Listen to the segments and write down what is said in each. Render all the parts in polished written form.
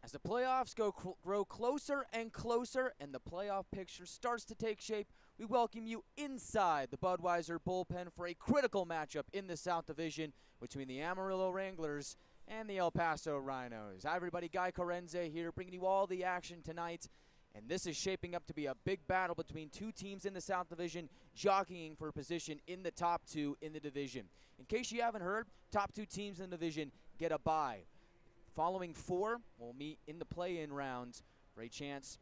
As the playoffs grow closer and closer and the playoff picture starts to take shape, we welcome you inside the Budweiser bullpen for a critical matchup in the South Division between the Amarillo Wranglers and the El Paso Rhinos. Hi everybody, Chiarenza here, bringing you all the action tonight. And this is shaping up to be a big battle between two teams in the South Division jockeying for position in the top two in the division. In case you haven't heard, top two teams in the division get a bye. Following four will meet in the play-in rounds for a chance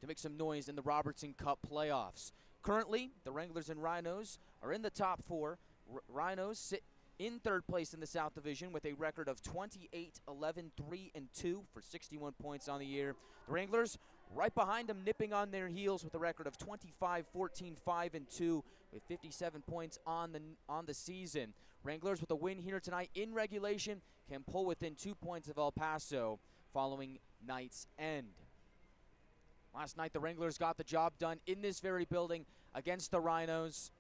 to make some noise in the Robertson Cup playoffs. Currently, the Wranglers and Rhinos are in the top four. Rhinos sit in third place in the South Division with a record of 28-11-3-2 for 61 points on the year. The Wranglers right behind them, nipping on their heels with a record of 25-14-5-2 with 57 points on the season. Wranglers with a win here tonight in regulation can pull within 2 points of El Paso following night's end. Last night, the Wranglers got the job done in this very building against the Rhinos,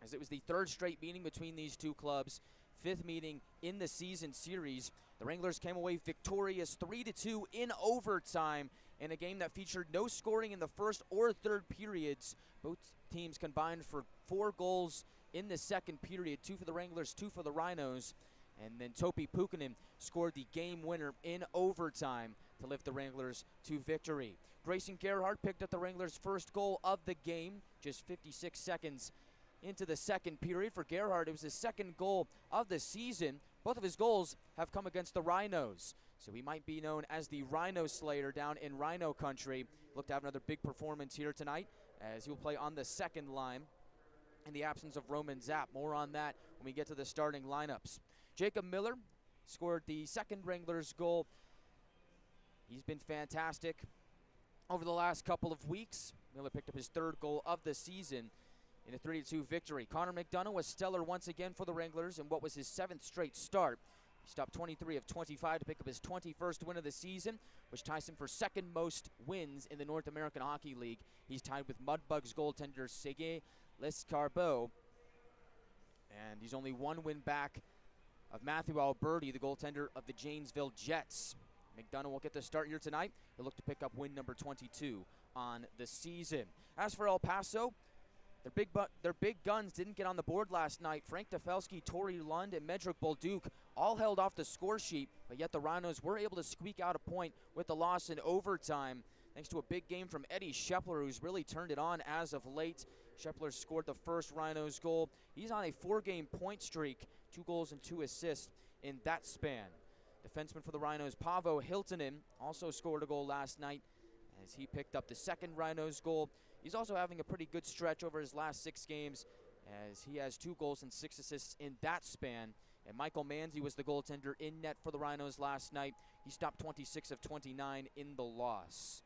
as it was the third straight meeting between these two clubs, fifth meeting in the season series. The Wranglers came away victorious 3-2 in overtime in a game that featured no scoring in the first or third periods. Both teams combined for 4 goals in the second period, 2 for the Wranglers, 2 for the Rhinos. And then Topi Puikkonen scored the game winner in overtime to lift the Wranglers to victory. Grayson Gerhardt picked up the Wranglers' first goal of the game, just 56 seconds into the second period. For Gerhardt, it was his second goal of the season. Both of his goals have come against the Rhinos, so he might be known as the Rhino Slayer down in Rhino country. Look to have another big performance here tonight, as he will play on the second line in the absence of Roman Zapp. More on that when we get to the starting lineups. Jacob Miller scored the second Wranglers goal. He's been fantastic over the last couple of weeks. Miller picked up his third goal of the season in a 3-2 victory. Connor McDonough was stellar once again for the Wranglers in what was his 7th straight start. He stopped 23 of 25 to pick up his 21st win of the season, which ties him for second most wins in the North American Hockey League. He's tied with Mudbugs goaltender Sergei Lescarbeau, and he's only 1 win back of Matthew Alberti, the goaltender of the Janesville Jets. McDonough will get the start here tonight. He'll look to pick up win number 22 on the season. As for El Paso, their big guns didn't get on the board last night. Frank Defelski, Tori Lund, and Medrick Bolduc all held off the score sheet, but yet the Rhinos were able to squeak out a point with the loss in overtime, thanks to a big game from Eddie Schepler, who's really turned it on as of late. Schepler scored the first Rhinos goal. He's on a 4-game point streak, 2 goals and 2 assists in that span. Defenseman for the Rhinos, Paavo Hiltonen, also scored a goal last night as he picked up the second Rhinos goal. He's also having a pretty good stretch over his last 6 games, as he has 2 goals and 6 assists in that span. And Michael Manzi was the goaltender in net for the Rhinos last night. He stopped 26 of 29 in the loss.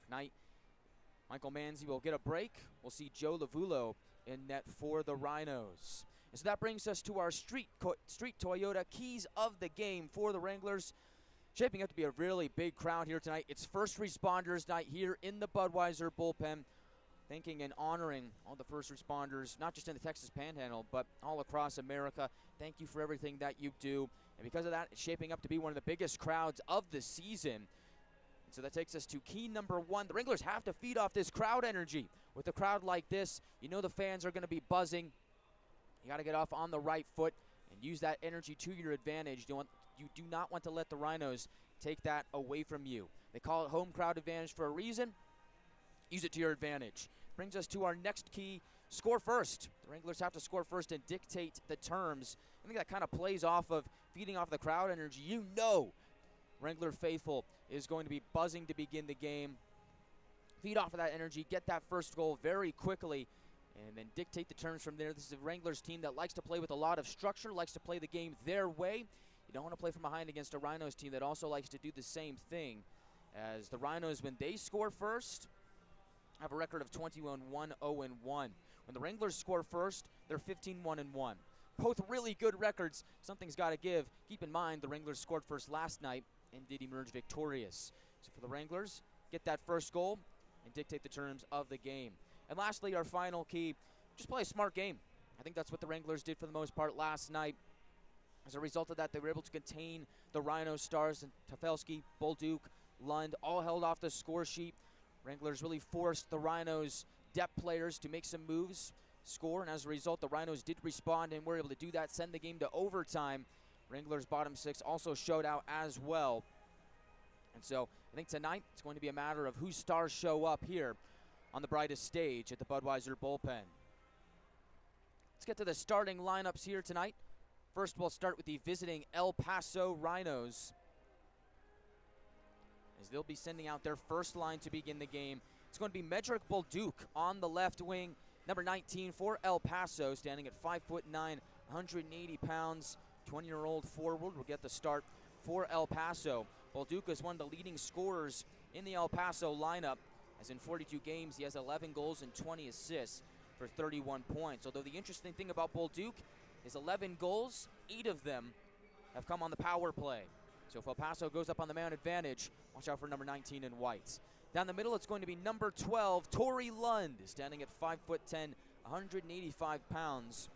Tonight, Michael Manzi will get a break. We'll see Joe Lavulo in net for the Rhinos. And so that brings us to our Street Toyota keys of the game for the Wranglers. Shaping up to be a really big crowd here tonight. It's First Responders Night here in the Budweiser bullpen. Thanking and honoring all the first responders, not just in the Texas Panhandle, but all across America. Thank you for everything that you do. And because of that, it's shaping up to be one of the biggest crowds of the season. And so that takes us to key number 1. The Wranglers have to feed off this crowd energy. With a crowd like this, you know the fans are going to be buzzing. You got to get off on the right foot and use that energy to your advantage. You do not want to let the Rhinos take that away from you. They call it home crowd advantage for a reason. Use it to your advantage. Brings us to our next key, score first. The Wranglers have to score first and dictate the terms. I think that kind of plays off of feeding off the crowd energy. You know Wrangler faithful is going to be buzzing to begin the game. Feed off of that energy, get that first goal very quickly, and then dictate the terms from there. This is a Wranglers team that likes to play with a lot of structure, likes to play the game their way. You don't want to play from behind against a Rhinos team that also likes to do the same thing. As the Rhinos, when they score first, have a record of 21-1-0-1. When the Wranglers score first, they're 15-1-1. Both really good records. Something's got to give. Keep in mind, the Wranglers scored first last night and did emerge victorious. So for the Wranglers, get that first goal and dictate the terms of the game. And lastly, our final key, just play a smart game. I think that's what the Wranglers did for the most part last night. As a result of that, they were able to contain the Rhinos stars, and Tafelski, Bolduc, Lund, all held off the score sheet. Wranglers really forced the Rhinos' depth players to make some moves, score, and as a result, the Rhinos did respond and were able to do that, send the game to overtime. Wranglers' bottom six also showed out as well. And so I think tonight it's going to be a matter of whose stars show up here on the brightest stage at the Budweiser bullpen. Let's get to the starting lineups here tonight. First, we'll start with the visiting El Paso Rhinos, as they'll be sending out their first line to begin the game. It's going to be Medrick Bolduc on the left wing, number 19 for El Paso, standing at 5'9", 180 pounds, 20-year-old forward will get the start for El Paso. Bolduc is one of the leading scorers in the El Paso lineup, as in 42 games he has 11 goals and 20 assists for 31 points. Although the interesting thing about Bolduc is 11 goals, 8 of them have come on the power play. So if El Paso goes up on the man advantage, watch out for number 19 in whites. Down the middle, it's going to be number 12, Tori Lund, standing at 5'10", 185 pounds.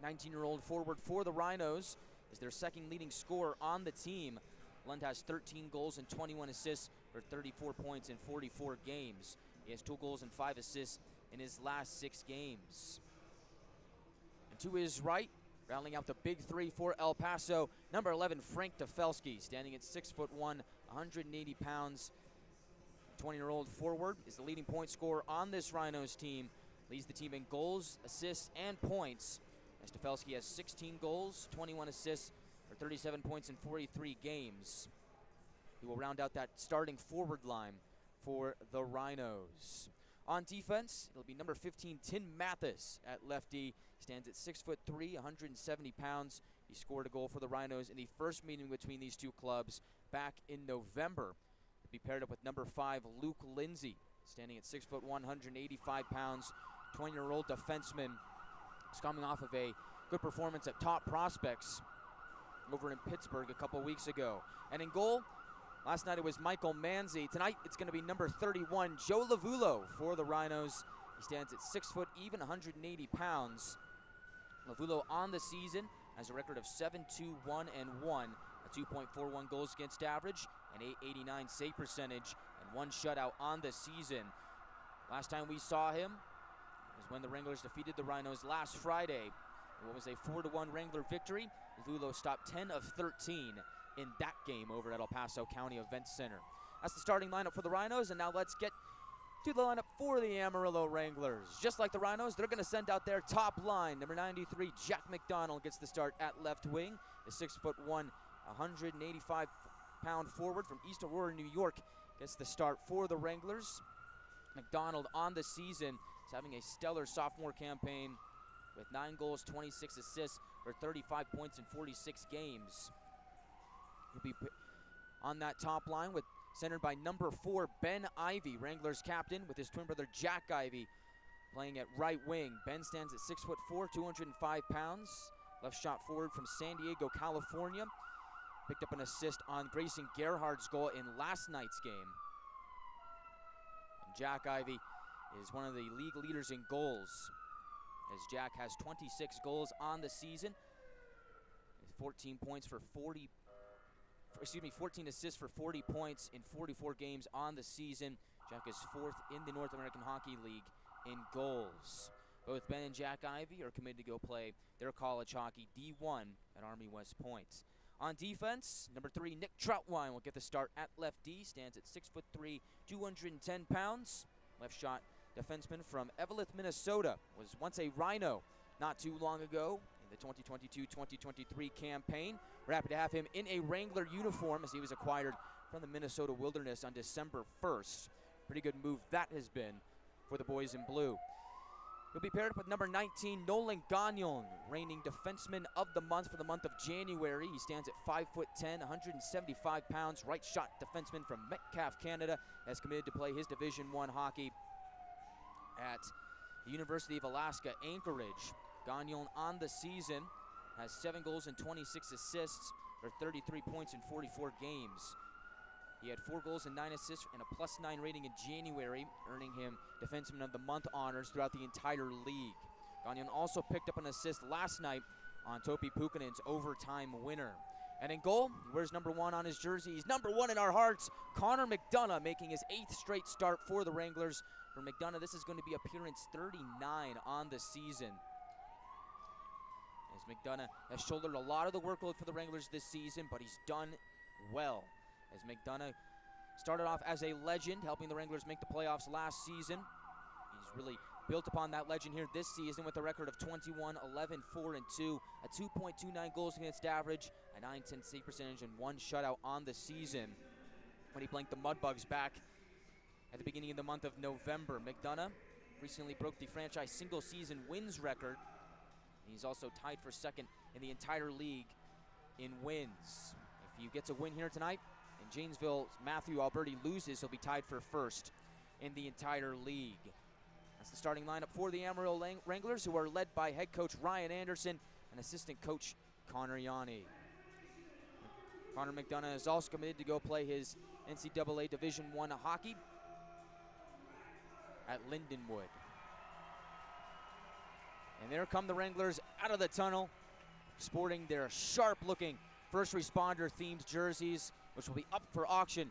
19-year-old forward for the Rhinos is their second leading scorer on the team. Lund has 13 goals and 21 assists for 34 points in 44 games. He has 2 goals and 5 assists in his last 6 games. And to his right, rounding out the big three for El Paso, number 11, Frank Tafelski, standing at 6'1", 180 pounds. 20-year-old forward is the leading point scorer on this Rhinos team. Leads the team in goals, assists, and points, as Tafelski has 16 goals, 21 assists for 37 points in 43 games. He will round out that starting forward line for the Rhinos. On defense, it'll be number 15, Tim Mathis at lefty. Stands at 6'3", 170 pounds. He scored a goal for the Rhinos in the first meeting between these two clubs back in November. He'll be paired up with number 5, Luke Lindsay, standing at 6'1", 185 pounds. 20-year-old defenseman is coming off of a good performance at Top Prospects over in Pittsburgh a couple weeks ago. And in goal, last night it was Michael Manzi. Tonight it's going to be number 31, Joe Lavulo for the Rhinos. He stands at 6 foot even, 180 pounds. Lavulo on the season has a record of 7-2-1-1, a 2.41 goals against average, an .889 save percentage, and 1 shutout on the season. Last time we saw him was when the Wranglers defeated the Rhinos last Friday. In what was a 4-1 Wrangler victory. Lavulo stopped 10 of 13 in that game over at El Paso County Event Center. That's the starting lineup for the Rhinos, and now let's get to the lineup for the Amarillo Wranglers. Just like the Rhinos, they're going to send out their top line. Number 93, Jack McDonald gets the start at left wing. The 6'1", 185-pound forward from East Aurora, New York, gets the start for the Wranglers. McDonald on the season is having a stellar sophomore campaign with 9 goals, 26 assists for 35 points in 46 games. He'll be on that top line with centered by number 4, Ben Ivy, Wranglers captain, with his twin brother Jack Ivy playing at right wing. Ben stands at 6'4", 205 pounds. Left shot forward from San Diego, California. Picked up an assist on Grayson Gerhard's goal in last night's game. And Jack Ivy is one of the league leaders in goals, as Jack has 26 goals on the season, with 14 assists for 40 points in 44 games on the season. Jack is 4th in the North American Hockey League in goals. Both Ben and Jack Ivy are committed to go play their college hockey D1 at Army West Point. On defense, number 3, Nick Troutwine will get the start at left D. Stands at 6'3", 210 pounds. Left shot defenseman from Eveleth, Minnesota. Was once a Rhino not too long ago in the 2022-2023 campaign. We're happy to have him in a Wrangler uniform, as he was acquired from the Minnesota Wilderness on December 1st. Pretty good move that has been for the boys in blue. He'll be paired up with number 19, Nolan Gagnon, reigning defenseman of the month for the month of January. He stands at 5'10", 175 pounds. Right shot defenseman from Metcalfe, Canada, has committed to play his Division I hockey at the University of Alaska, Anchorage. Gagnon on the season has 7 goals and 26 assists for 33 points in 44 games. He had 4 goals and 9 assists and a +9 rating in January, earning him Defenseman of the Month honors throughout the entire league. Gagnon also picked up an assist last night on Topi Puikkonen's overtime winner. And in goal, he wears number 1 on his jersey. He's number 1 in our hearts. Connor McDonough making his 8th straight start for the Wranglers. For McDonough, this is going to be appearance 39 on the season. As McDonough has shouldered a lot of the workload for the Wranglers this season, but he's done well. As McDonough started off as a legend, helping the Wranglers make the playoffs last season. He's really built upon that legend here this season with a record of 21, 11, 4, and 2, a 2.29 goals against average, a .910 save percentage, and 1 shutout on the season when he blanked the Mudbugs back at the beginning of the month of November. McDonough recently broke the franchise single-season wins record. He's also tied for second in the entire league in wins. If he gets a win here tonight, and Janesville's Matthew Alberti loses, he'll be tied for first in the entire league. That's the starting lineup for the Amarillo Wranglers, who are led by head coach Ryan Anderson and assistant coach Connor Yanni. Connor McDonough is also committed to go play his NCAA Division I hockey at Lindenwood. And there come the Wranglers out of the tunnel, sporting their sharp-looking first responder-themed jerseys, which will be up for auction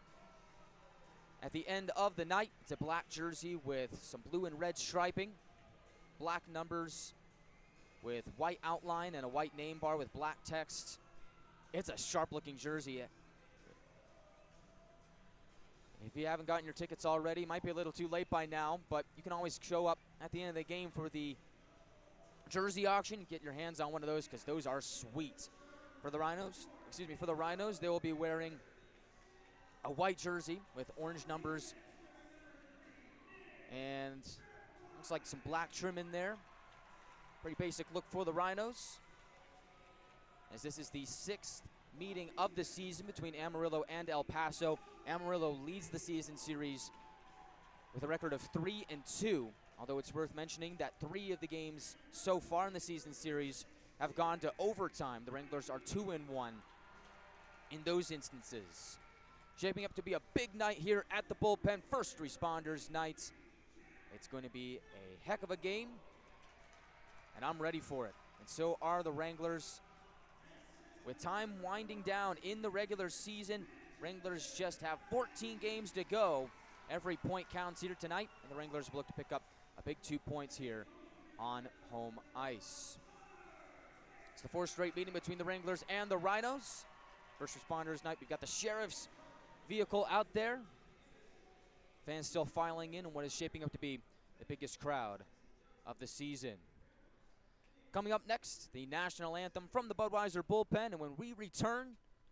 at the end of the night. It's a black jersey with some blue and red striping, black numbers with white outline and a white name bar with black text. It's a sharp-looking jersey. If you haven't gotten your tickets already, might be a little too late by now, but you can always show up at the end of the game for the jersey auction. Get your hands on one of those because those are sweet. For the Rhinos, they will be wearing a white jersey with orange numbers and looks like some black trim in there. Pretty basic look for the Rhinos, as this is the 6th meeting of the season between Amarillo and El Paso. Amarillo leads the season series with a record of 3-2, although it's worth mentioning that 3 of the games so far in the season series have gone to overtime. The Wranglers are 2-1 in those instances. Shaping up to be a big night here at the bullpen, first responders night. It's going to be a heck of a game, and I'm ready for it. And so are the Wranglers. With time winding down in the regular season, Wranglers just have 14 games to go. Every point counts here tonight, and the Wranglers will look to pick up a big 2 points here on home ice. It's the 4th straight meeting between the Wranglers and the Rhinos. First responders night, we've got the Sheriff's vehicle out there. Fans still filing in what is shaping up to be the biggest crowd of the season. Coming up next, the national anthem from the Budweiser bullpen, and when we return,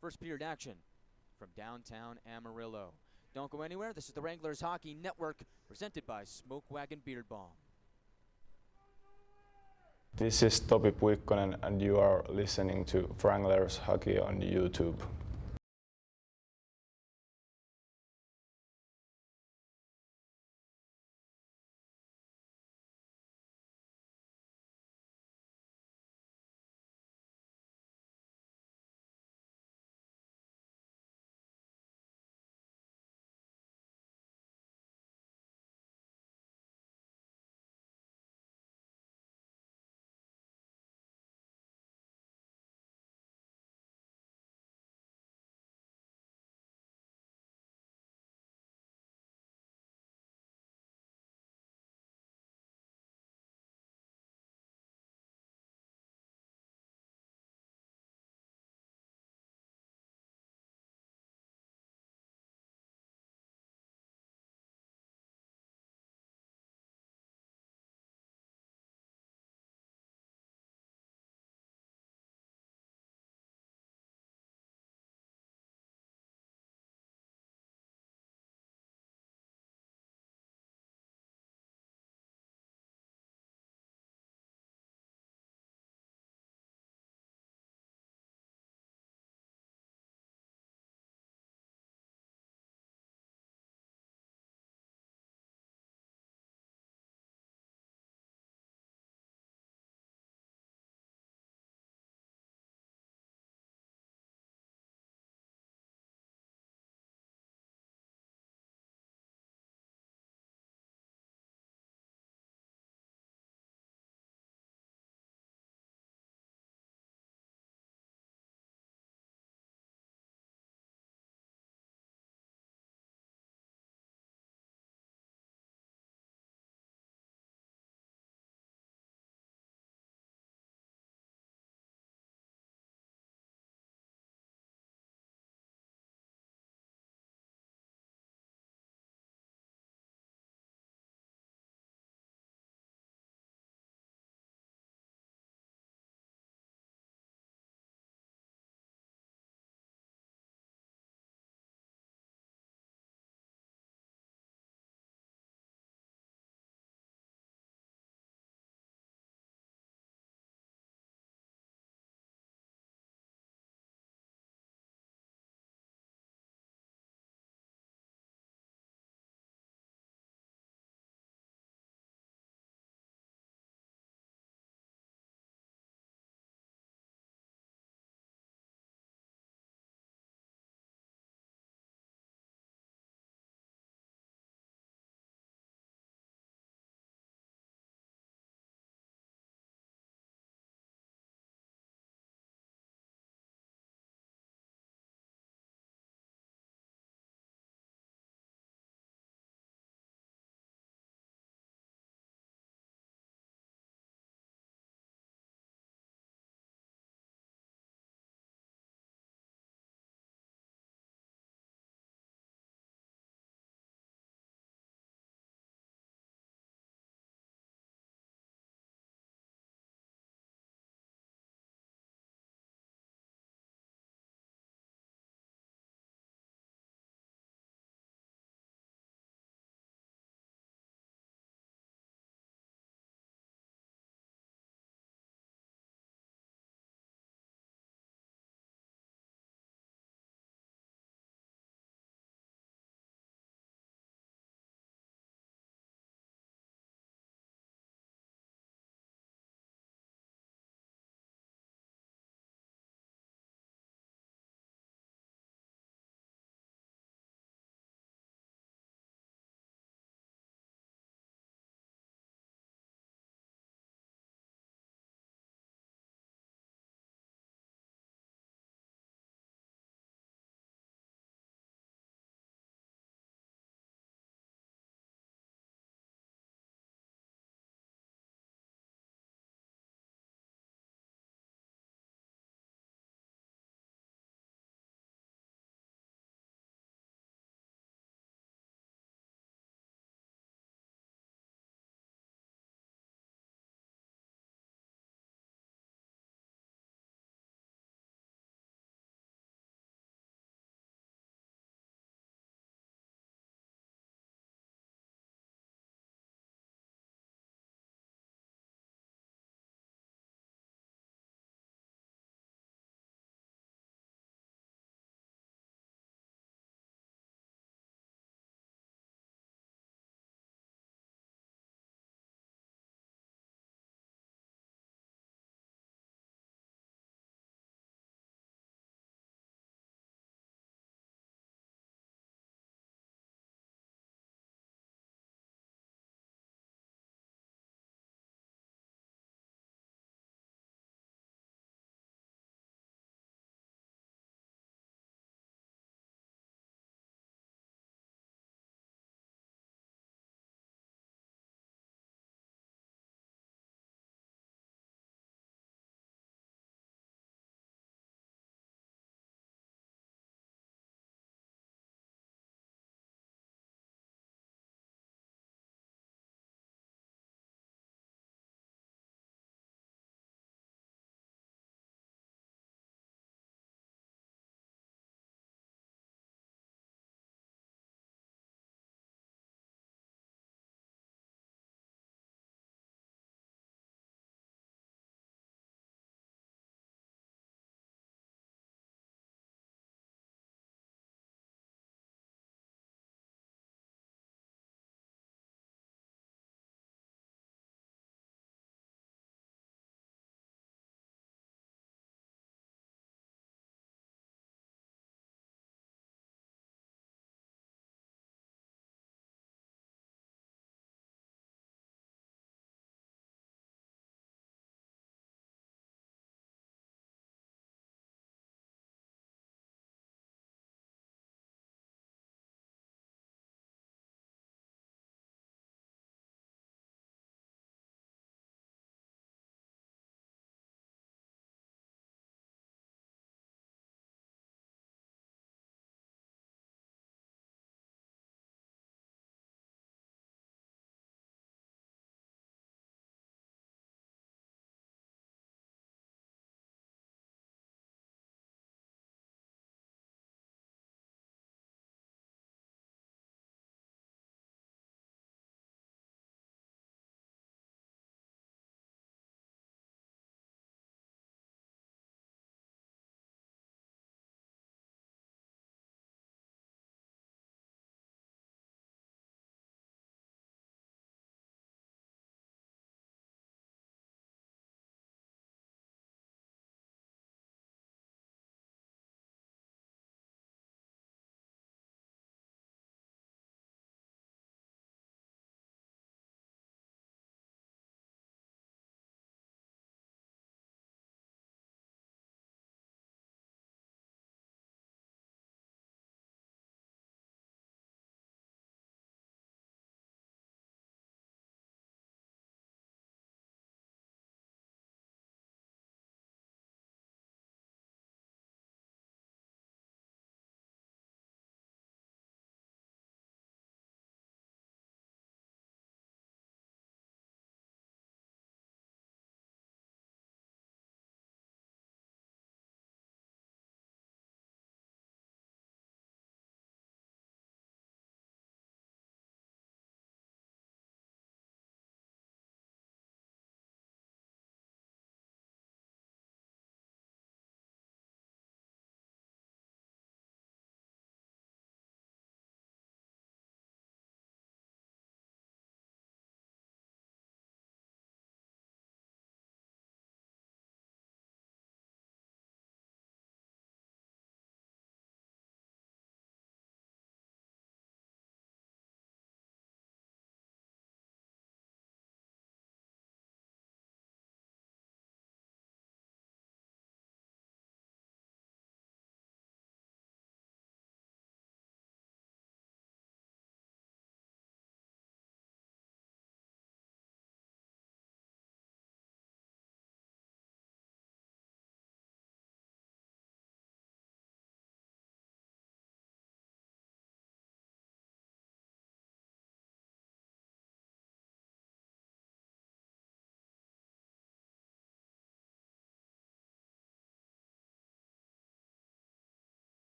first period action from downtown Amarillo. Don't go anywhere. This is the Wranglers Hockey Network, presented by Smoke Wagon Beard Balm. This is Topi Puikkonen, and you are listening to Wranglers Hockey on YouTube.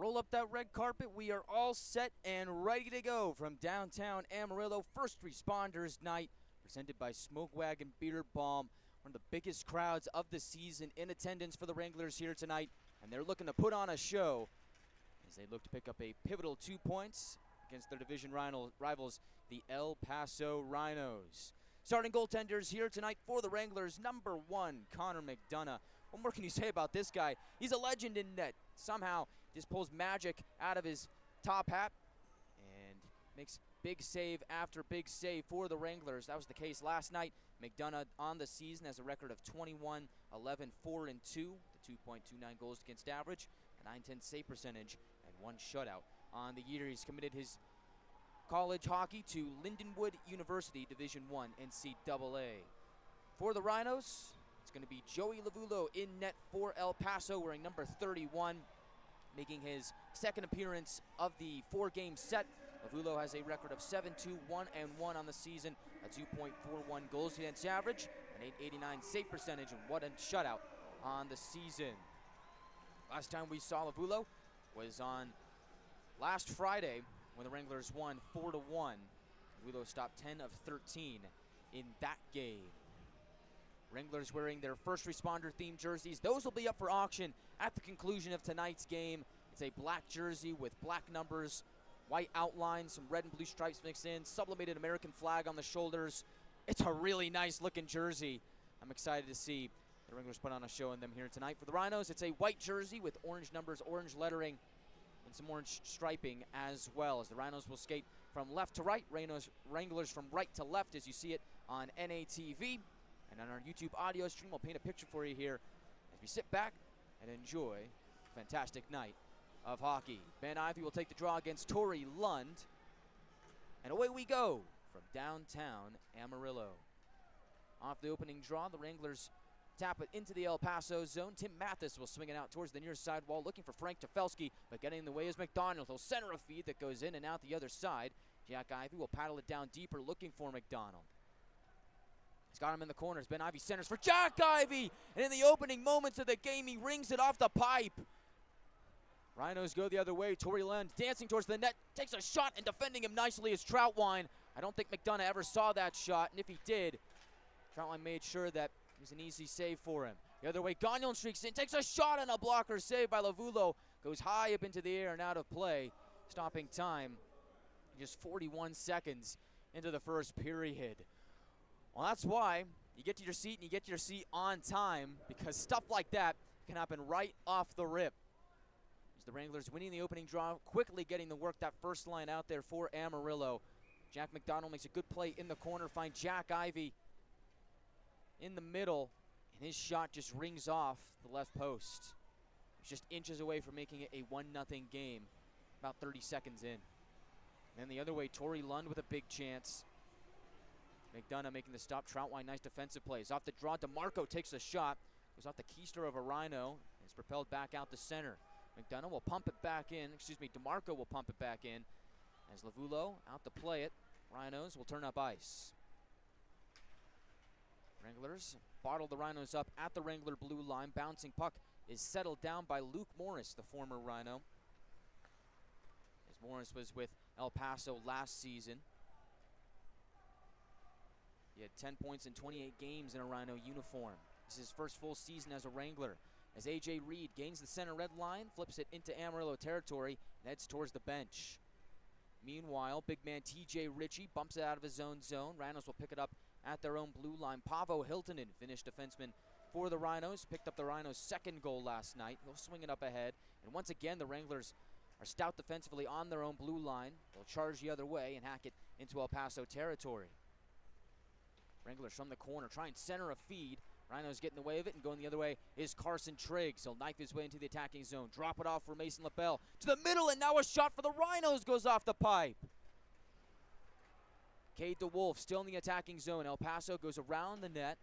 Roll up that red carpet. We are all set and ready to go from downtown Amarillo. First Responders Night, presented by Smoke Wagon Beer Balm. One of the biggest crowds of the season in attendance for the Wranglers here tonight, and they're looking to put on a show as they look to pick up a pivotal 2 points against their division rivals, the El Paso Rhinos. Starting goaltenders here tonight for the Wranglers, number 1, Connor McDonough. What more can you say about this guy? He's a legend in net. Somehow just pulls magic out of his top hat and makes big save after big save for the Wranglers. That was the case last night. McDonough on the season has a record of 21, 11, 4, and 2, the 2.29 goals against average, a .910 save percentage, and 1 shutout on the year. He's committed his college hockey to Lindenwood University, Division I NCAA. For the Rhinos, it's going to be Joey Lavulo in net for El Paso, wearing number 31, making his second appearance of the 4-game set. Lavulo has a record of 7-2, 1-1 on the season, a 2.41 goals against average, an .889 save percentage, and 1 shutout on the season. Last time we saw Lavulo was on last Friday when the Wranglers won 4-1. Lavulo stopped 10 of 13 in that game. Wranglers wearing their first responder themed jerseys. Those will be up for auction at the conclusion of tonight's game. It's a black jersey with black numbers, white outline, some red and blue stripes mixed in, sublimated American flag on the shoulders. It's a really nice looking jersey. I'm excited to see the Wranglers put on a show in them here tonight. For the Rhinos, it's a white jersey with orange numbers, orange lettering, and some orange striping as well, as the Rhinos will skate from left to right. Wranglers from right to left, as you see it on NATV. And on our YouTube audio stream, we'll paint a picture for you here as we sit back and enjoy a fantastic night of hockey. Ben Ivey will take the draw against Tory Lund. And away we go from downtown Amarillo. Off the opening draw, the Wranglers tap it into the El Paso zone. Tim Mathis will swing it out towards the near side wall, looking for Frank Tefelsky, but getting in the way is McDonald. He'll center a feed that goes in and out the other side. Jack Ivey will paddle it down deeper, looking for McDonald. He's got him in the corners. Ben Ivey centers for Jack Ivey, and in the opening moments of the game, he rings it off the pipe. Rhinos go the other way. Tory Lund dancing towards the net, takes a shot, and defending him nicely is Troutwine. I don't think McDonough ever saw that shot, and if he did, Troutwine made sure that it was an easy save for him. The other way, Gagnon streaks in, takes a shot, and a blocker save by Lavulo. Goes high up into the air and out of play, stopping time just 41 seconds into the first period. Well, that's why you get to your seat and you get to your seat on time, because stuff like that can happen right off the rip. As the Wranglers winning the opening draw, quickly getting the work, that first line out there for Amarillo. Jack McDonald makes a good play in the corner, finds Jack Ivey in the middle, and his shot just rings off the left post. He's just inches away from making it a 1-0 game, about 30 seconds in. And the other way, Tory Lund with a big chance. McDonough making the stop. Troutwine, nice defensive plays. Off the draw, DeMarco takes a shot. Goes off the keister of a Rhino. And is propelled back out the center. McDonough will pump it back in. DeMarco will pump it back in. As Lavulo out to play it. Rhinos will turn up ice. Wranglers bottle the Rhinos up at the Wrangler blue line. Bouncing puck is settled down by Luke Morris, the former Rhino. As Morris was with El Paso last season. He had 10 points in 28 games in a Rhino uniform. This is his first full season as a Wrangler. As A.J. Reed gains the center red line, flips it into Amarillo territory, and heads towards the bench. Meanwhile, big man T.J. Ritchie bumps it out of his own zone. Rhinos will pick it up at their own blue line. Paavo Hiltonen, Finnish defenseman for the Rhinos, picked up the Rhinos' second goal last night. He'll swing it up ahead. And once again, the Wranglers are stout defensively on their own blue line. They'll charge the other way and hack it into El Paso territory. Wranglers from the corner try and center a feed. Rhinos get in the way of it, and going the other way is Carson Triggs. He'll knife his way into the attacking zone. Drop it off for Mason LaBelle. To the middle, and now a shot for the Rhinos goes off the pipe. Cade DeWolf still in the attacking zone. El Paso goes around the net.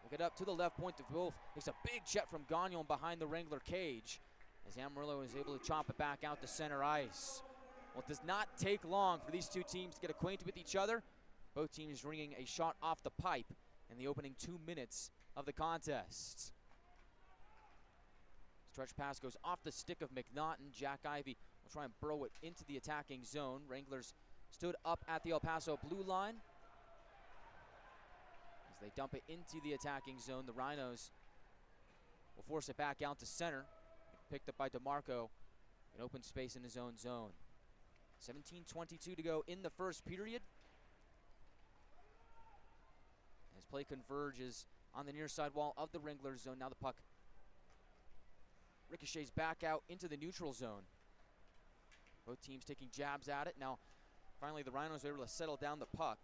We'll get up to the left point. DeWolf makes a big check from Gagnon behind the Wrangler cage, as Amarillo is able to chop it back out to center ice. Well, it does not take long for these two teams to get acquainted with each other. Both teams ringing a shot off the pipe in the opening 2 minutes of the contest. Stretch pass goes off the stick of McNaughton. Jack Ivey will try and burrow it into the attacking zone. Wranglers stood up at the El Paso blue line. As they dump it into the attacking zone, the Rhinos will force it back out to center. Picked up by DeMarco. An open space in his own zone. 17:22 to go in the first period. As play converges on the near side wall of the Wranglers zone. Now the puck ricochets back out into the neutral zone. Both teams taking jabs at it. Now, finally, the Rhinos are able to settle down the puck.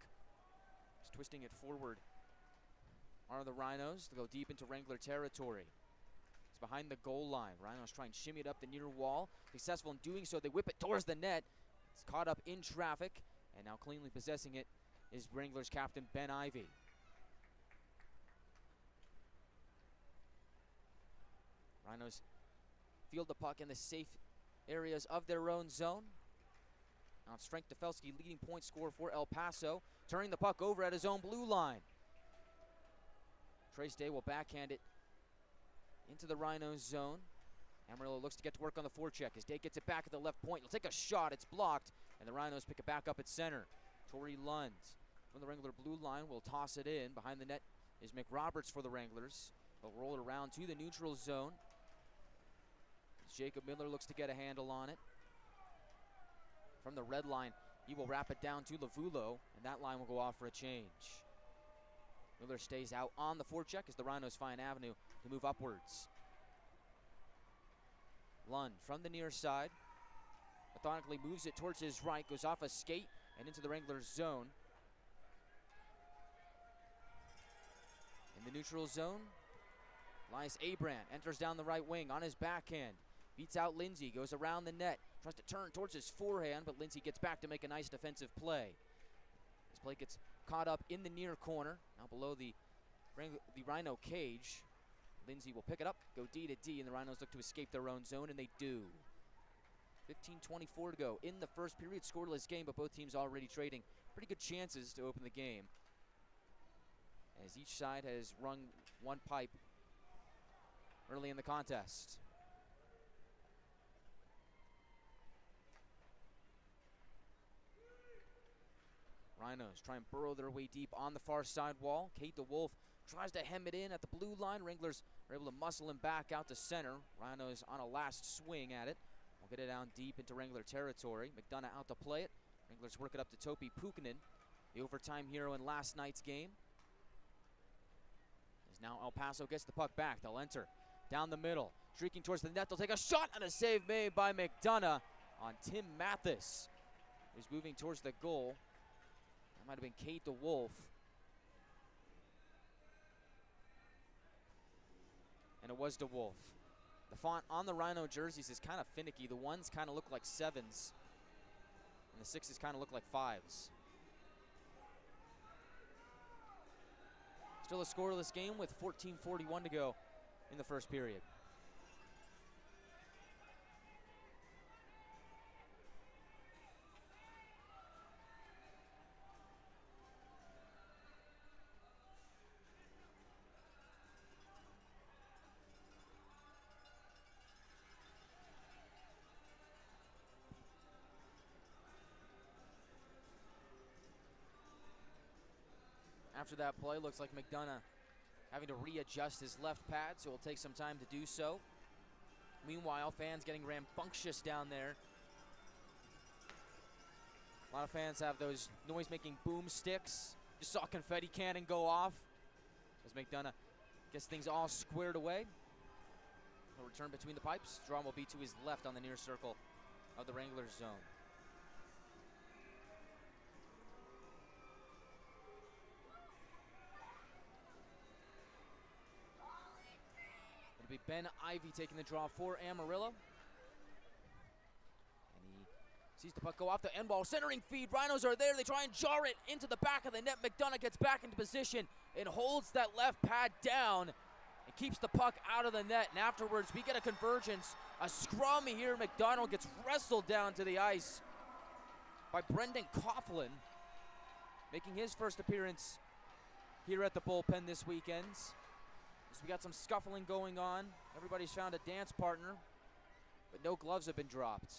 Just twisting it forward are the Rhinos to go deep into Wrangler territory. It's behind the goal line. Rhinos try and shimmy it up the near wall. Successful in doing so. They whip it towards the net. It's caught up in traffic. And now cleanly possessing it is Wranglers captain Ben Ivey. Rhinos field the puck in the safe areas of their own zone. Now it's Frank Defelski, leading point scorer for El Paso, turning the puck over at his own blue line. Trace Day will backhand it into the Rhinos zone. Amarillo looks to get to work on the forecheck as Day gets it back at the left point. He'll take a shot, it's blocked, and the Rhinos pick it back up at center. Torrey Lund from the Wrangler blue line will toss it in. Behind the net is McRoberts for the Wranglers. They'll roll it around to the neutral zone. Jacob Miller looks to get a handle on it. From the red line, he will wrap it down to Lavulo, and that line will go off for a change. Miller stays out on the forecheck as the Rhinos find avenue to move upwards. Lund from the near side, methodically moves it towards his right, goes off a skate and into the Wranglers zone. In the neutral zone, Elias Abrant enters down the right wing on his backhand. Beats out Lindsay, goes around the net, tries to turn towards his forehand, but Lindsay gets back to make a nice defensive play. This play gets caught up in the near corner, now below the Rhino cage. Lindsay will pick it up, go D to D, and the Rhinos look to escape their own zone, and they do. 15:24 to go in the first period, scoreless game, but both teams already trading pretty good chances to open the game, as each side has rung one pipe early in the contest. Rhinos try and burrow their way deep on the far side wall. Kate DeWolf tries to hem it in at the blue line. Wranglers are able to muscle him back out to center. Rhinos on a last swing at it. We'll get it down deep into Wrangler territory. McDonough out to play it. Wranglers work it up to Topi Puikkonen, the overtime hero in last night's game. As now El Paso gets the puck back. They'll enter down the middle. Streaking towards the net. They'll take a shot and a save made by McDonough on Tim Mathis, who's moving towards the goal. That might have been Kate DeWolf. And it was DeWolf. The font on the Rhino jerseys is kind of finicky. The ones kind of look like 7s, and the 6s kind of look like 5s. Still a scoreless game with 14:41 to go in the first period. After that play, looks like McDonough having to readjust his left pad, so it'll take some time to do so. Meanwhile, fans getting rambunctious down there. A lot of fans have those noise-making boomsticks. Just saw a confetti cannon go off as McDonough gets things all squared away. He'll return between the pipes. Draw will be to his left on the near circle of the Wranglers zone. It'll be Ben Ivey taking the draw for Amarillo. And he sees the puck go off the end wall. Centering feed. Rhinos are there. They try and jar it into the back of the net. McDonough gets back into position and holds that left pad down and keeps the puck out of the net. And afterwards, we get a convergence. A scrum here. McDonald gets wrestled down to the ice by Brendan Coughlin, making his first appearance here at the bullpen this weekend. we got some scuffling going on. Everybody's found a dance partner, but no gloves have been dropped.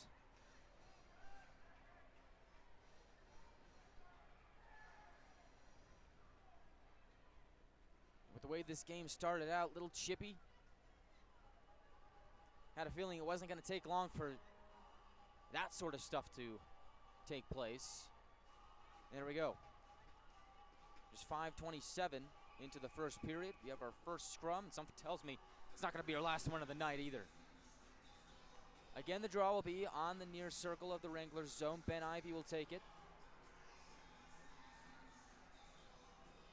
With the way this game started out, little chippy. Had a feeling it wasn't going to take long for that sort of stuff to take place. There we go. Just 5:27 into the first period. We have our first scrum, and something tells me it's not going to be our last one of the night either. Again, the draw will be on the near circle of the Wranglers zone. Ben Ivey will take it.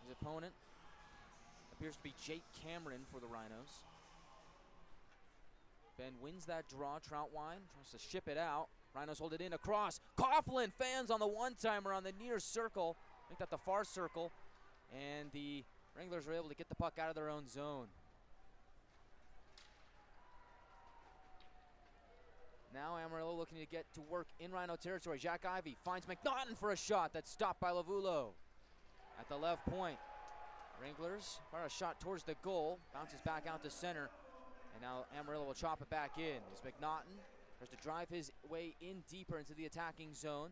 His opponent appears to be Jake Cameron for the Rhinos. Ben wins that draw. Troutwine tries to ship it out. Rhinos hold it in across. Coughlin fans on the one-timer on the near circle. Make that the far circle. And the Wranglers are able to get the puck out of their own zone. Now Amarillo looking to get to work in Rhino territory. Jack Ivey finds McNaughton for a shot that's stopped by Lavulo. At the left point, Wranglers fire a shot towards the goal. Bounces back out to center. And now Amarillo will chop it back in. As McNaughton tries to drive his way in deeper into the attacking zone.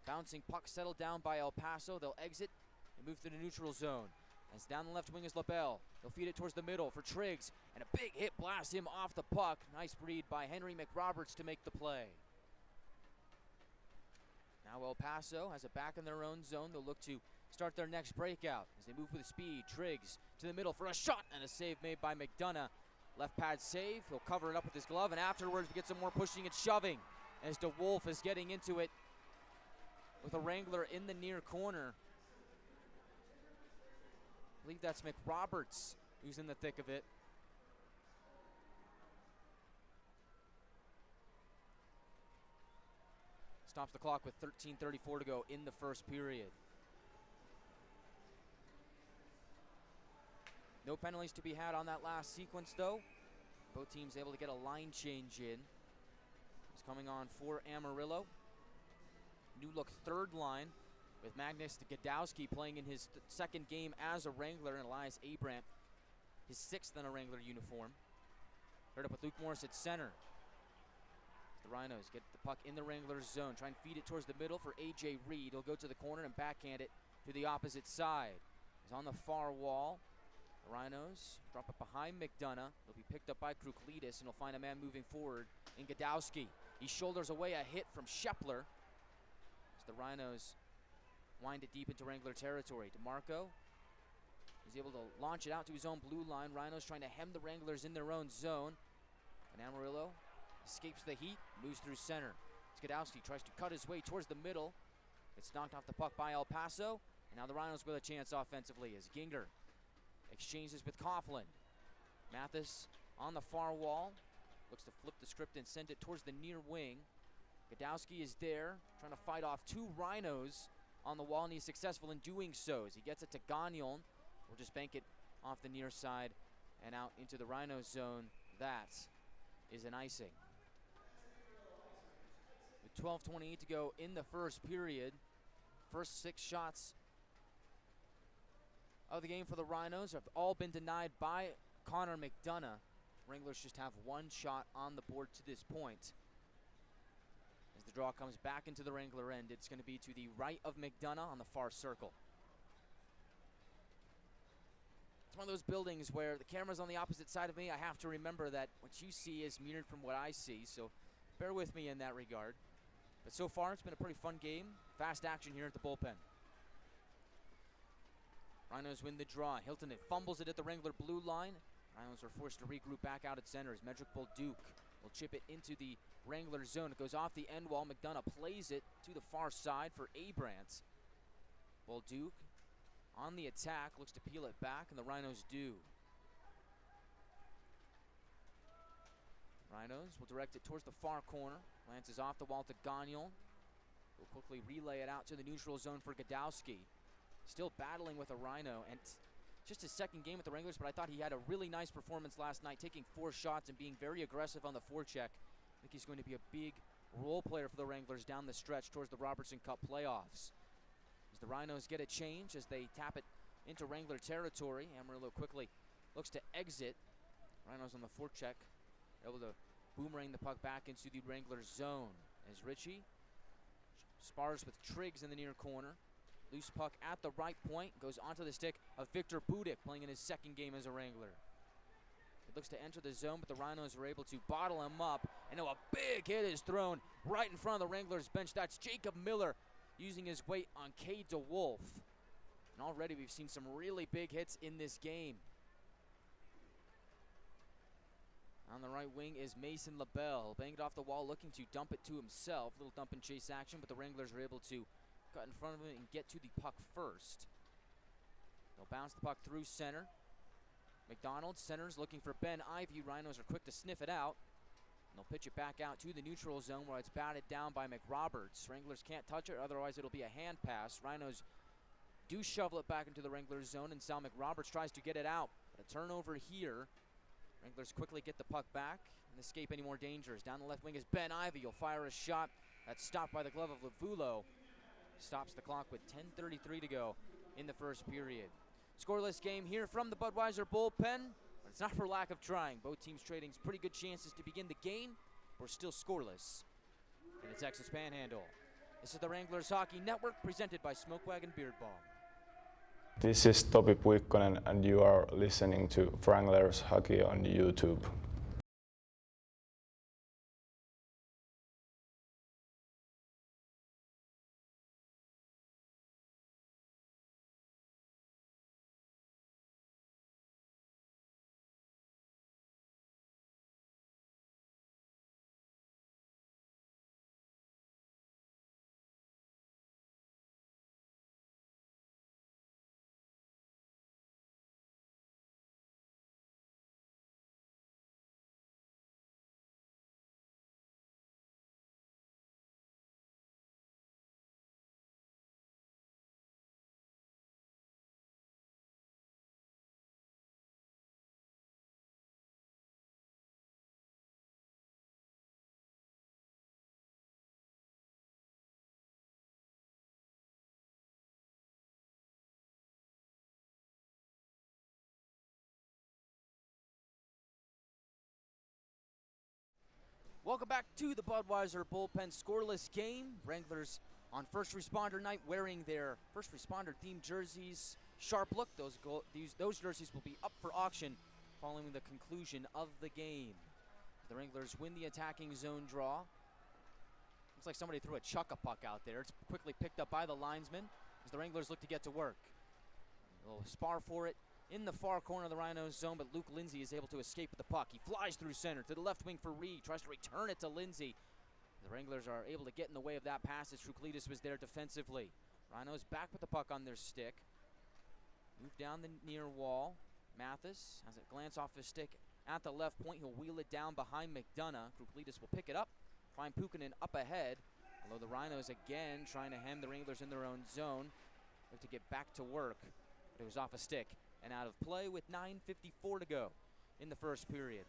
Bouncing puck settled down by El Paso. They'll exit and move to the neutral zone. As down the left wing is LaBelle. They'll feed it towards the middle for Triggs. And a big hit blasts him off the puck. Nice read by Henry McRoberts to make the play. Now El Paso has it back in their own zone. They'll look to start their next breakout as they move with speed. Triggs to the middle for a shot and a save made by McDonough. Left pad save. He'll cover it up with his glove, and afterwards we get some more pushing and shoving as DeWolf is getting into it with a Wrangler in the near corner. I believe that's McRoberts who's in the thick of it. Stops the clock with 13:34 to go in the first period. No penalties to be had on that last sequence, though. Both teams able to get a line change in. He's coming on for Amarillo. New look third line with Magnus Gadowski playing in his second game as a Wrangler, and Elias Abramp, his sixth in a Wrangler uniform. Paired up with Luke Morris at center. The Rhinos get the puck in the Wranglers zone. Try and feed it towards the middle for A.J. Reed. He'll go to the corner and backhand it to the opposite side. He's on the far wall. The Rhinos drop it behind McDonough. He'll be picked up by Kruklidis, and he'll find a man moving forward in Gadowski. He shoulders away a hit from Shepler as the Rhinos wind it deep into Wrangler territory. DeMarco is able to launch it out to his own blue line. Rhinos trying to hem the Wranglers in their own zone. And Amarillo escapes the heat, moves through center. Gadowski tries to cut his way towards the middle. It's knocked off the puck by El Paso. And now the Rhinos with a chance offensively as Ginger exchanges with Coughlin. Mathis on the far wall. Looks to flip the script and send it towards the near wing. Gadowski is there, trying to fight off two Rhinos on the wall, and he's successful in doing so as he gets it to Gagnon. We'll just bank it off the near side and out into the Rhino zone. That is an icing. With 12:28 to go in the first period, first 6 shots of the game for the Rhinos have all been denied by Connor McDonough. Wranglers just have 1 shot on the board to this point. As the draw comes back into the Wrangler end, it's going to be to the right of McDonough on the far circle. It's one of those buildings where the camera's on the opposite side of me. I have to remember that what you see is mirrored from what I see, so bear with me in that regard. But so far, it's been a pretty fun game. Fast action here at the bullpen. Rhinos win the draw. Hilton fumbles it at the Wrangler blue line. Rhinos are forced to regroup back out at center as Medrick Bolduc will chip it into the Wrangler zone. It goes off the end wall. McDonough plays it to the far side for Abrams. Bolduc on the attack, looks to peel it back, and the Rhinos do. Rhinos will direct it towards the far corner. Lances off the wall to Gagnon. Will quickly relay it out to the neutral zone for Gadowski. Still battling with a Rhino, and just his second game with the Wranglers, but I thought he had a really nice performance last night, taking 4 shots and being very aggressive on the forecheck. I think he's going to be a big role player for the Wranglers down the stretch towards the Robertson Cup playoffs. As the Rhinos get a change as they tap it into Wrangler territory, Amarillo quickly looks to exit. Rhinos on the forecheck, able to boomerang the puck back into the Wranglers zone as Ritchie spars with Triggs in the near corner. Loose puck at the right point, goes onto the stick of Victor Budik, playing in his second game as a Wrangler. He looks to enter the zone, but the Rhinos were able to bottle him up, and now a big hit is thrown right in front of the Wranglers bench. That's Jacob Miller using his weight on K. DeWolf. And already we've seen some really big hits in this game. On the right wing is Mason LaBelle. Banged it off the wall, looking to dump it to himself. Little dump and chase action, but the Wranglers are able to cut in front of him and get to the puck first. They'll bounce the puck through center. McDonald centers, looking for Ben Ivey. Rhinos are quick to sniff it out. And they'll pitch it back out to the neutral zone where it's batted down by McRoberts. Wranglers can't touch it, otherwise it'll be a hand pass. Rhinos do shovel it back into the Wranglers zone, and Sal McRoberts tries to get it out. But a turnover here. Wranglers quickly get the puck back and escape any more dangers. Down the left wing is Ben Ivey. He'll fire a shot. That's stopped by the glove of Lavulo. Stops the clock with 10:33 to go in the first period. Scoreless game here from the Budweiser bullpen, but it's not for lack of trying. Both teams trading pretty good chances to begin the game. We're still scoreless in the Texas Panhandle. This is the Wranglers Hockey Network, presented by Smoke Wagon Beard Balm. This is Topi Puikkonen and you are listening to Wranglers Hockey on YouTube. Welcome back to the Budweiser bullpen scoreless game. Wranglers on first responder night wearing their first responder themed jerseys. Sharp look, those jerseys will be up for auction following the conclusion of the game. The Wranglers win the attacking zone draw. Looks like somebody threw a chuck-a-puck out there. It's quickly picked up by the linesman as the Wranglers look to get to work. A little spar for it in the far corner of the Rhinos zone, but Luke Lindsay is able to escape with the puck. He flies through center to the left wing for Reed, tries to return it to Lindsay. The Wranglers are able to get in the way of that pass as Truklitis was there defensively. Rhinos back with the puck on their stick. Move down the near wall. Mathis has a glance off his stick at the left point. He'll wheel it down behind McDonough. Truklitis will pick it up. Find Puikkonen up ahead. Although the Rhinos again trying to hem the Wranglers in their own zone. Look to get back to work. But it was off a stick and out of play with 9:54 to go in the first period.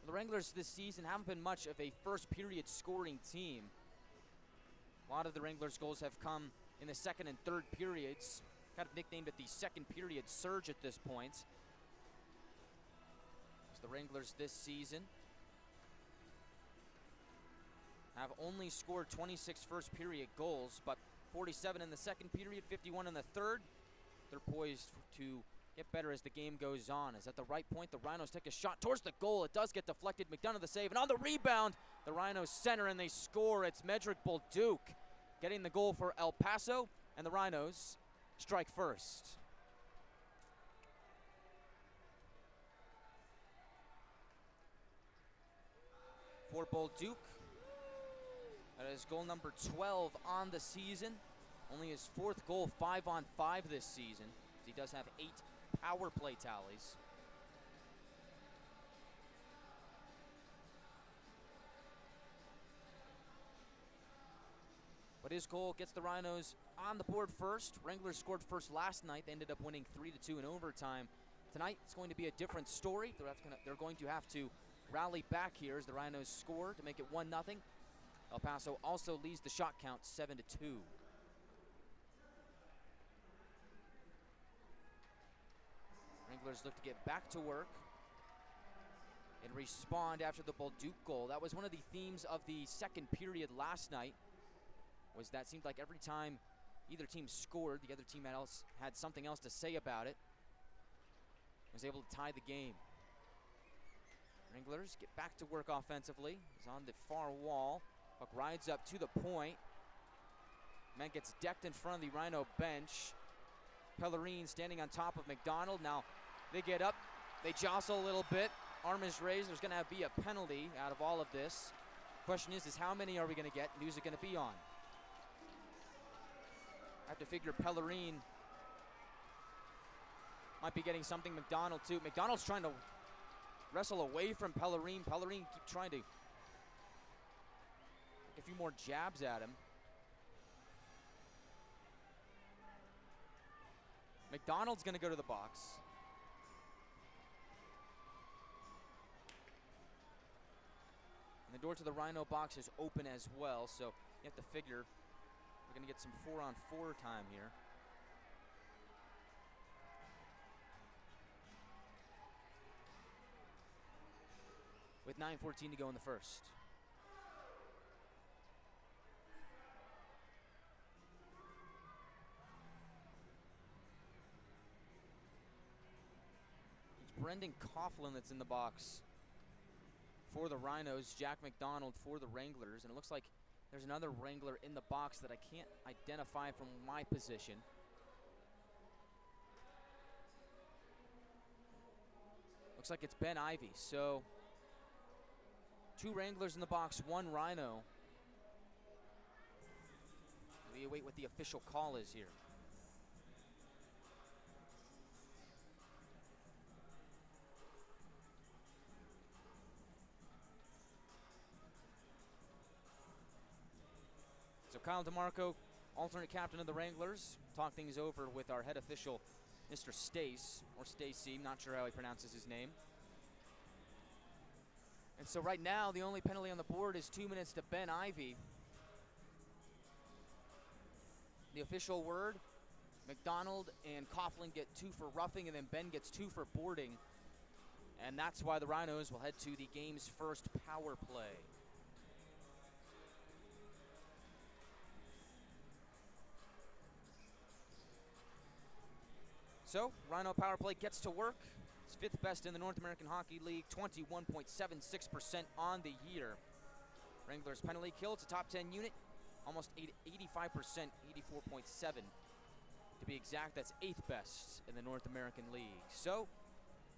The Wranglers this season haven't been much of a first period scoring team. A lot of the Wranglers' goals have come in the second and third periods. Kind of nicknamed it the second period surge at this point. As the Wranglers this season have only scored 26 first period goals, but 47 in the second period, 51 in the third. They're poised to get better as the game goes on. As at the right point, the Rhinos take a shot towards the goal. It does get deflected. McDonough the save, and on the rebound, the Rhinos center and they score. It's Medrick Bolduc getting the goal for El Paso, and the Rhinos strike first. For Bolduc, that is goal number 12 on the season. Only his fourth goal, 5-on-5 this season. He does have 8 power play tallies. But his goal gets the Rhinos on the board first. Wranglers scored first last night. They ended up winning 3-2 in overtime. Tonight, it's going to be a different story. They're going to have to rally back here as the Rhinos score to make it 1-0. El Paso also leads the shot count 7-2. Wranglers look to get back to work and respond after the Bolduc goal. That was one of the themes of the second period last night, was that seemed like every time either team scored, the other team had something else to say about it. Was able to tie the game. Wranglers get back to work offensively. He's on the far wall. Puck rides up to the point. Man gets decked in front of the Rhino bench. Pellerine standing on top of McDonald. Now they get up, they jostle a little bit. Arm is raised. There's going to be a penalty out of all of this. Question is how many are we going to get and who's it going to be on? I have to figure Pellerine might be getting something. McDonald too. McDonald's trying to wrestle away from Pellerine. Pellerine keep trying to take a few more jabs at him. McDonald's going to go to the box. And the door to the Rhino box is open as well, so you have to figure we're going to get some 4-on-4 time here. With 9:14 to go in the first. It's Brendan Coughlin that's in the box for the Rhinos. Jack McDonald for the Wranglers. And it looks like there's another Wrangler in the box that I can't identify from my position. Looks like it's Ben Ivey. So 2 Wranglers in the box, 1 Rhino. We await what the official call is here. So Kyle DeMarco, alternate captain of the Wranglers, talk things over with our head official, Mr. Stace, or Stacy, not sure how he pronounces his name. And so right now, the only penalty on the board is 2 minutes to Ben Ivey. The official word, McDonald and Coughlin get 2 for roughing, and then Ben gets 2 for boarding. And that's why the Rhinos will head to the game's first power play. So, Rhino power play gets to work. It's 5th best in the North American Hockey League, 21.76% on the year. Wranglers penalty kill, it's a top 10 unit, almost 85%, 84.7. To be exact, that's 8th best in the North American League. So,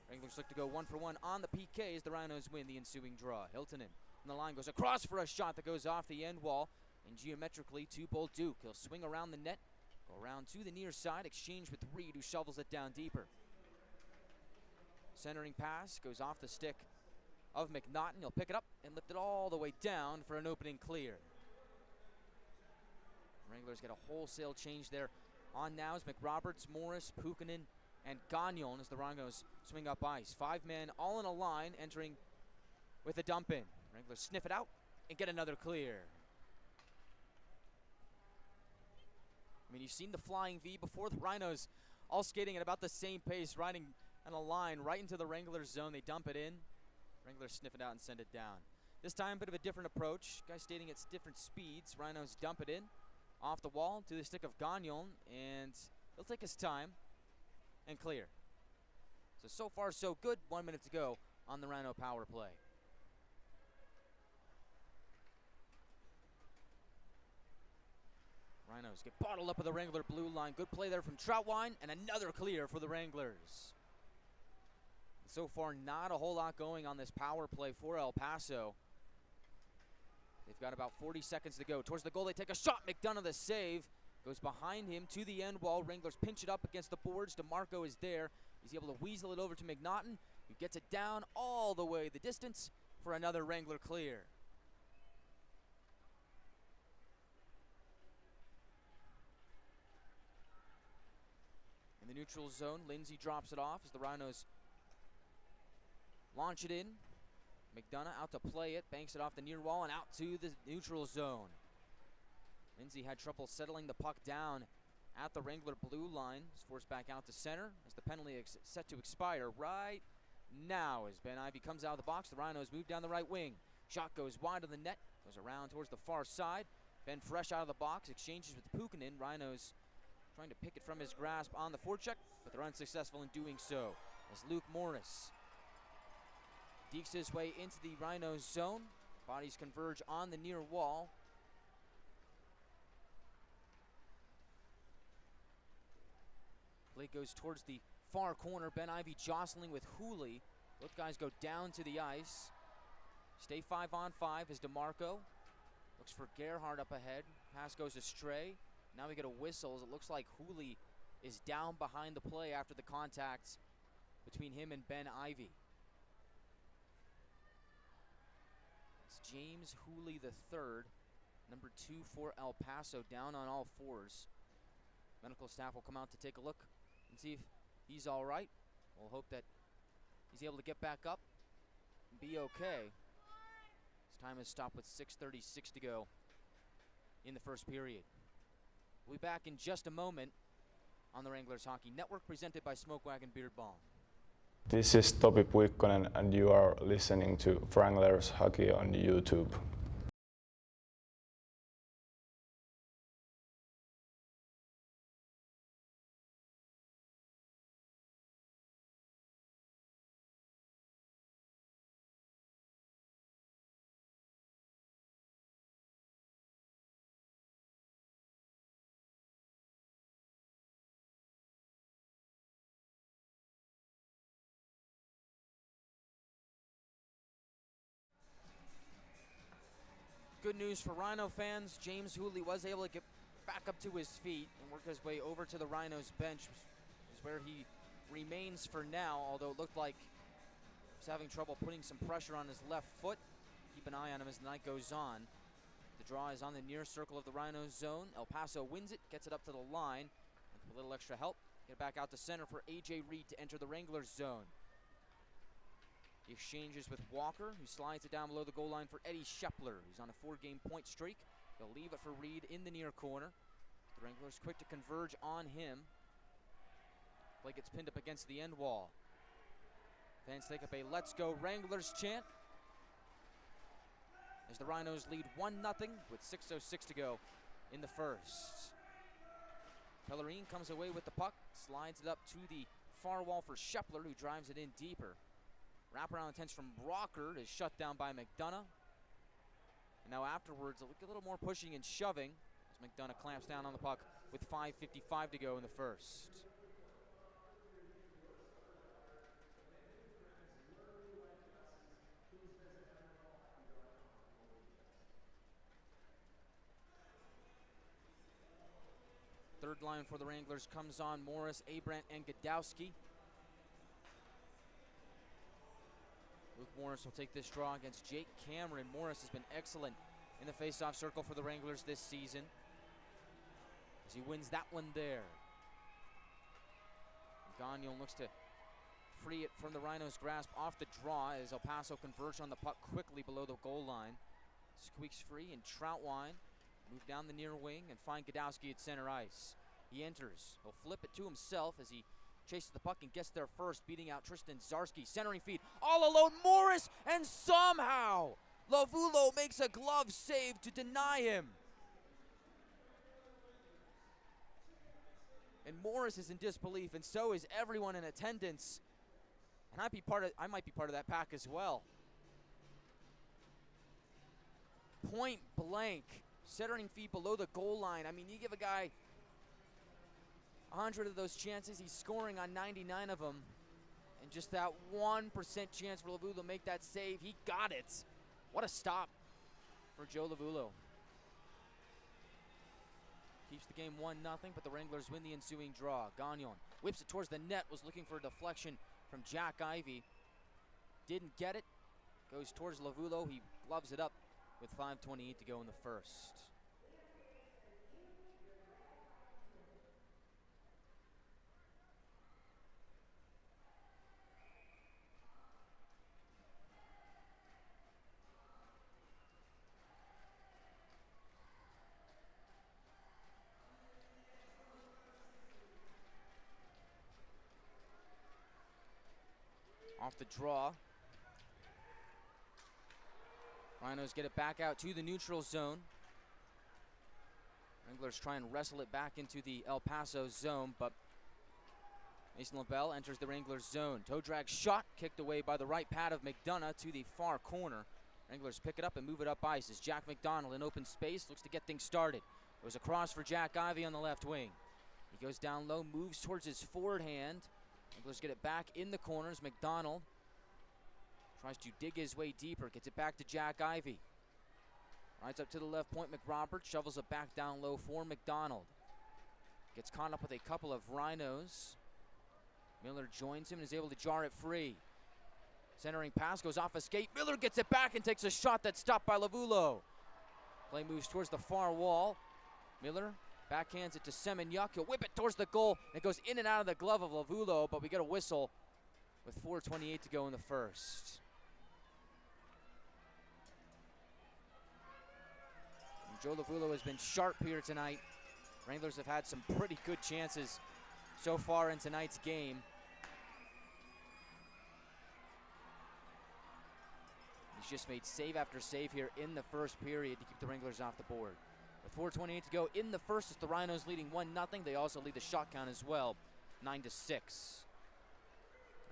Wranglers look to go 1 for 1 on the PKs. The Rhinos win the ensuing draw. Hiltonen on the line goes across for a shot that goes off the end wall, and geometrically to Bolduc. He'll swing around the net, go around to the near side, exchange with Reed, who shovels it down deeper. Centering pass goes off the stick of McNaughton. He'll pick it up and lift it all the way down for an opening clear. Wranglers get a wholesale change there on now as McRoberts, Morris, Puikkonen, and Gagnon as the Rhinos swing up ice. 5 men all in a line entering with a dump in. Wranglers sniff it out and get another clear. I mean, you've seen the flying V before. The Rhinos all skating at about the same pace, riding on a line right into the Wranglers zone. They dump it in. Wranglers sniff it out and send it down. This time, a bit of a different approach. Guys skating at different speeds. Rhinos dump it in off the wall to the stick of Gagnon, and he'll take his time and clear. So far, so good. 1 minute to go on the Rhino power play. Rhinos get bottled up at the Wrangler blue line. Good play there from Troutwine, and another clear for the Wranglers. So far, not a whole lot going on this power play for El Paso. They've got about 40 seconds to go. Towards the goal, they take a shot. McDonough the save. Goes behind him to the end wall. Wranglers pinch it up against the boards. DeMarco is there. He's able to weasel it over to McNaughton, who gets it down all the way the distance for another Wrangler clear. In the neutral zone, Lindsay drops it off as the Rhinos launch it in. McDonough out to play it, banks it off the near wall and out to the neutral zone. Lindsay had trouble settling the puck down at the Wrangler blue line. Is forced back out to center as the penalty is set to expire right now as Ben Ivy comes out of the box. The Rhinos move down the right wing. Shot goes wide of the net, goes around towards the far side. Ben fresh out of the box, exchanges with Puikkonen. Rhinos trying to pick it from his grasp on the forecheck, but they're unsuccessful in doing so. As Luke Morris dekes his way into the Rhinos zone. Bodies converge on the near wall. Play goes towards the far corner. Ben Ivy jostling with Hooley. Both guys go down to the ice. Stay 5-on-5 as DeMarco looks for Gerhardt up ahead. Pass goes astray. Now we get a whistle as it looks like Hooley is down behind the play after the contact between him and Ben Ivy. It's James Hooley III, number 2 for El Paso, down on all fours. Medical staff will come out to take a look and see if he's all right. We'll hope that he's able to get back up and be okay. His time has stopped with 6:36 to go in the first period. We'll be back in just a moment on the Wranglers Hockey Network, presented by Smoke Wagon Beard Balm. This is Topi Puikkonen and you are listening to Wranglers Hockey on YouTube. Good news for Rhino fans. James Hooley was able to get back up to his feet and work his way over to the Rhinos bench, is where he remains for now, although it looked like he's having trouble putting some pressure on his left foot. Keep an eye on him as the night goes on. The draw is on the near circle of the Rhinos zone. El Paso wins it, gets it up to the line, and with a little extra help, get it back out to center for A.J. Reed to enter the Wranglers zone. He exchanges with Walker, who slides it down below the goal line for Eddie Schepler, who's on a 4-game point streak. They'll leave it for Reed in the near corner. The Wranglers quick to converge on him. Play gets pinned up against the end wall. Fans take up a "Let's Go Wranglers" chant as the Rhinos lead 1-0 with 6:06 to go in the first. Pellerine comes away with the puck, slides it up to the far wall for Schepler, who drives it in deeper. Wraparound attempts from Rocker is shut down by McDonough. And now afterwards, a little more pushing and shoving as McDonough clamps down on the puck with 5:55 to go in the first. Third line for the Wranglers comes on: Morris, Abrant, and Godowski. Luke Morris will take this draw against Jake Cameron. Morris has been excellent in the face-off circle for the Wranglers this season, as he wins that one there. Gagnon looks to free it from the Rhinos' grasp off the draw as El Paso converge on the puck quickly below the goal line. Squeaks free, and Troutwine move down the near wing and find Godowski at center ice. He enters. He'll flip it to himself as he chases the puck and gets there first, beating out Tristan Zarski. Centering feed, all alone, Morris, and somehow Lavulo makes a glove save to deny him. And Morris is in disbelief, and so is everyone in attendance. And I might be part of that pack as well. Point blank, centering feed below the goal line. I mean, you give a guy 100 of those chances, he's scoring on 99 of them. And just that 1% chance for Lavulo to make that save, he got it. What a stop for Joe Lavulo. Keeps the game 1-0, but the Wranglers win the ensuing draw. Gagnon whips it towards the net, was looking for a deflection from Jack Ivey. Didn't get it. Goes towards Lavulo. He gloves it up with 5:28 to go in the first. Off the draw. Rhinos get it back out to the neutral zone. Wranglers try and wrestle it back into the El Paso zone, but Mason LaBelle enters the Wranglers zone. Toe drag shot, kicked away by the right pad of McDonough to the far corner. Wranglers pick it up and move it up ice as Jack McDonald in open space looks to get things started. Goes across for Jack Ivey on the left wing. He goes down low, moves towards his forward hand. Wranglers get it back in the corners. McDonald tries to dig his way deeper, gets it back to Jack Ivey. Rides up to the left point, McRobert shovels it back down low for McDonald. Gets caught up with a couple of Rhinos. Miller joins him and is able to jar it free. Centering pass goes off a skate. Miller gets it back and takes a shot that's stopped by Lavulo. Play moves towards the far wall. Miller backhands it to Semenuk. He'll whip it towards the goal. It goes in and out of the glove of Lavulo, but we get a whistle with 4:28 to go in the first. And Joe Lavulo has been sharp here tonight. Wranglers have had some pretty good chances so far in tonight's game. He's just made save after save here in the first period to keep the Wranglers off the board. With 4:28 to go in the first, it's the Rhinos leading 1-0. They also lead the shot count as well, 9-6.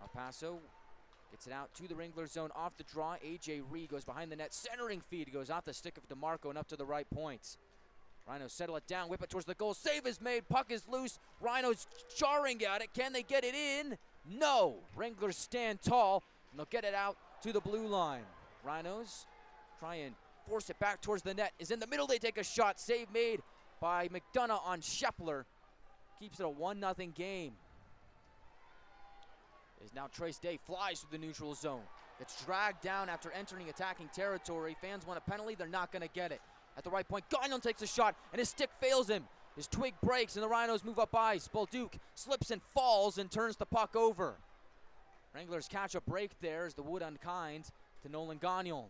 El Paso gets it out to the Wranglers zone off the draw. A.J. Ree goes behind the net, centering feed, goes off the stick of DeMarco and up to the right point. Rhinos settle it down, whip it towards the goal. Save is made, puck is loose. Rhinos jarring at it. Can they get it in? No. Wranglers stand tall, and they'll get it out to the blue line. Rhinos try and force it back towards the net. Is in the middle, they take a shot. Save made by McDonough on Shepler. Keeps it a 1-0 game. Is now Trace Day, flies through the neutral zone. Gets dragged down after entering attacking territory. Fans want a penalty, they're not gonna get it. At the right point, Gagnon takes a shot, and his stick fails him. His twig breaks, and the Rhinos move up ice. Bolduc slips and falls and turns the puck over. Wranglers catch a break there as the wood unkind to Nolan Gagnon.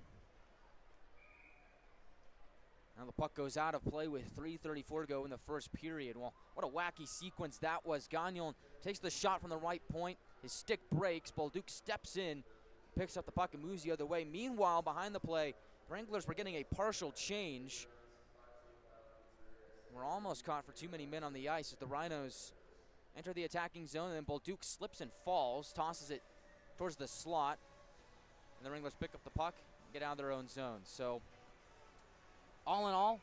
Now the puck goes out of play with 3:34 to go in the first period. Well, what a wacky sequence that was. Gagnon takes the shot from the right point. His stick breaks. Bolduc steps in, picks up the puck and moves the other way. Meanwhile, behind the play, Wranglers were getting a partial change. We're almost caught for too many men on the ice as the Rhinos enter the attacking zone, and then Bolduc slips and falls, tosses it towards the slot, and the Wranglers pick up the puck and get out of their own zone. So, all in all,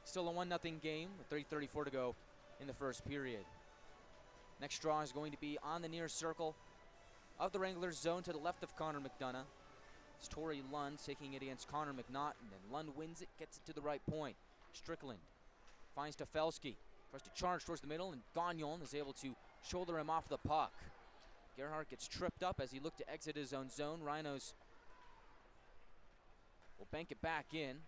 still a 1-0 game with 3:34 to go in the first period. Next draw is going to be on the near circle of the Wranglers zone to the left of Connor McDonough. It's Torrey Lund taking it against Connor McNaughton, and Lund wins it, gets it to the right point. Strickland finds Stefelski, tries to charge towards the middle, and Gagnon is able to shoulder him off the puck. Gerhardt gets tripped up as he looked to exit his own zone. Rhinos will bank it back in.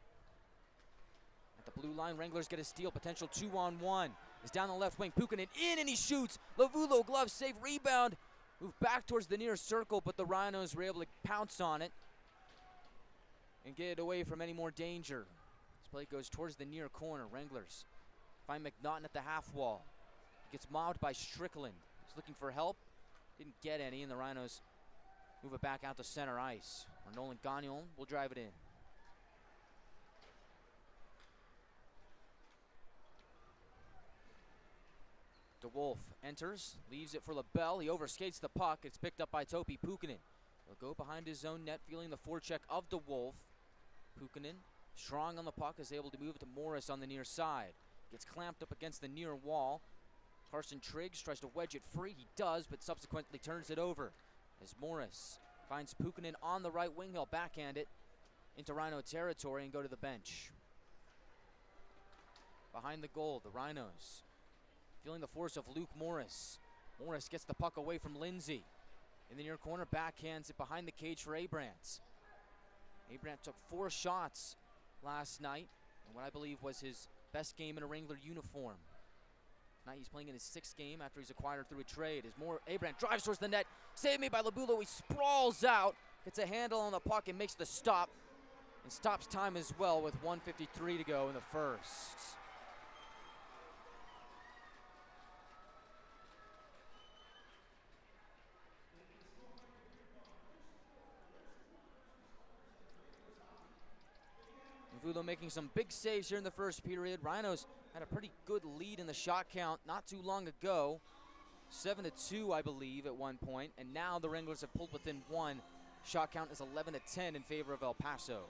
At the blue line, Wranglers get a steal, potential 2-on-1. Is down the left wing, Puikkonen in, and he shoots. Lavulo glove save, rebound. Move back towards the near circle, but the Rhinos were able to pounce on it and get it away from any more danger. This play goes towards the near corner. Wranglers find McNaughton at the half wall. He gets mobbed by Strickland. He's looking for help. Didn't get any, and the Rhinos move it back out to center ice, where Nolan Gagnon will drive it in. DeWolf enters, leaves it for LaBelle. He overskates the puck. It's picked up by Topi Puikkonen. He'll go behind his own net, feeling the forecheck of DeWolf. Puikkonen, strong on the puck, is able to move it to Morris on the near side. Gets clamped up against the near wall. Carson Triggs tries to wedge it free. He does, but subsequently turns it over as Morris finds Puikkonen on the right wing. He'll backhand it into Rhino territory and go to the bench. Behind the goal, the Rhinos feeling the force of Luke Morris. Morris gets the puck away from Lindsay. In the near corner, backhands it behind the cage for Abrams. Abrams took 4 shots last night, and what I believe was his best game in a Wrangler uniform. Tonight he's playing in his 6th game after he's acquired through a trade. As Abrams drives towards the net, saved made by Labulo. He sprawls out, gets a handle on the puck and makes the stop, and stops time as well with 1:53 to go in the first. Luvulo making some big saves here in the first period. Rhinos had a pretty good lead in the shot count not too long ago. 7-2, I believe, at one point. And now the Wranglers have pulled within one. Shot count is 11-10 in favor of El Paso.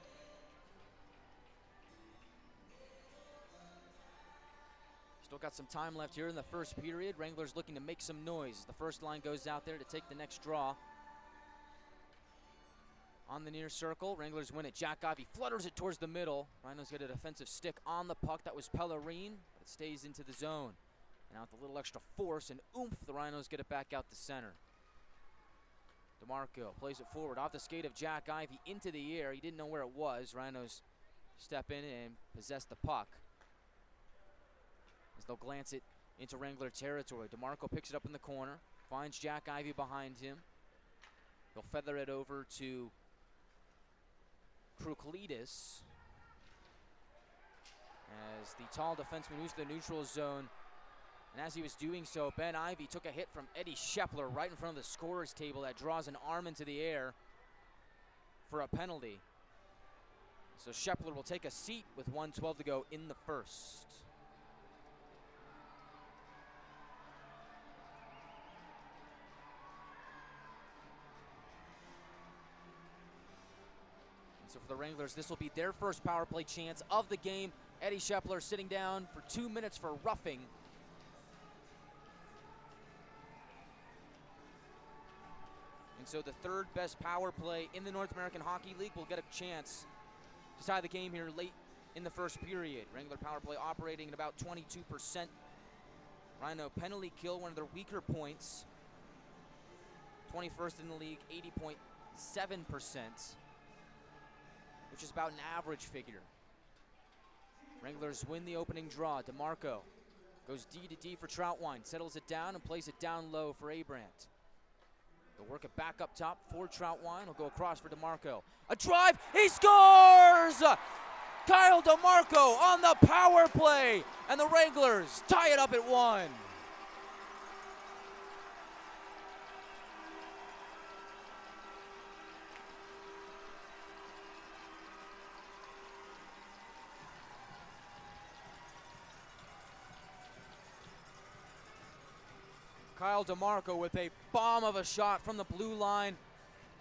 Still got some time left here in the first period. Wranglers looking to make some noise. The first line goes out there to take the next draw. On the near circle, Wranglers win it. Jack Ivey flutters it towards the middle. Rhinos get a defensive stick on the puck. That was Pellerine, but it stays into the zone. And now with a little extra force and oomph, the Rhinos get it back out to center. DeMarco plays it forward off the skate of Jack Ivey into the air. He didn't know where it was. Rhinos step in and possess the puck, as they'll glance it into Wrangler territory. DeMarco picks it up in the corner, finds Jack Ivey behind him. They'll feather it over to Kruklides, as the tall defenseman moves to the neutral zone. And as he was doing so, Ben Ivey took a hit from Eddie Schepler right in front of the scorer's table. That draws an arm into the air for a penalty. So Schepler will take a seat with 1:12 to go in the first. So for the Wranglers, this will be their first power play chance of the game. Eddie Schepler sitting down for 2 minutes for roughing. And so the third best power play in the North American Hockey League will get a chance to tie the game here late in the first period. Wrangler power play operating at about 22%. Rhino penalty kill, one of their weaker points. 21st in the league, 80.7%. Which is about an average figure. Wranglers win the opening draw. DeMarco goes D to D for Troutwine, settles it down and plays it down low for Abrandt. They'll work it back up top for Troutwine. He'll go across for DeMarco. A drive, he scores! Kyle DeMarco on the power play, and the Wranglers tie it up at 1. Kyle DeMarco with a bomb of a shot from the blue line.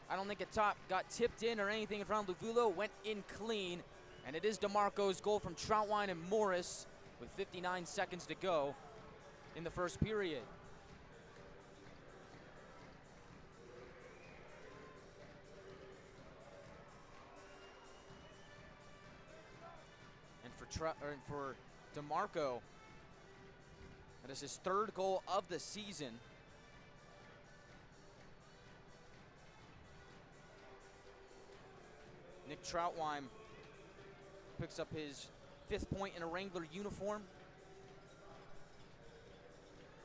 I don't think it got tipped in or anything in front of Luvulo. Went in clean. And it is DeMarco's goal from Troutwine and Morris with 59 seconds to go in the first period. And for DeMarco, that is his third goal of the season. Nick Troutwine picks up his 5th point in a Wrangler uniform.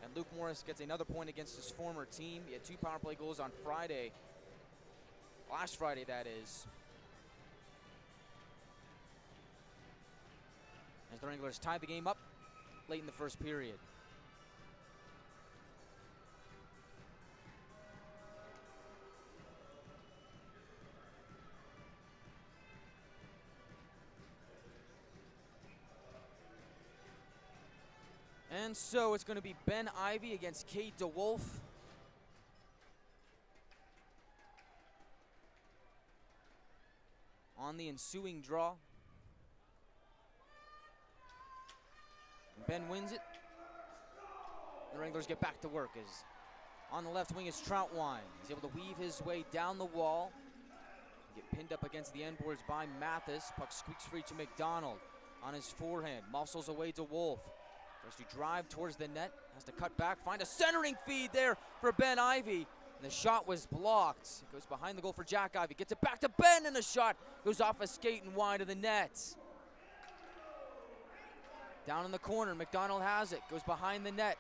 And Luke Morris gets another point against his former team. He had 2 power play goals on Friday. Last Friday, that is. As the Wranglers tied the game up late in the first period. And so it's going to be Ben Ivey against Cade DeWolf. On the ensuing draw. And Ben wins it. The Wranglers get back to work as on the left wing is Troutwine. He's able to weave his way down the wall. Get pinned up against the end boards by Mathis. Puck squeaks free to McDonald on his forehand. Muscles away to Wolf. Tries to drive towards the net, has to cut back, find a centering feed there for Ben Ivey. And the shot was blocked. It goes behind the goal for Jack Ivey. Gets it back to Ben, and the shot goes off a skate and wide of the net. Down in the corner, McDonald has it, goes behind the net.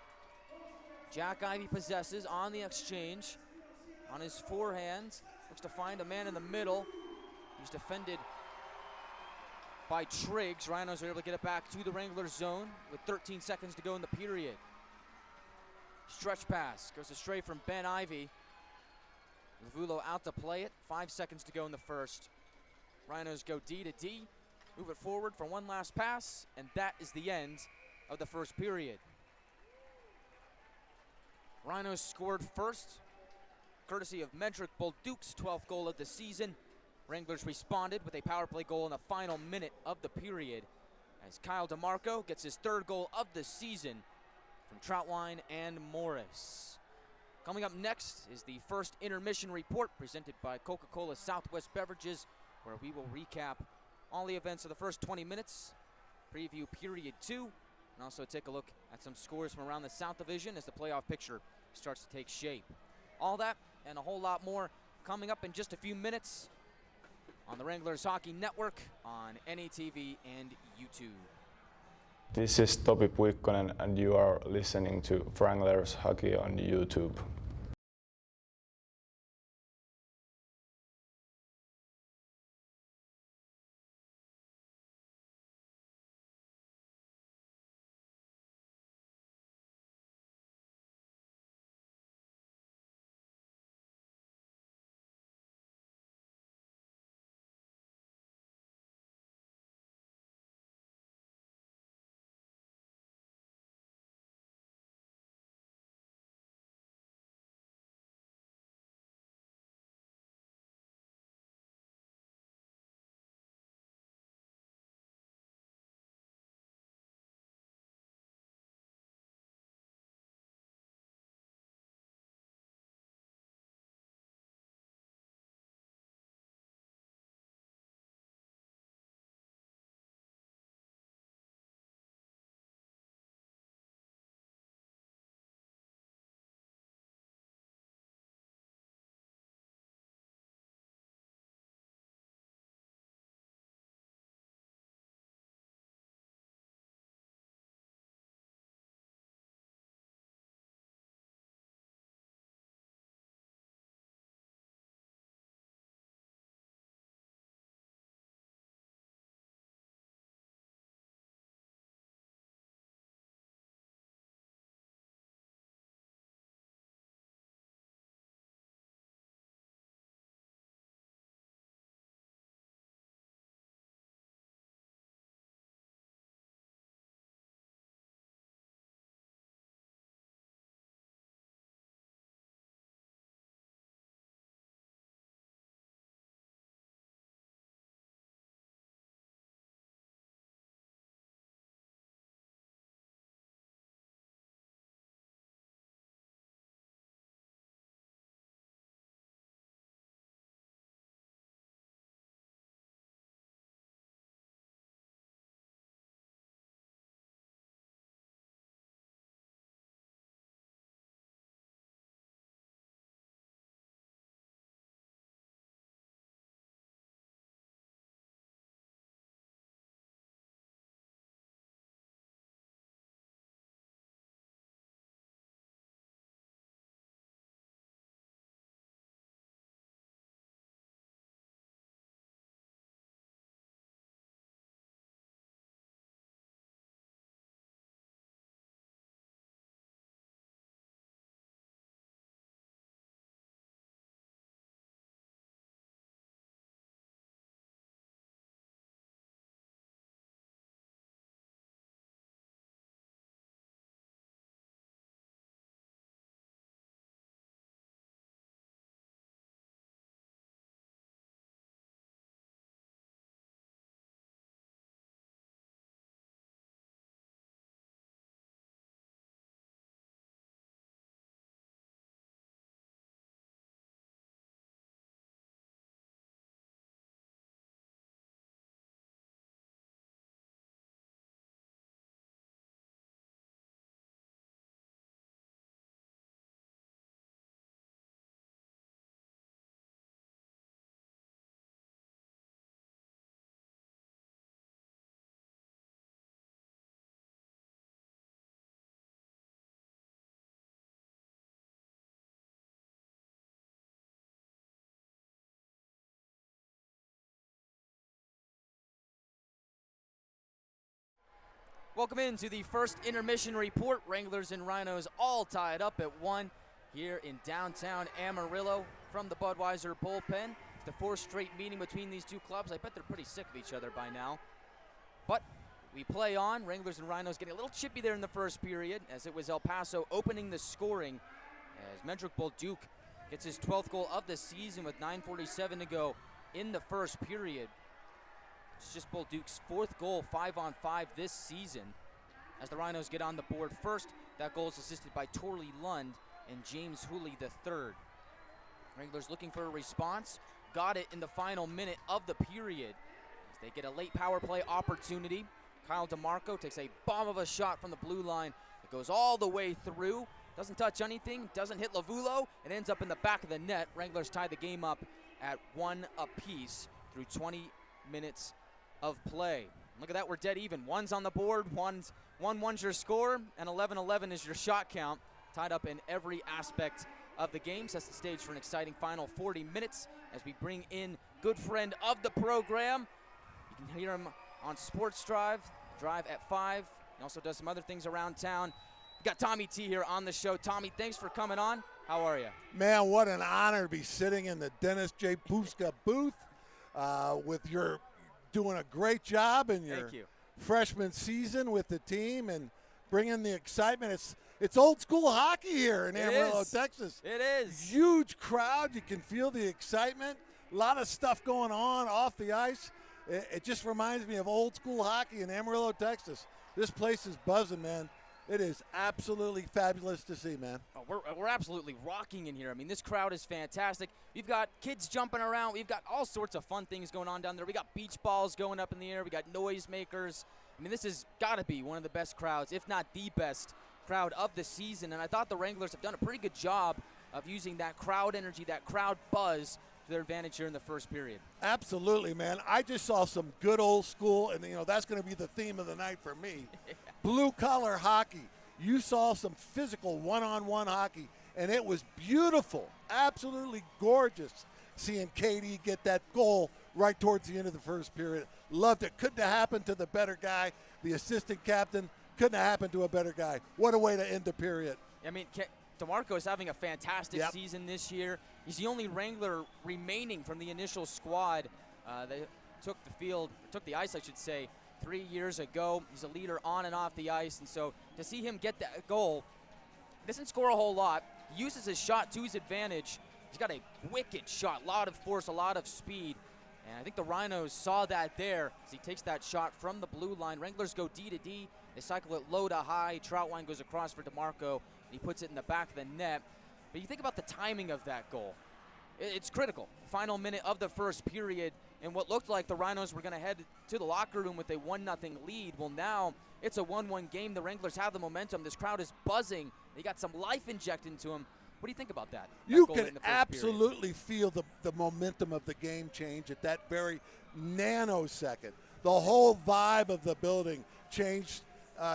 Jack Ivey possesses on the exchange. On his forehand, looks to find a man in the middle. He's defended by Triggs. Rhinos are able to get it back to the Wranglers zone with 13 seconds to go in the period. Stretch pass goes astray from Ben Ivey. Luvulo out to play it. 5 seconds to go in the first. Rhinos go D to D move it forward for one last pass, and that is the end of the first period. Rhinos scored first, courtesy of Medrick Bolduc's 12th goal of the season. Wranglers responded with a power play goal in the final minute of the period as Kyle DeMarco gets his 3rd goal of the season from Troutwine and Morris. Coming up next is the first intermission report presented by Coca-Cola Southwest Beverages, where we will recap all the events of the first 20 minutes, preview period 2, and also take a look at some scores from around the South Division as the playoff picture starts to take shape. All that and a whole lot more coming up in just a few minutes on the Wranglers Hockey Network, on NATV and YouTube. This is Topi Puikkonen and you are listening to Wranglers Hockey on YouTube. Welcome into the first intermission report. Wranglers and Rhinos all tied up at 1 here in downtown Amarillo from the Budweiser bullpen. It's the 4th straight meeting between these two clubs. I bet they're pretty sick of each other by now. But we play on. Wranglers and Rhinos getting a little chippy there in the first period, as it was El Paso opening the scoring as Mendrick Bolduc gets his 12th goal of the season with 9:47 to go in the first period. It's just Bolduc's 4th goal, 5-on-5 this season, as the Rhinos get on the board first. That goal is assisted by Torley Lund and James Hooley III. Wranglers looking for a response. Got it in the final minute of the period as they get a late power play opportunity. Kyle DeMarco takes a bomb of a shot from the blue line. It goes all the way through. Doesn't touch anything, doesn't hit Lavulo. It ends up in the back of the net. Wranglers tie the game up at 1 apiece through 20 minutes of play. Look at that, we're dead even. One's on the board, 1-1's your score, and 11-11 is your shot count. Tied up in every aspect of the game. Sets the stage for an exciting final 40 minutes as we bring in good friend of the program. You can hear him on Sports Drive at 5. He also does some other things around town. We got Tommy T here on the show. Tommy, thanks for coming on. How are you? Man, what an honor to be sitting in the Dennis J. Puska booth with your doing a great job in your freshman season with the team and bringing the excitement. It's old school hockey here in Amarillo, Texas. It is. Huge crowd. You can feel the excitement. A lot of stuff going on off the ice. It just reminds me of old school hockey in Amarillo, Texas. This place is buzzing, man. It is absolutely fabulous to see, man. Oh, we're absolutely rocking in here. I mean, this crowd is fantastic. We've got kids jumping around. We've got all sorts of fun things going on down there. We got beach balls going up in the air. We got noisemakers. I mean, this has got to be one of the best crowds, if not the best crowd of the season. And I thought the Wranglers have done a pretty good job of using that crowd energy, that crowd buzz to their advantage here in the first period. Absolutely, man. I just saw some good old school, and, that's going to be the theme of the night for me. Blue-collar hockey. You saw some physical one-on-one hockey, and it was beautiful, absolutely gorgeous seeing Katie get that goal right towards the end of the first period. Loved it. Couldn't have happened to the better guy, the assistant captain. Couldn't have happened to a better guy. What a way to end the period. I mean, DeMarco is having a fantastic season this year. He's the only Wrangler remaining from the initial squad that took the ice, I should say, 3 years ago. He's a leader on and off the ice, and so to see him get that goal, doesn't score a whole lot. He uses his shot to his advantage. He's got a wicked shot, a lot of force, a lot of speed, and I think the Rhinos saw that there as he takes that shot from the blue line. Wranglers go D to D. They cycle it low to high. Troutwine goes across for DeMarco, and he puts it in the back of the net. But you think about the timing of that goal. It's critical. Final minute of the first period, and what looked like the Rhinos were going to head to the locker room with a 1-0 lead. Well, now it's a 1-1 game. The Wranglers have the momentum. This crowd is buzzing. They got some life injected into them. What do you think about that? You can absolutely feel the momentum of the game change at that very nanosecond. The whole vibe of the building changed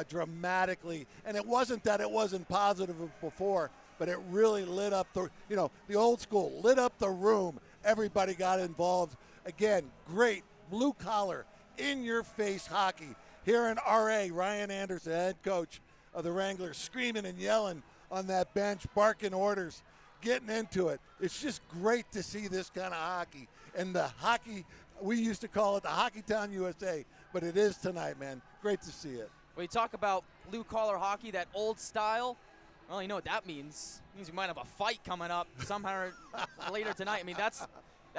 dramatically, and it wasn't that it wasn't positive before, but it really lit up the old school, lit up the room. Everybody got involved. Again, great blue-collar, in-your-face hockey. Here in RA, Ryan Anderson, head coach of the Wranglers, screaming and yelling on that bench, barking orders, getting into it. It's just great to see this kind of hockey. And the hockey, we used to call it the Hockey Town USA, but it is tonight, man. Great to see it. When you talk about blue-collar hockey, that old style, well, you know what that means. It means we might have a fight coming up somehow later tonight. I mean, that's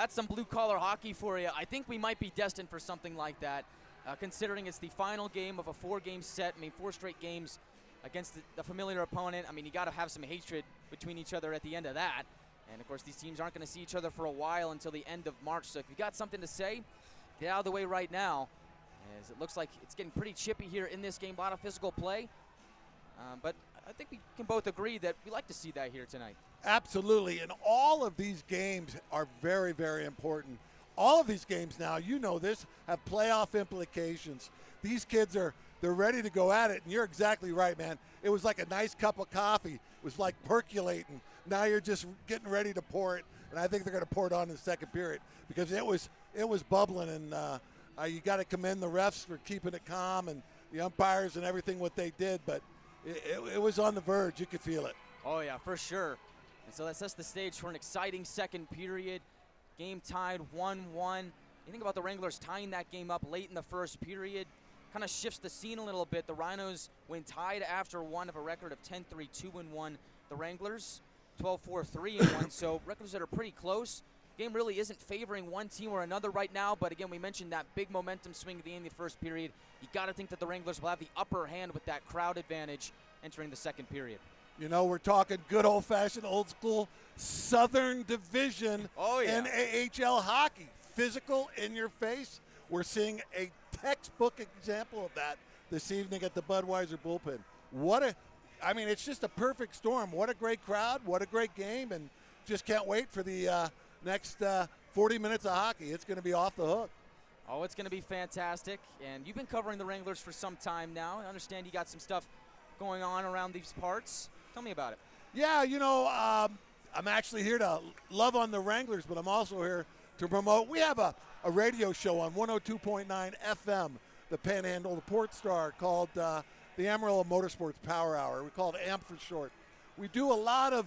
some blue-collar hockey for you. I think we might be destined for something like that, considering it's the final game of a 4-game set. I mean, 4 straight games against the familiar opponent. I mean, you got to have some hatred between each other at the end of that. And, of course, these teams aren't going to see each other for a while until the end of March. So if you got something to say, get out of the way right now, as it looks like it's getting pretty chippy here in this game. A lot of physical play. But I think we can both agree that we like to see that here tonight. Absolutely, and all of these games are very, very important. All of these games now, you know this, have playoff implications. These kids they're ready to go at it, and you're exactly right, man. It was like a nice cup of coffee. It was like percolating. Now you're just getting ready to pour it, and I think they're going to pour it on in the second period because it was bubbling, and you got to commend the refs for keeping it calm and the umpires and everything what they did, but it was on the verge. You could feel it. Oh, yeah, for sure. And so that sets the stage for an exciting second period. Game tied 1-1. You think about the Wranglers tying that game up late in the first period. kind of shifts the scene a little bit. The Rhinos win tied after one of a record of 10-3, 2-1. The Wranglers 12-4, 3-1. So records that are pretty close. Game really isn't favoring one team or another right now, but again, we mentioned that big momentum swing at the end of the first period. You got to think that the Wranglers will have the upper hand with that crowd advantage entering the second period. You know, we're talking good old-fashioned, old-school Southern Division in AHL hockey. Physical, in your face. We're seeing a textbook example of that this evening at the Budweiser bullpen. It's just a perfect storm. What a great crowd, what a great game, and just can't wait for the next 40 minutes of hockey. It's going to be off the hook. Oh, it's going to be fantastic. And you've been covering the Wranglers for some time now. I understand you got some stuff going on around these parts. Tell me about it. Yeah, I'm actually here to love on the Wranglers, but I'm also here to promote. We have a radio show on 102.9 FM, the Panhandle, the Port Star, called the Amarillo Motorsports Power Hour. We call it AMP for short. We do a lot of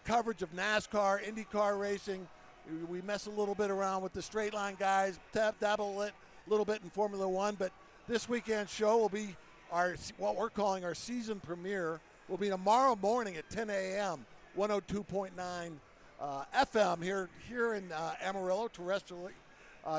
coverage of NASCAR, IndyCar racing. We mess a little bit around with the straight line guys, dabble a little bit in Formula One, but this weekend's show will be what we're calling our season premiere. Will be tomorrow morning at 10 a.m., 102.9 FM here in Amarillo, terrestrially.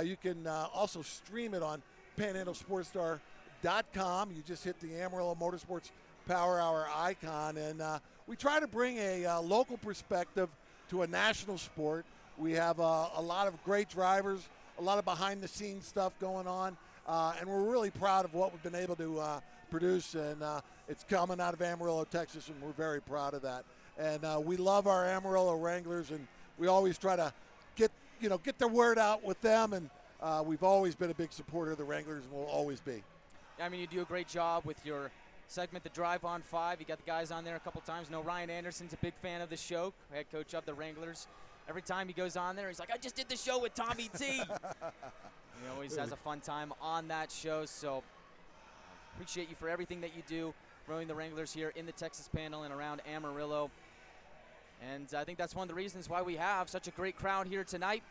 You can also stream it on panhandlesportstar.com. You just hit the Amarillo Motorsports Power Hour icon, and we try to bring a local perspective to a national sport. We have a lot of great drivers, a lot of behind-the-scenes stuff going on, and we're really proud of what we've been able to produce, and it's coming out of Amarillo, Texas, and we're very proud of that. And we love our Amarillo Wranglers, and we always try to get the word out with them, and we've always been a big supporter of the Wranglers, and will always be. I mean, you do a great job with your segment, The Drive on 5. You got the guys on there a couple times. Ryan Anderson's a big fan of the show, head coach of the Wranglers. Every time he goes on there, he's like, I just did the show with Tommy T. He always has a fun time on that show, so appreciate you for everything that you do, growing the Wranglers here in the Texas Panhandle and around Amarillo. And I think that's one of the reasons why we have such a great crowd here tonight.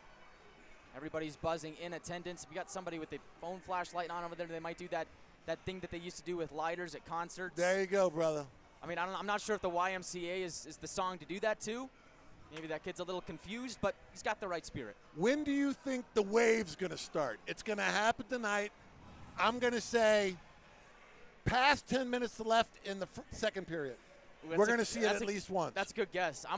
Everybody's buzzing in attendance. If you got somebody with a phone flashlight on over there, they might do that thing that they used to do with lighters at concerts. There you go, brother. I mean, I'm not sure if the YMCA is the song to do that to. Maybe that kid's a little confused, but he's got the right spirit. When do you think the wave's going to start? It's going to happen tonight. I'm going to say past 10 minutes left in the second period. We're going to see it at least once. That's a good guess. I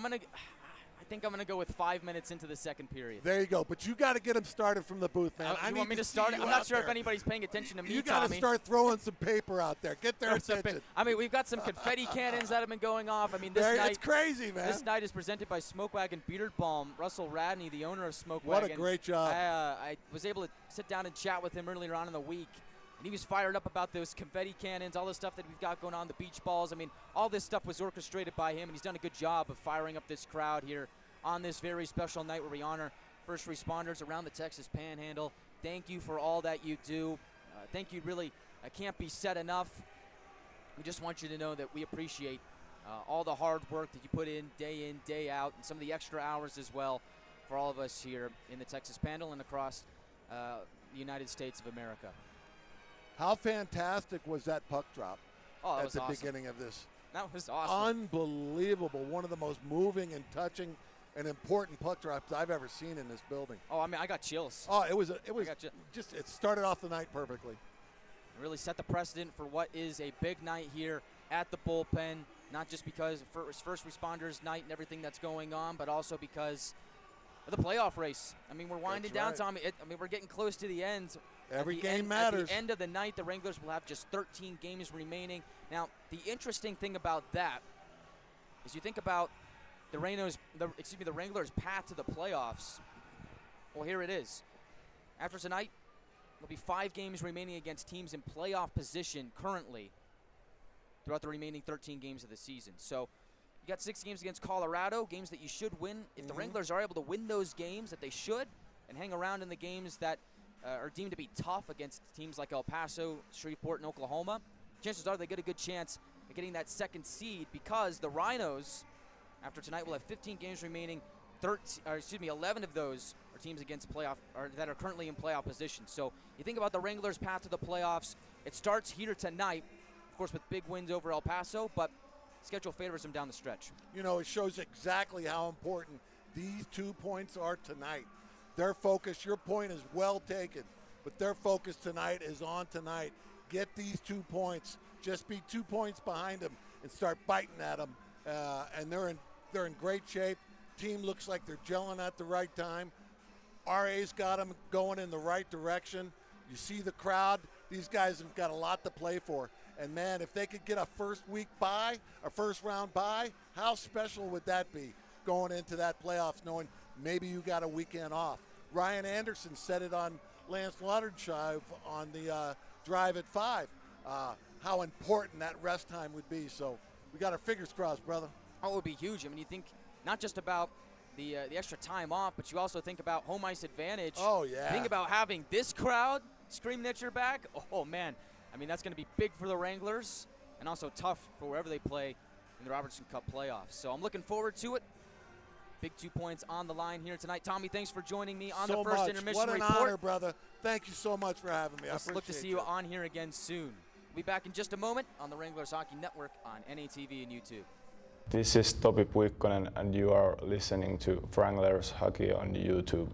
think I'm going to go with 5 minutes into the second period. There you go. But you got to get them started from the booth, man. You want me to start? I'm not sure if anybody's paying attention to me, You got to start throwing some paper out there. Get their attention. I mean, we've got some confetti cannons that have been going off. I mean, this night. It's crazy, man. This night is presented by Smoke Wagon Beard Balm. Russell Radney, the owner of Smoke What Wagon. a great job. I was able to sit down and chat with him earlier on in the week. And he was fired up about those confetti cannons, all the stuff that we've got going on, the beach balls. I mean, all this stuff was orchestrated by him, and he's done a good job of firing up this crowd here on this very special night where we honor first responders around the Texas Panhandle. Thank you for all that you do. Thank you, really, can't be said enough. We just want you to know that we appreciate all the hard work that you put in, day out, and some of the extra hours as well for all of us here in the Texas Panhandle and across the United States of America. How fantastic was that puck drop at the beginning of this? That was awesome. Unbelievable. One of the most moving and touching and important puck drops I've ever seen in this building. Oh, I mean, I got chills. Oh, it started off the night perfectly. It really set the precedent for what is a big night here at the bullpen, not just because of first responders night and everything that's going on, but also because of the playoff race. I mean, we're winding down, Tommy. We're getting close to the end. Every game matters. At the end of the night, the Wranglers will have just 13 games remaining. Now, the interesting thing about that is you think about the Wranglers' path to the playoffs. Well, here it is. After tonight, there'll be 5 games remaining against teams in playoff position currently throughout the remaining 13 games of the season. So you got 6 games against Colorado, games that you should win. If the Wranglers are able to win those games that they should and hang around in the games that are deemed to be tough against teams like El Paso, Shreveport, and Oklahoma, chances are they get a good chance at getting that second seed because the Rhinos, after tonight, will have 15 games remaining 11 of those are teams against playoff or that are currently in playoff position. So you think about the Wranglers' path to the playoffs. It starts here tonight, of course, with big wins over El Paso, but schedule favors them down the stretch. You know, it shows exactly how important these 2 points are tonight. Their focus, your point is well taken, but their focus tonight is on tonight. Get these 2 points. Just be 2 points behind them and start biting at them. And they're in great shape. Team looks like they're gelling at the right time. RA's got them going in the right direction. You see the crowd. These guys have got a lot to play for. And, man, if they could get a first round bye, how special would that be going into that playoffs knowing maybe you got a weekend off? Ryan Anderson said it on Lance Lauderchild on the Drive at 5, how important that rest time would be. So we got our fingers crossed, brother. Oh, it would be huge. I mean, you think not just about the extra time off, but you also think about home ice advantage. Oh, yeah. Think about having this crowd screaming at your back. Oh, man. I mean, that's going to be big for the Wranglers and also tough for wherever they play in the Robertson Cup playoffs. So I'm looking forward to it. Big 2 points on the line here tonight. Tommy, thanks for joining me on the first intermission report. What an honor, brother. Thank you so much for having me. Let's look to see you on here again soon. We'll be back in just a moment on the Wranglers Hockey Network on NATV and YouTube. This is Topi Puikkonen, and you are listening to Wranglers Hockey on YouTube.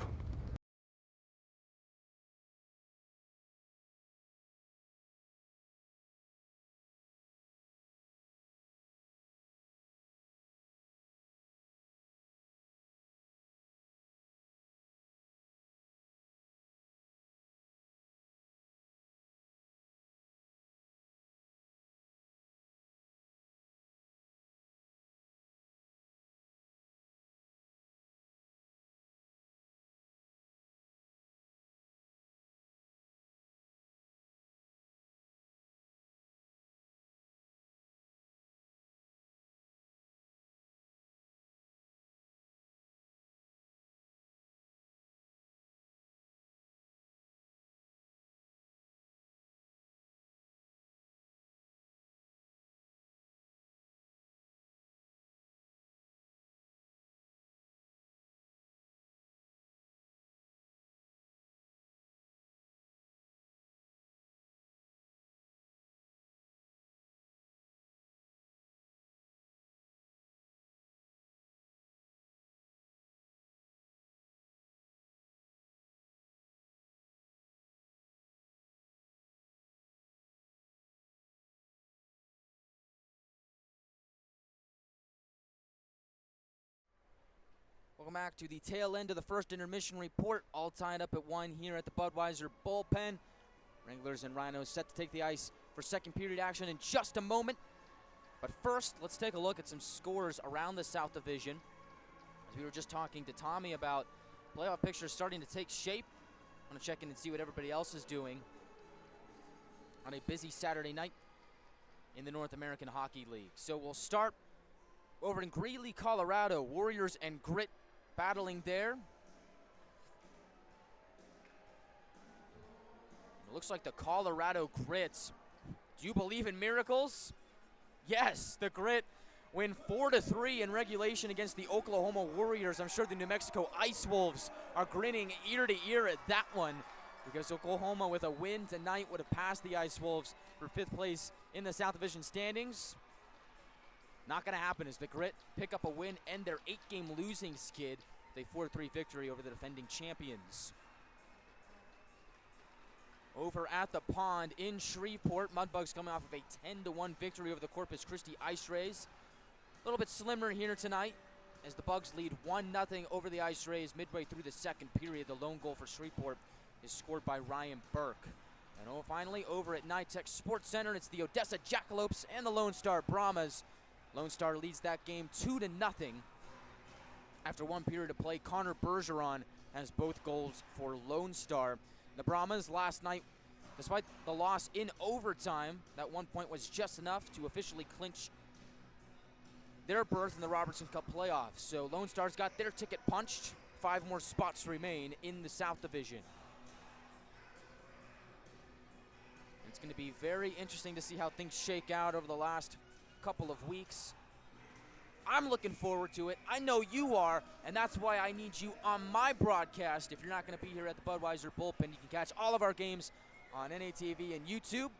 Welcome back to the tail end of the first intermission report, all tied up at 1 here at the Budweiser bullpen. Wranglers and Rhinos set to take the ice for second period action in just a moment. But first, let's take a look at some scores around the South Division. As we were just talking to Tommy about playoff pictures starting to take shape. I want to check in and see what everybody else is doing on a busy Saturday night in the North American Hockey League. So we'll start over in Greeley, Colorado. Warriors and Grit battling there. It looks like the Colorado Grits. Do you believe in miracles? Yes, the Grit win 4-3 in regulation against the Oklahoma Warriors. I'm sure the New Mexico Ice Wolves are grinning ear to ear at that one, because Oklahoma with a win tonight would have passed the Ice Wolves for 5th place in the South Division standings. Not going to happen as the Grit pick up a win and their 8-game losing skid with a 4-3 victory over the defending champions. Over at the pond in Shreveport, Mudbugs coming off of a 10-1 victory over the Corpus Christi Ice Rays. A little bit slimmer here tonight as the Bugs lead 1-0 over the Ice Rays midway through the second period. The lone goal for Shreveport is scored by Ryan Burke. And finally, over at NYTEX Sports Center, it's the Odessa Jackalopes and the Lone Star Brahmas. Lone Star leads that game 2-0. After 1 period of play, Connor Bergeron has both goals for Lone Star. The Brahmas last night, despite the loss in overtime, that 1 point was just enough to officially clinch their berth in the Robertson Cup playoffs. So Lone Star's got their ticket punched. 5 more spots remain in the South Division. It's going to be very interesting to see how things shake out over the last couple of weeks. I'm looking forward to it. I know you are, and that's why I need you on my broadcast. If you're not going to be here at the Budweiser bullpen, you can catch all of our games on NATV and YouTube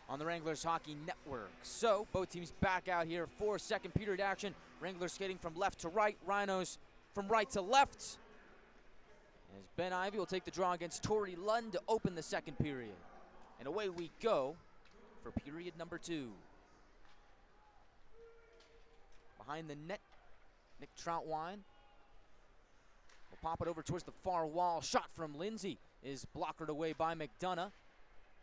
on the Wranglers Hockey Network. So, both teams back out here for second period action. Wranglers skating from left to right, Rhinos from right to left. As Ben Ivy will take the draw against Tori Lund to open the second period. And away we go for period number 2. Behind the net, Nick Troutwine will pop it over towards the far wall. Shot from Lindsay is blockered away by McDonough.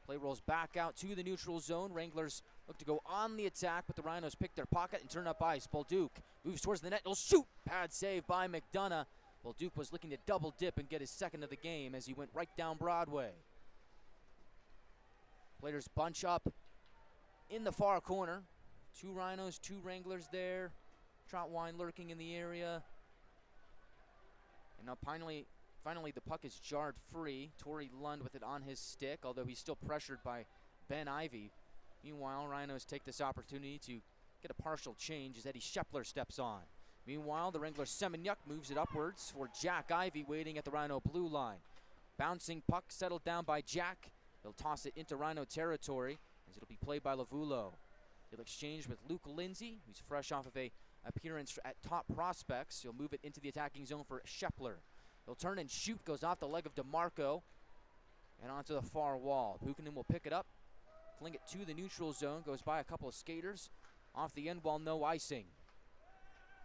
Play rolls back out to the neutral zone. Wranglers look to go on the attack, but the Rhinos pick their pocket and turn up ice. Bolduc moves towards the net. He'll shoot. Pad save by McDonough. Bolduc was looking to double dip and get his second of the game as he went right down Broadway. Players bunch up in the far corner. 2 Rhinos, 2 Wranglers there. Troutwine lurking in the area. And now finally the puck is jarred free. Tori Lund with it on his stick, although he's still pressured by Ben Ivy. Meanwhile, Rhinos take this opportunity to get a partial change as Eddie Shepler steps on. Meanwhile, the Wrangler Semeniuk moves it upwards for Jack Ivy waiting at the Rhino blue line. Bouncing puck settled down by Jack. He'll toss it into Rhino territory as it'll be played by Lavulo. He'll exchange with Luke Lindsay, who's fresh off of a appearance at Top Prospects. He'll move it into the attacking zone for Shepler. He'll turn and shoot, goes off the leg of DeMarco and onto the far wall. Puikkonen will pick it up, fling it to the neutral zone, goes by a couple of skaters. Off the end wall, no icing.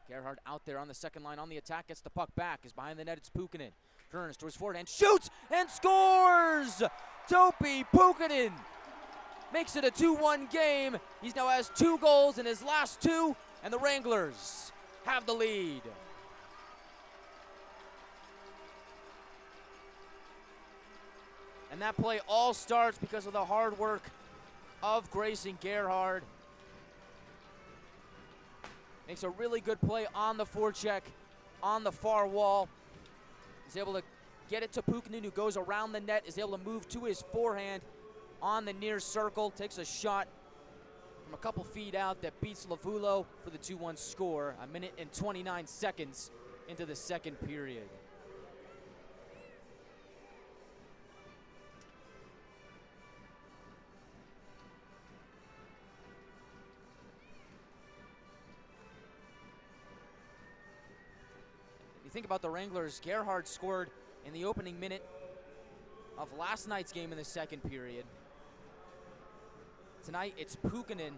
Gerhard out there on the second line on the attack, gets the puck back, is behind the net, it's Puikkonen. Turns towards forward and shoots and scores! Topi Puikkonen makes it a 2-1 game. He now has 2 goals in his last 2, and the Wranglers have the lead. And that play all starts because of the hard work of Grayson Gerhard. Makes a really good play on the forecheck, on the far wall. He's able to get it to Puikkonen, who goes around the net, is able to move to his forehand on the near circle, takes a shot from a couple feet out that beats Lavulo for the 2-1 score, 1 minute and 29 seconds into the second period. You think about the Wranglers, Gerhard scored in the opening minute of last night's game in the second period. Tonight, it's Puikkonen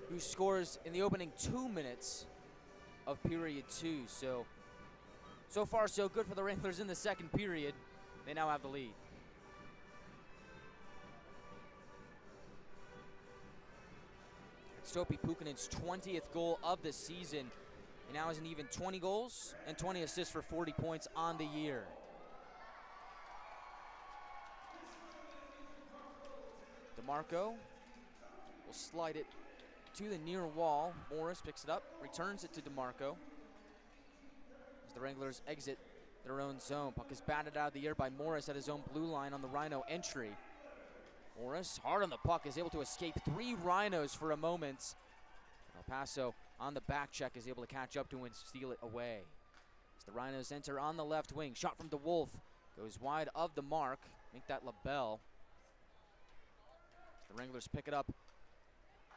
who scores in the opening 2 minutes of period 2. So far, so good for the Wranglers in the second period. They now have the lead. It's Topi Puikkonen's 20th goal of the season. He now has an even 20 goals and 20 assists for 40 points on the year. DeMarco will slide it to the near wall. Morris picks it up, returns it to DeMarco. As the Wranglers exit their own zone. Puck is batted out of the air by Morris at his own blue line on the Rhino entry. Morris, hard on the puck, is able to escape 3 Rhinos for a moment. El Paso on the back check is able to catch up to him and steal it away. As the Rhinos enter on the left wing, shot from DeWolf, goes wide of the mark, make that LaBelle. The Wranglers pick it up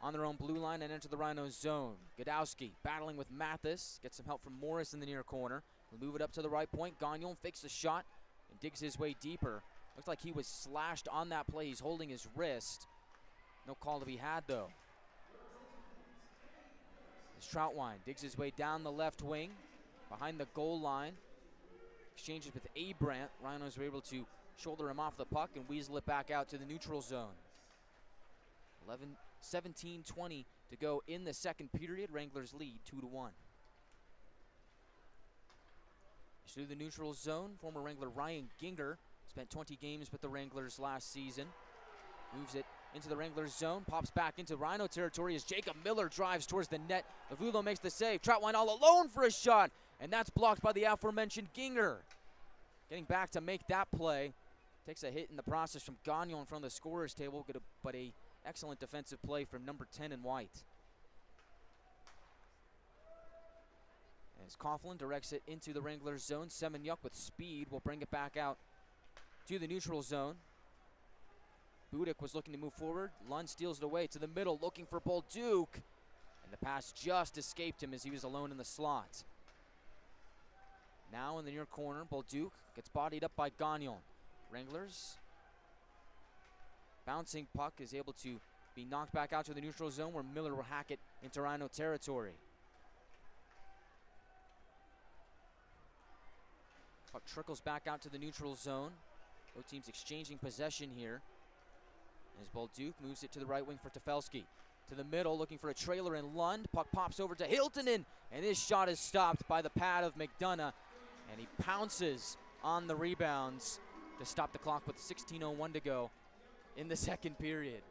on their own blue line and enter the Rhinos zone. Godowski battling with Mathis, gets some help from Morris in the near corner. He'll move it up to the right point. Gagnon fakes the shot and digs his way deeper. Looks like he was slashed on that play. He's holding his wrist. No call to be had though. As Troutwine digs his way down the left wing, behind the goal line. Exchanges with Abrandt. Rhinos were able to shoulder him off the puck and weasel it back out to the neutral zone. 17-20 to go in the second period. Wranglers lead 2-1. Through the neutral zone, former Wrangler Ryan Ginger spent 20 games with the Wranglers last season. Moves it into the Wranglers zone, pops back into Rhino territory as Jacob Miller drives towards the net. Lavulo makes the save. Troutwine all alone for a shot, and that's blocked by the aforementioned Ginger. Getting back to make that play Takes a hit in the process from Gagnon in front of the scorer's table, but a excellent defensive play from number 10 in white. As Coughlin directs it into the Wranglers zone, Semenyuk with speed will bring it back out to the neutral zone. Budik was looking to move forward. Lund steals it away to the middle, looking for Bolduc. And the pass just escaped him as he was alone in the slot. Now in the near corner, Bolduc gets bodied up by Gagnon. Wranglers. Bouncing puck is able to be knocked back out to the neutral zone where Miller will hack it into Rhino territory. Puck trickles back out to the neutral zone. Both teams exchanging possession here. As Bolduc moves it to the right wing for Tefelsky. To the middle, looking for a trailer in Lund. Puck pops over to Hiltonen, and this shot is stopped by the pad of McDonough. And he pounces on the rebounds to stop the clock with 16:01 to go in the second period.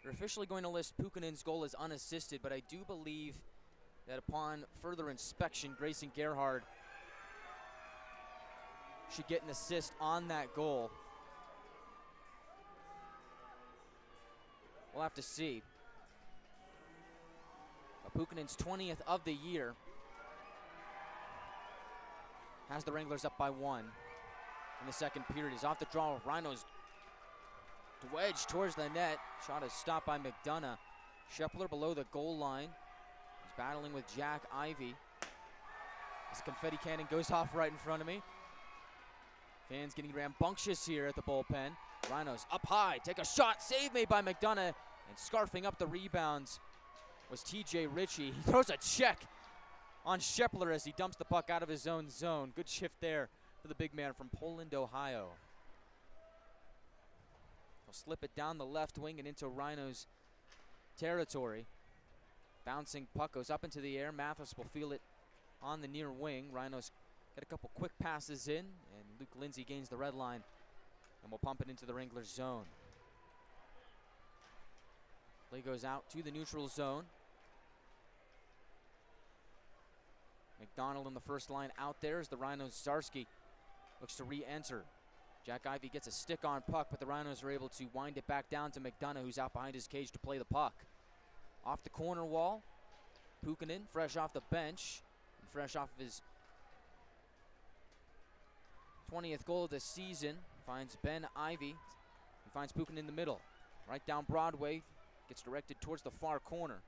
We're officially going to list Puikkonen's goal as unassisted, but I do believe that upon further inspection, Grayson Gerhard should get an assist on that goal. We'll have to see. But Puikkonen's 20th of the year has the Wranglers up by 1 in the second period. He's off the draw. Rhinos wedge towards the net. Shot is stopped by McDonough. Schepler below the goal line. He's battling with Jack Ivey. As the confetti cannon goes off right in front of me. Fans getting rambunctious here at the bullpen. Rhinos up high, take a shot, save made by McDonough, and scarfing up the rebounds was TJ Ritchie. He throws a check on Schepler as he dumps the puck out of his own zone. Good shift there for the big man from Poland, Ohio. He'll slip it down the left wing and into Rhinos territory. Bouncing puck goes up into the air. Mathis will feel it on the near wing. Rhinos get a couple quick passes in, and Luke Lindsay gains the red line and will pump it into the Wranglers zone. Play goes out to the neutral zone. McDonald in the first line out there as the Rhinos Zarski looks to re-enter. Jack Ivey gets a stick on puck, but the Rhinos are able to wind it back down to McDonough, who's out behind his cage to play the puck. Off the corner wall, Puikkonen, fresh off the bench, and fresh off of his 20th goal of the season, finds Ben Ivey. He finds Puikkonen in the middle. Right down Broadway, gets directed towards the far corner.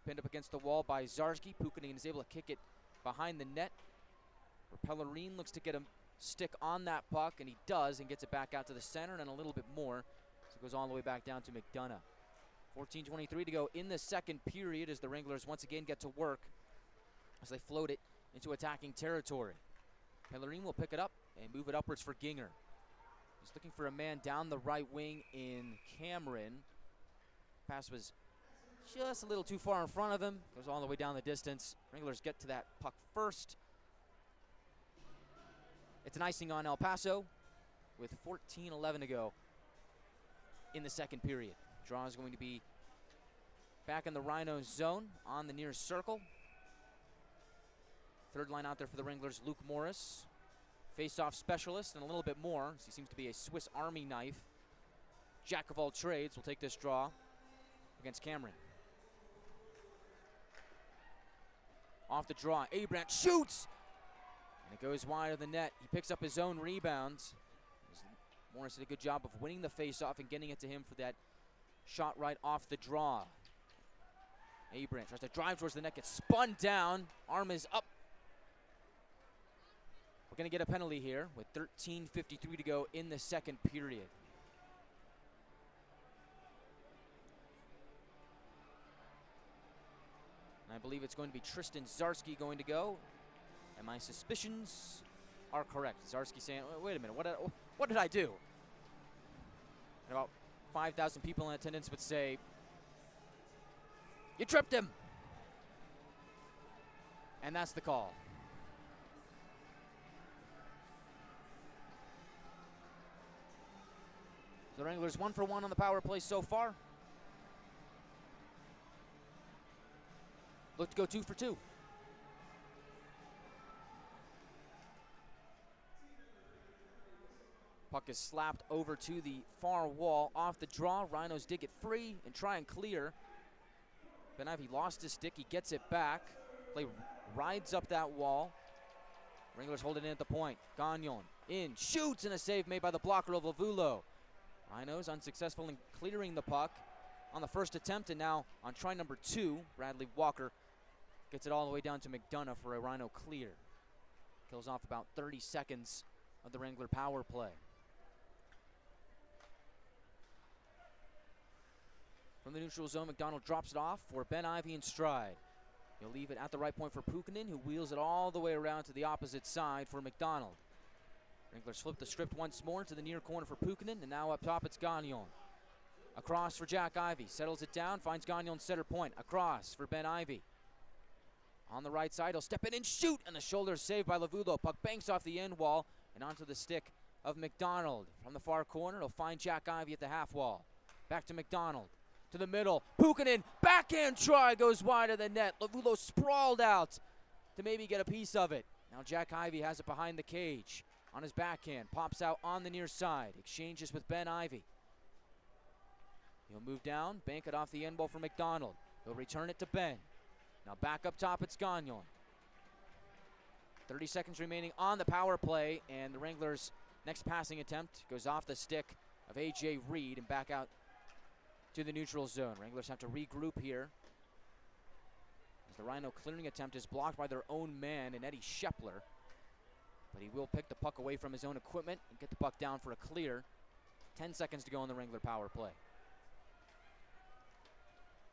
Pinned up against the wall by Zarski. Puikkonen is able to kick it behind the net. Pellerine looks to get a stick on that puck, and he does, and gets it back out to the center and a little bit more. So it goes all the way back down to McDonough. 14:23 to go in the second period as the Wranglers once again get to work as they float it into attacking territory. Pellerine will pick it up and move it upwards for Ginger. He's looking for a man down the right wing in Cameron. Pass was just a little too far in front of him. Goes all the way down the distance. Wranglers get to that puck first. It's an icing on El Paso with 14:11 to go in the second period. Draw is going to be back in the Rhinos zone on the near circle. Third line out there for the Wranglers, Luke Morris. Face-off specialist and a little bit more, as he seems to be a Swiss Army knife. Jack of all trades will take this draw against Cameron. Off the draw, Abrant shoots! And it goes wide of the net. He picks up his own rebounds. Morris did a good job of winning the face-off and getting it to him for that shot right off the draw. Abrant tries to drive towards the net, gets spun down. Arm is up. We're going to get a penalty here with 13:53 to go in the second period. And I believe it's going to be Tristan Zarski going to go. And my suspicions are correct. Zarski saying, wait a minute, what did I do? And about 5,000 people in attendance would say, you tripped him. And that's the call. The Wranglers 1 for 1 on the power play so far. Look to go 2 for 2. Puck is slapped over to the far wall off the draw. Rhinos dig it free and try and clear. Ben Ivy lost his stick. He gets it back. Play rides up that wall. Wranglers hold it in at the point. Gagnon in, shoots, and a save made by the blocker of Lavulo. Rhinos unsuccessful in clearing the puck on the first attempt, and now on try number 2, Bradley Walker gets it all the way down to McDonough for a Rhino clear. Kills off about 30 seconds of the Wrangler power play. From the neutral zone, McDonald drops it off for Ben Ivy in stride. He'll leave it at the right point for Puikkonen, who wheels it all the way around to the opposite side for McDonald. Wranglers flip the script once more to the near corner for Puikkonen, and now up top it's Gagnon. Across for Jack Ivy, settles it down, finds Gagnon center point. Across for Ben Ivy. On the right side, he'll step in and shoot, and the shoulder is saved by Lavulo. Puck banks off the end wall and onto the stick of McDonald. From the far corner, he'll find Jack Ivy at the half wall. Back to McDonald. To the middle, Puikkonen, backhand try, goes wide of the net. Lavulo sprawled out to maybe get a piece of it. Now Jack Ivy has it behind the cage. On his backhand, pops out on the near side. Exchanges with Ben Ivy. He'll move down, bank it off the end ball for McDonald. He'll return it to Ben. Now back up top, it's Gagnon. 30 seconds remaining on the power play, and the Wranglers' next passing attempt goes off the stick of A.J. Reed and back out to the neutral zone. Wranglers have to regroup here, as the Rhino clearing attempt is blocked by their own man in Eddie Shepler. But he will pick the puck away from his own equipment and get the puck down for a clear. 10 seconds to go in the Wrangler power play.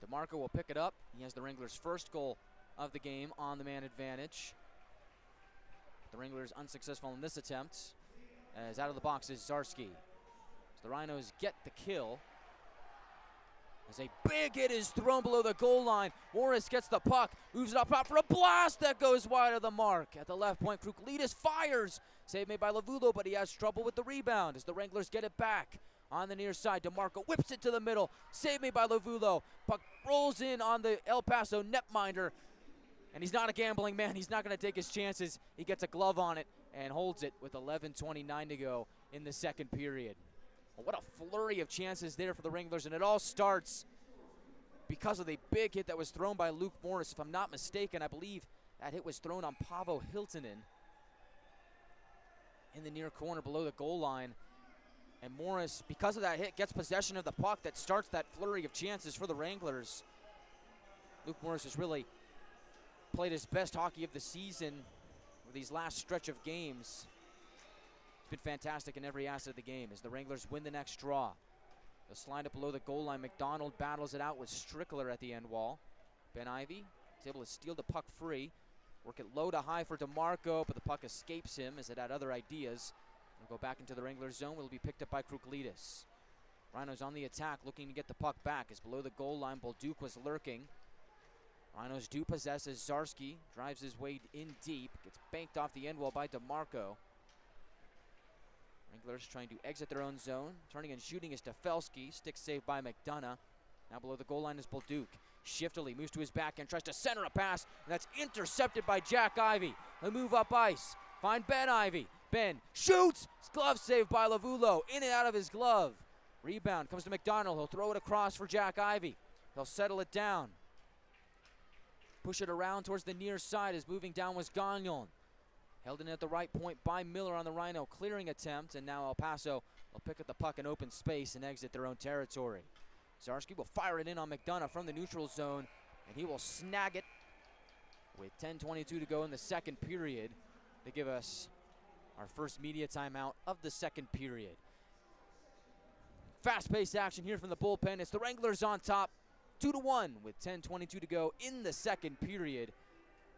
DeMarco will pick it up. He has the Wranglers' first goal of the game on the man advantage. The Wranglers unsuccessful in this attempt, as out of the box is Zarski. So the Rhinos get the kill, as a big hit is thrown below the goal line. Morris gets the puck, moves it up top for a blast that goes wide of the mark. At the left point, Kruklides fires. Save made by Lavulo, but he has trouble with the rebound as the Wranglers get it back. On the near side, DeMarco whips it to the middle. Save made by Lavulo. Puck rolls in on the El Paso netminder. And he's not a gambling man. He's not going to take his chances. He gets a glove on it and holds it with 11:29 to go in the second period. Well, what a flurry of chances there for the Wranglers, and it all starts because of the big hit that was thrown by Luke Morris. If I'm not mistaken, I believe that hit was thrown on Paavo Hiltunen in the near corner below the goal line. And Morris, because of that hit, gets possession of the puck that starts that flurry of chances for the Wranglers. Luke Morris has really played his best hockey of the season with these last stretch of games. He's been fantastic in every asset of the game as the Wranglers win the next draw. They'll slide up below the goal line. McDonald battles it out with Strickler at the end wall. Ben Ivy is able to steal the puck free. Work it low to high for DeMarco, but the puck escapes him as it had other ideas. It'll go back into the Wranglers zone. Will be picked up by Kruklides. Rhinos on the attack, looking to get the puck back. As below the goal line, Bolduc was lurking. Rhinos do possess as Zarski drives his way in deep. Gets banked off the end wall by DeMarco. Wranglers trying to exit their own zone. Turning and shooting is Stefelski. Stick saved by McDonough. Now below the goal line is Bolduc. Shiftily moves to his back and tries to center a pass. And that's intercepted by Jack Ivy. He'll move up ice. Find Ben Ivy. Ben shoots. Glove saved by Lavulo. In and out of his glove. Rebound comes to McDonald. He'll throw it across for Jack Ivy. He'll settle it down. Push it around towards the near side as moving down was Gagnon. Held in at the right point by Miller on the Rhino clearing attempt, and now El Paso will pick up the puck in open space and exit their own territory. Zarski will fire it in on McDonough from the neutral zone, and he will snag it with 10:22 to go in the second period to give us our first media timeout of the second period. Fast-paced action here from the bullpen. It's the Wranglers on top, 2-1 with 10:22 to go in the second period.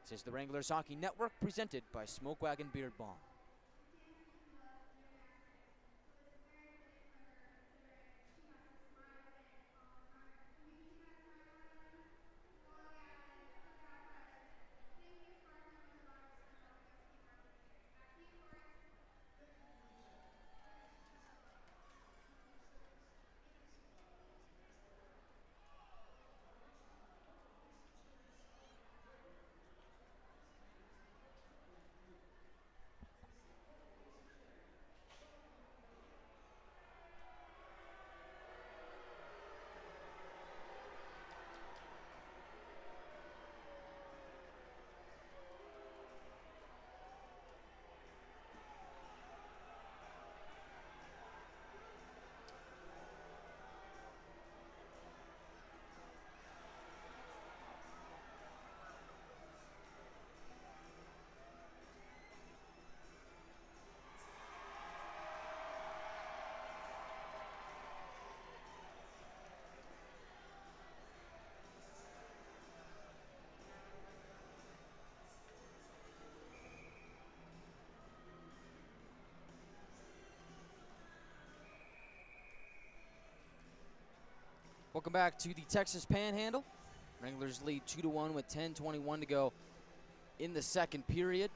This is the Wranglers Hockey Network presented by Smoke Wagon Beard Balm. Welcome back to the Texas Panhandle. Wranglers lead 2-1 with 10:21 to go in the second period.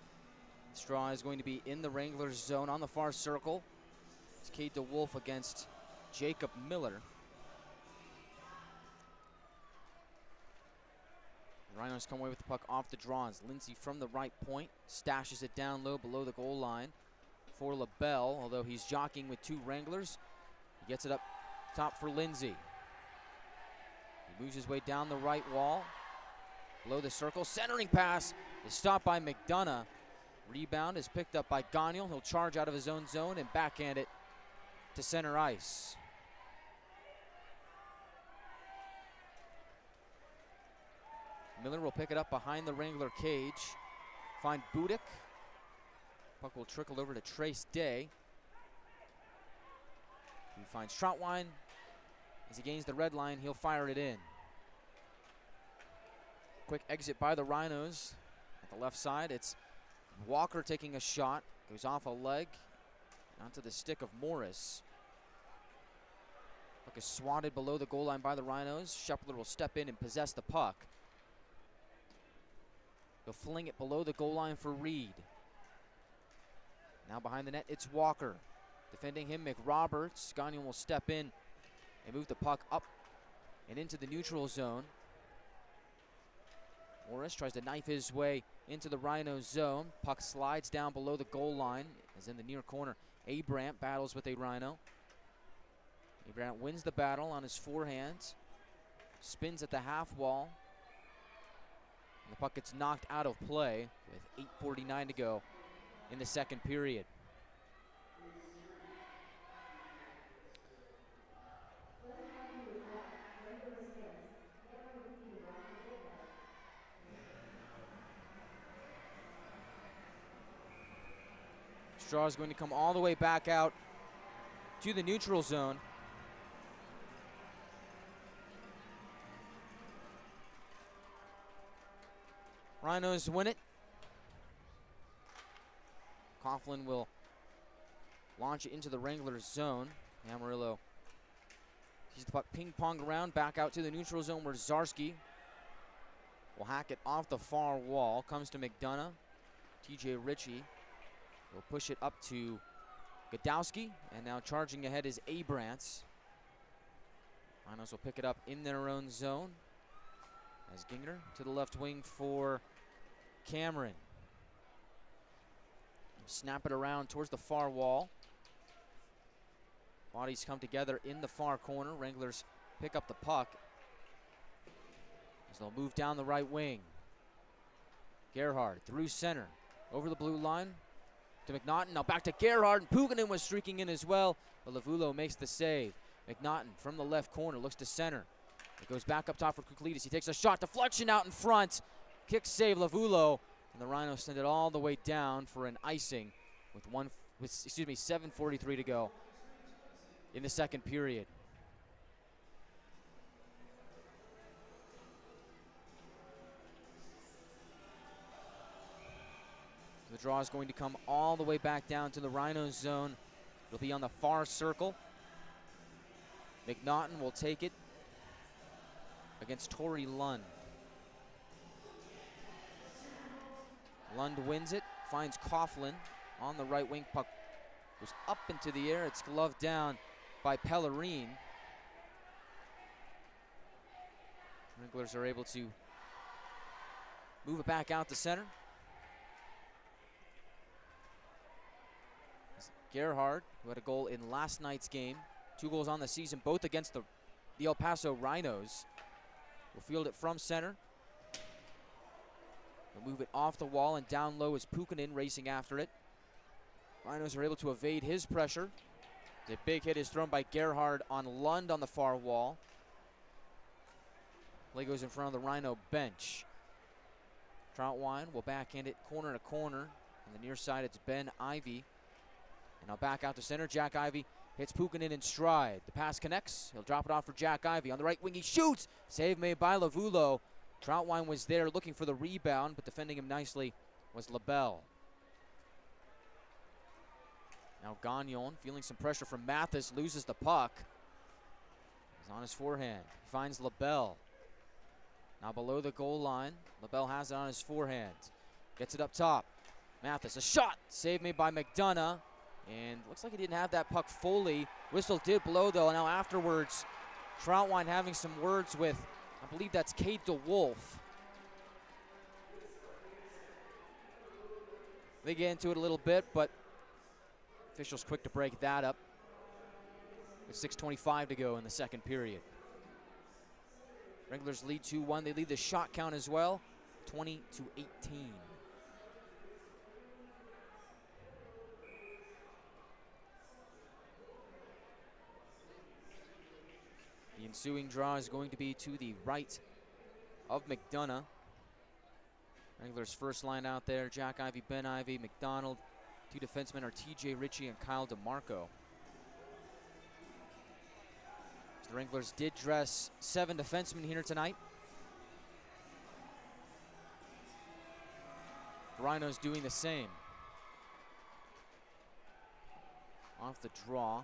Straw is going to be in the Wranglers zone on the far circle. It's Cade DeWolf against Jacob Miller. The Rhinos come away with the puck off the draws. Lindsay from the right point stashes it down low below the goal line for LaBelle, although he's jockeying with 2 Wranglers. He gets it up top for Lindsay. He moves his way down the right wall, below the circle. Centering pass is stopped by McDonough. Rebound is picked up by Gagnon. He'll charge out of his own zone and backhand it to center ice. Miller will pick it up behind the Wrangler cage. Find Budick. Puck will trickle over to Trace Day. He finds Troutwine. As he gains the red line, he'll fire it in. Quick exit by the Rhinos. At the left side, it's Walker taking a shot. Goes off a leg. Onto the stick of Morris. Puck is swatted below the goal line by the Rhinos. Shepler will step in and possess the puck. He'll fling it below the goal line for Reed. Now behind the net, it's Walker. Defending him, McRoberts. Gagnon will step in and move the puck up and into the neutral zone. Morris tries to knife his way into the Rhino zone. Puck slides down below the goal line. As in the near corner, Abrandt battles with a Rhino. Abrandt wins the battle on his forehand. Spins at the half wall. And the puck gets knocked out of play with 8:49 to go in the second period. Straw is going to come all the way back out to the neutral zone. Rhinos win it. Coughlin will launch it into the Wranglers zone. Amarillo sees the puck ping-pong around, back out to the neutral zone where Zarski will hack it off the far wall. Comes to McDonough. TJ Ritchie will push it up to Godowski, and now charging ahead is Abrants. Rhinos will pick it up in their own zone as Ginger to the left wing for Cameron. Snap it around towards the far wall. Bodies come together in the far corner. Wranglers pick up the puck as they'll move down the right wing. Gerhard through center, over the blue line to McNaughton. Now back to Gerhard, and Puikkonen was streaking in as well, but Lavulo makes the save. McNaughton from the left corner looks to center. It goes back up top for Kuklidis. He takes a shot, deflection out in front. Kick save Lavulo, and the Rhinos send it all the way down for an icing with 7:43 to go in the second period. The draw is going to come all the way back down to the Rhinos zone. It'll be on the far circle. McNaughton will take it against Torrey Lund. Lund wins it, finds Coughlin on the right wing. Puck goes up into the air. It's gloved down by Pellerine. Wranglers are able to move it back out to center. Gerhard, who had a goal in last night's game, 2 goals on the season, both against the El Paso Rhinos, will field it from center. They'll move it off the wall, and down low is Puikkonen racing after it. Rhinos are able to evade his pressure. The big hit is thrown by Gerhard on Lund on the far wall. Play goes in front of the Rhino bench. Troutwine will backhand it corner to corner. On the near side, it's Ben Ivy. And now back out to center. Jack Ivy hits Puikkonen in stride. The pass connects. He'll drop it off for Jack Ivy. On the right wing, he shoots. Save made by Lavulo. Troutwine was there looking for the rebound, but defending him nicely was LaBelle. Now Gagnon, feeling some pressure from Mathis, loses the puck. He's on his forehand. He finds LaBelle. Now below the goal line. LaBelle has it on his forehand. Gets it up top. Mathis, a shot. Save made by McDonough. And looks like he didn't have that puck fully. Whistle did blow though. Now afterwards, Troutwine having some words with, I believe that's Kate DeWolf. They get into it a little bit, but officials quick to break that up. With 6:25 to go in the second period. Wranglers lead 2-1. They lead the shot count as well, 20-18. The ensuing draw is going to be to the right of McDonough. Wranglers' first line out there, Jack Ivey, Ben Ivey, McDonald. Two defensemen are TJ Ritchie and Kyle DeMarco. The Wranglers did dress 7 defensemen here tonight. The Rhinos doing the same. Off the draw,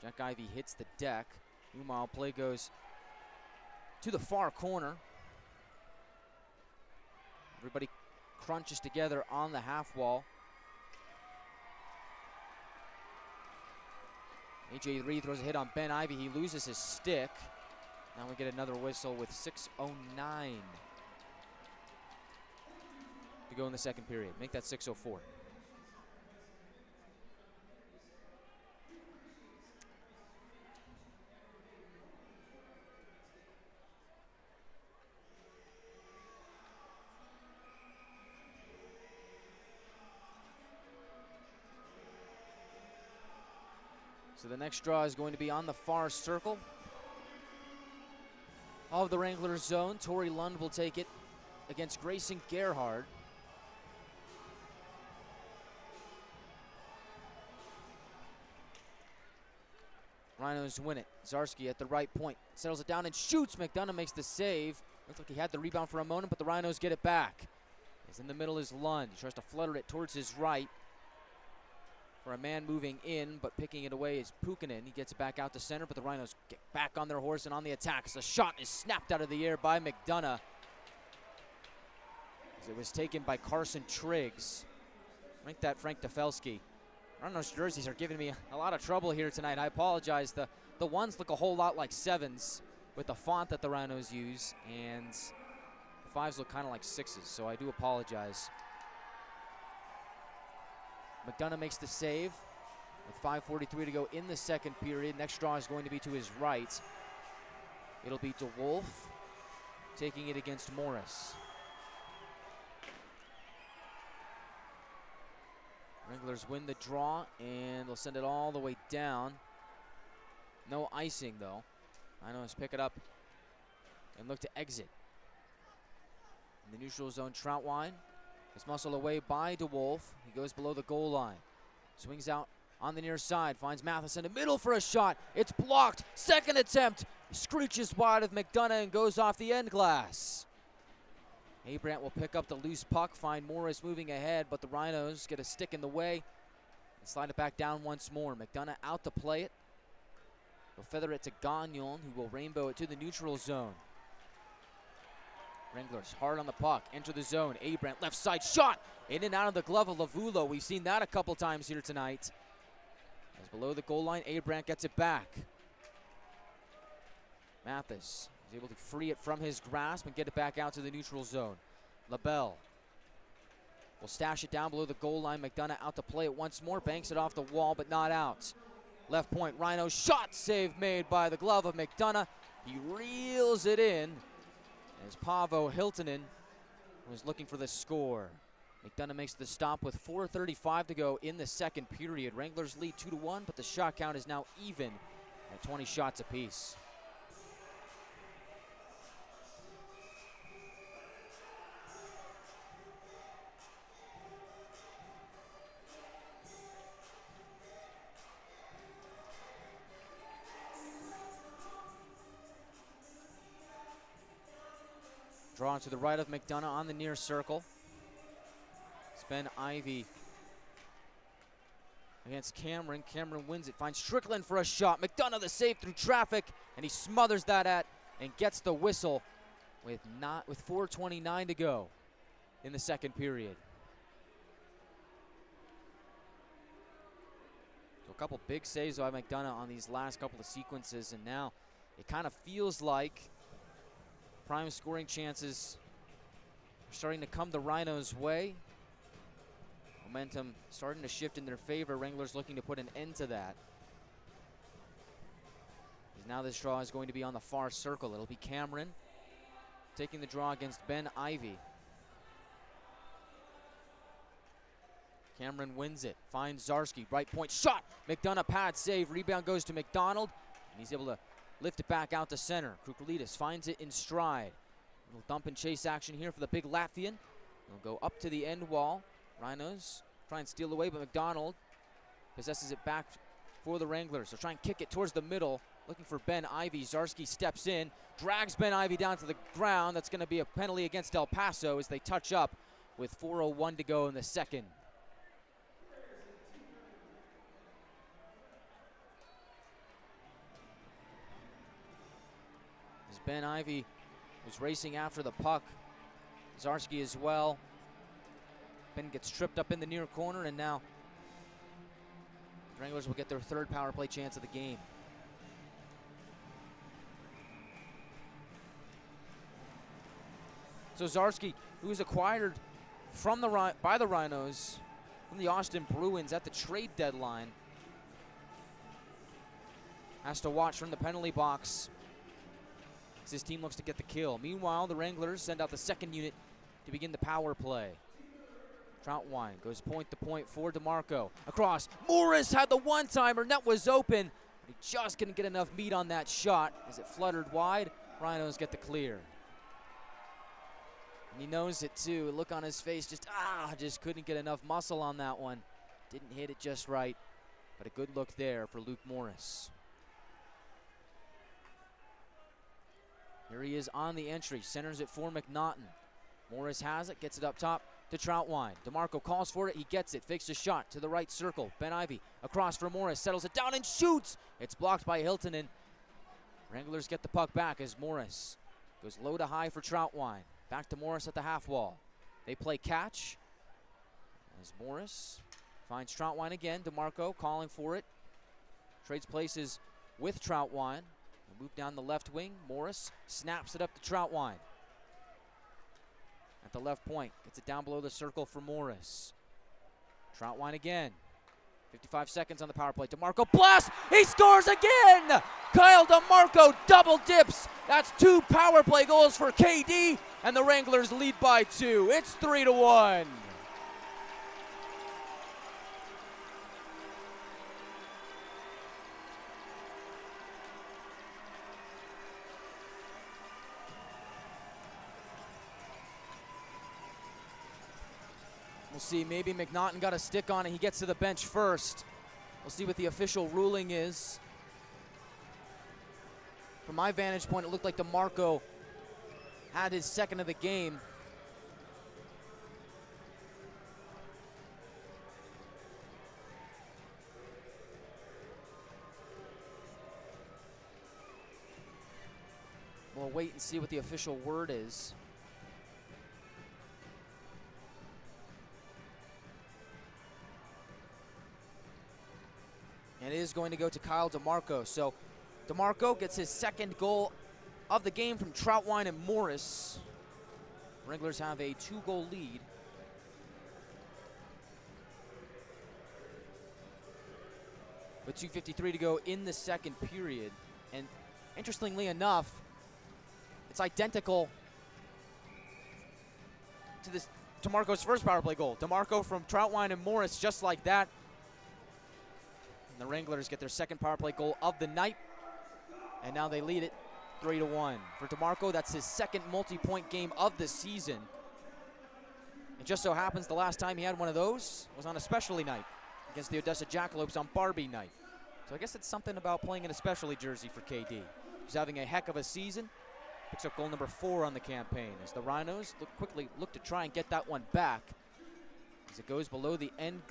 Jack Ivey hits the deck. Meanwhile, play goes to the far corner. Everybody crunches together on the half wall. AJ Reed throws a hit on Ben Ivey. He loses his stick. Now we get another whistle with 6:09 to go in the second period. Make that 6:04. So the next draw is going to be on the far circle of the Wranglers zone. Tori Lund will take it against Grayson Gerhard. Rhinos win it. Zarski at the right point. Settles it down and shoots. McDonough makes the save. Looks like he had the rebound for a moment, but the Rhinos get it back. As in the middle is Lund. He tries to flutter it towards his right. For a man moving in, but picking it away is Puikkonen. He gets it back out to center, but the Rhinos get back on their horse and on the attack. So the shot is snapped out of the air by McDonough. As it was taken by Carson Triggs. Rank that Frank Defelski. Rhinos jerseys are giving me a lot of trouble here tonight. I apologize. The ones look a whole lot like 7s with the font that the Rhinos use, and the 5s look kind of like 6s, so I do apologize. McDonough makes the save with 5:43 to go in the second period. Next draw is going to be to his right. It'll be DeWolf taking it against Morris. Wranglers win the draw, and they'll send it all the way down. No icing, though. Rhinos pick it up and look to exit. In the neutral zone, Troutwine. It's muscled away by DeWolf. He goes below the goal line. Swings out on the near side. Finds Mathis in the middle for a shot. It's blocked. Second attempt. Screeches wide of McDonough and goes off the end glass. Abrant will pick up the loose puck. Find Morris moving ahead, but the Rhinos get a stick in the way and slide it back down once more. McDonough out to play it. He'll feather it to Gagnon, who will rainbow it to the neutral zone. Wranglers hard on the puck, enter the zone. Abrant left side shot, in and out of the glove of Lavulo. We've seen that a couple times here tonight. As below the goal line, Abrant gets it back. Mathis is able to free it from his grasp and get it back out to the neutral zone. LaBelle will stash it down below the goal line. McDonough out to play it once more, banks it off the wall, but not out. Left point, Rhino shot save made by the glove of McDonough. He reels it in as Paavo Hiltonen was looking for the score. McDonough makes the stop with 4:35 to go in the second period. Wranglers lead 2-1, but the shot count is now even at 20 shots apiece. Drawn to the right of McDonough on the near circle. It's Ben Ivey against Cameron. Cameron wins it, finds Strickland for a shot. McDonough the save through traffic, and he smothers that and gets the whistle with 4:29 to go in the second period. So a couple big saves by McDonough on these last couple of sequences, and now it kind of feels like prime scoring chances are starting to come the Rhinos' way. Momentum starting to shift in their favor. Wranglers looking to put an end to that. Now this draw is going to be on the far circle. It'll be Cameron taking the draw against Ben Ivy. Cameron wins it, finds Zarski, right point shot. McDonough pad save, rebound goes to McDonald, and he's able to lift it back out to center. Krukolidis finds it in stride. A little dump and chase action here for the big Latvian. He'll go up to the end wall. Rhinos try and steal away, but McDonald possesses it back for the Wranglers. They'll try and kick it towards the middle, looking for Ben Ivy. Zarski steps in, drags Ben Ivy down to the ground. That's going to be a penalty against El Paso as they touch up with 4:01 to go in the second. As Ben Ivy was racing after the puck, Zarski as well. Ben gets tripped up in the near corner, and now the Wranglers will get their third power play chance of the game. So Zarski, who was acquired from by the Rhinos from the Austin Bruins at the trade deadline, has to watch from the penalty box as his team looks to get the kill. Meanwhile, the Wranglers send out the second unit to begin the power play. Troutwine goes point to point for DeMarco. Across, Morris had the one-timer, net was open. He just couldn't get enough meat on that shot as it fluttered wide. Rhinos get the clear. And he knows it too. Look on his face, just couldn't get enough muscle on that one. Didn't hit it just right, but a good look there for Luke Morris. Here he is on the entry, centers it for McNaughton. Morris has it, gets it up top to Troutwine. DeMarco calls for it, he gets it, fakes a shot to the right circle. Ben Ivy across for Morris, settles it down and shoots. It's blocked by Hiltonen. Wranglers get the puck back as Morris goes low to high for Troutwine. Back to Morris at the half wall. They play catch as Morris finds Troutwine again. DeMarco calling for it. Trades places with Troutwine. They move down the left wing. Morris snaps it up to Troutwine. At the left point, gets it down below the circle for Morris. Troutwine again. 55 seconds on the power play. DeMarco blast! He scores again! Kyle DeMarco double dips. That's 2 power play goals for KD, and the Wranglers lead by 2. It's 3-1. We'll see, maybe McNaughton got a stick on it. He gets to the bench first. We'll see what the official ruling is. From my vantage point, it looked like DeMarco had his second of the game. We'll wait and see what the official word is. And it is going to go to Kyle DeMarco. So DeMarco gets his second goal of the game from Troutwine and Morris. Wranglers have a 2-goal lead. With 2:53 to go in the second period. And interestingly enough, it's identical to DeMarco's first power play goal. DeMarco from Troutwine and Morris, just like that. The Wranglers get their second power play goal of the night, and now they lead it 3-1. For DeMarco, that's his second multi-point game of the season. It just so happens the last time he had one of those was on a specialty night against the Odessa Jackalopes on Barbie night. So I guess it's something about playing in a specialty jersey for KD. He's having a heck of a season. Picks up goal number 4 on the campaign as the Rhinos quickly look to try and get that one back as it goes below the end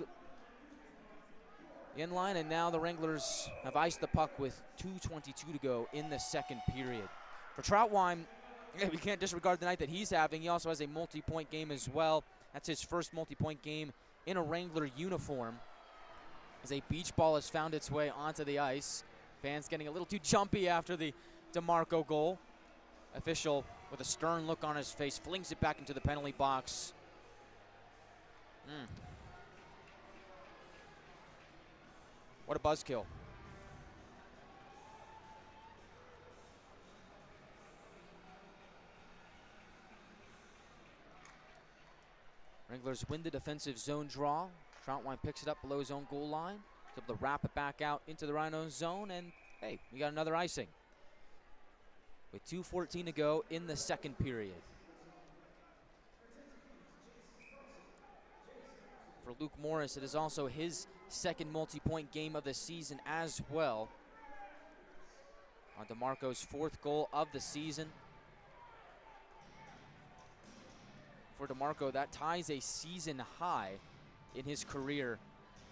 in line, and now the Wranglers have iced the puck with 2:22 to go in the second period. For Troutwine, we can't disregard the night that he's having. He also has a multi-point game as well. That's his first multi-point game in a Wrangler uniform, as a beach ball has found its way onto the ice. Fans getting a little too jumpy after the DeMarco goal. Official, with a stern look on his face, flings it back into the penalty box. What a buzzkill. Wranglers win the defensive zone draw. Troutwine picks it up below his own goal line. He's able to wrap it back out into the Rhinos zone, and hey, we got another icing. With 2:14 to go in the second period. For Luke Morris, it is also his second multi-point game of the season as well. On DeMarco's fourth goal of the season. For DeMarco, that ties a season high in his career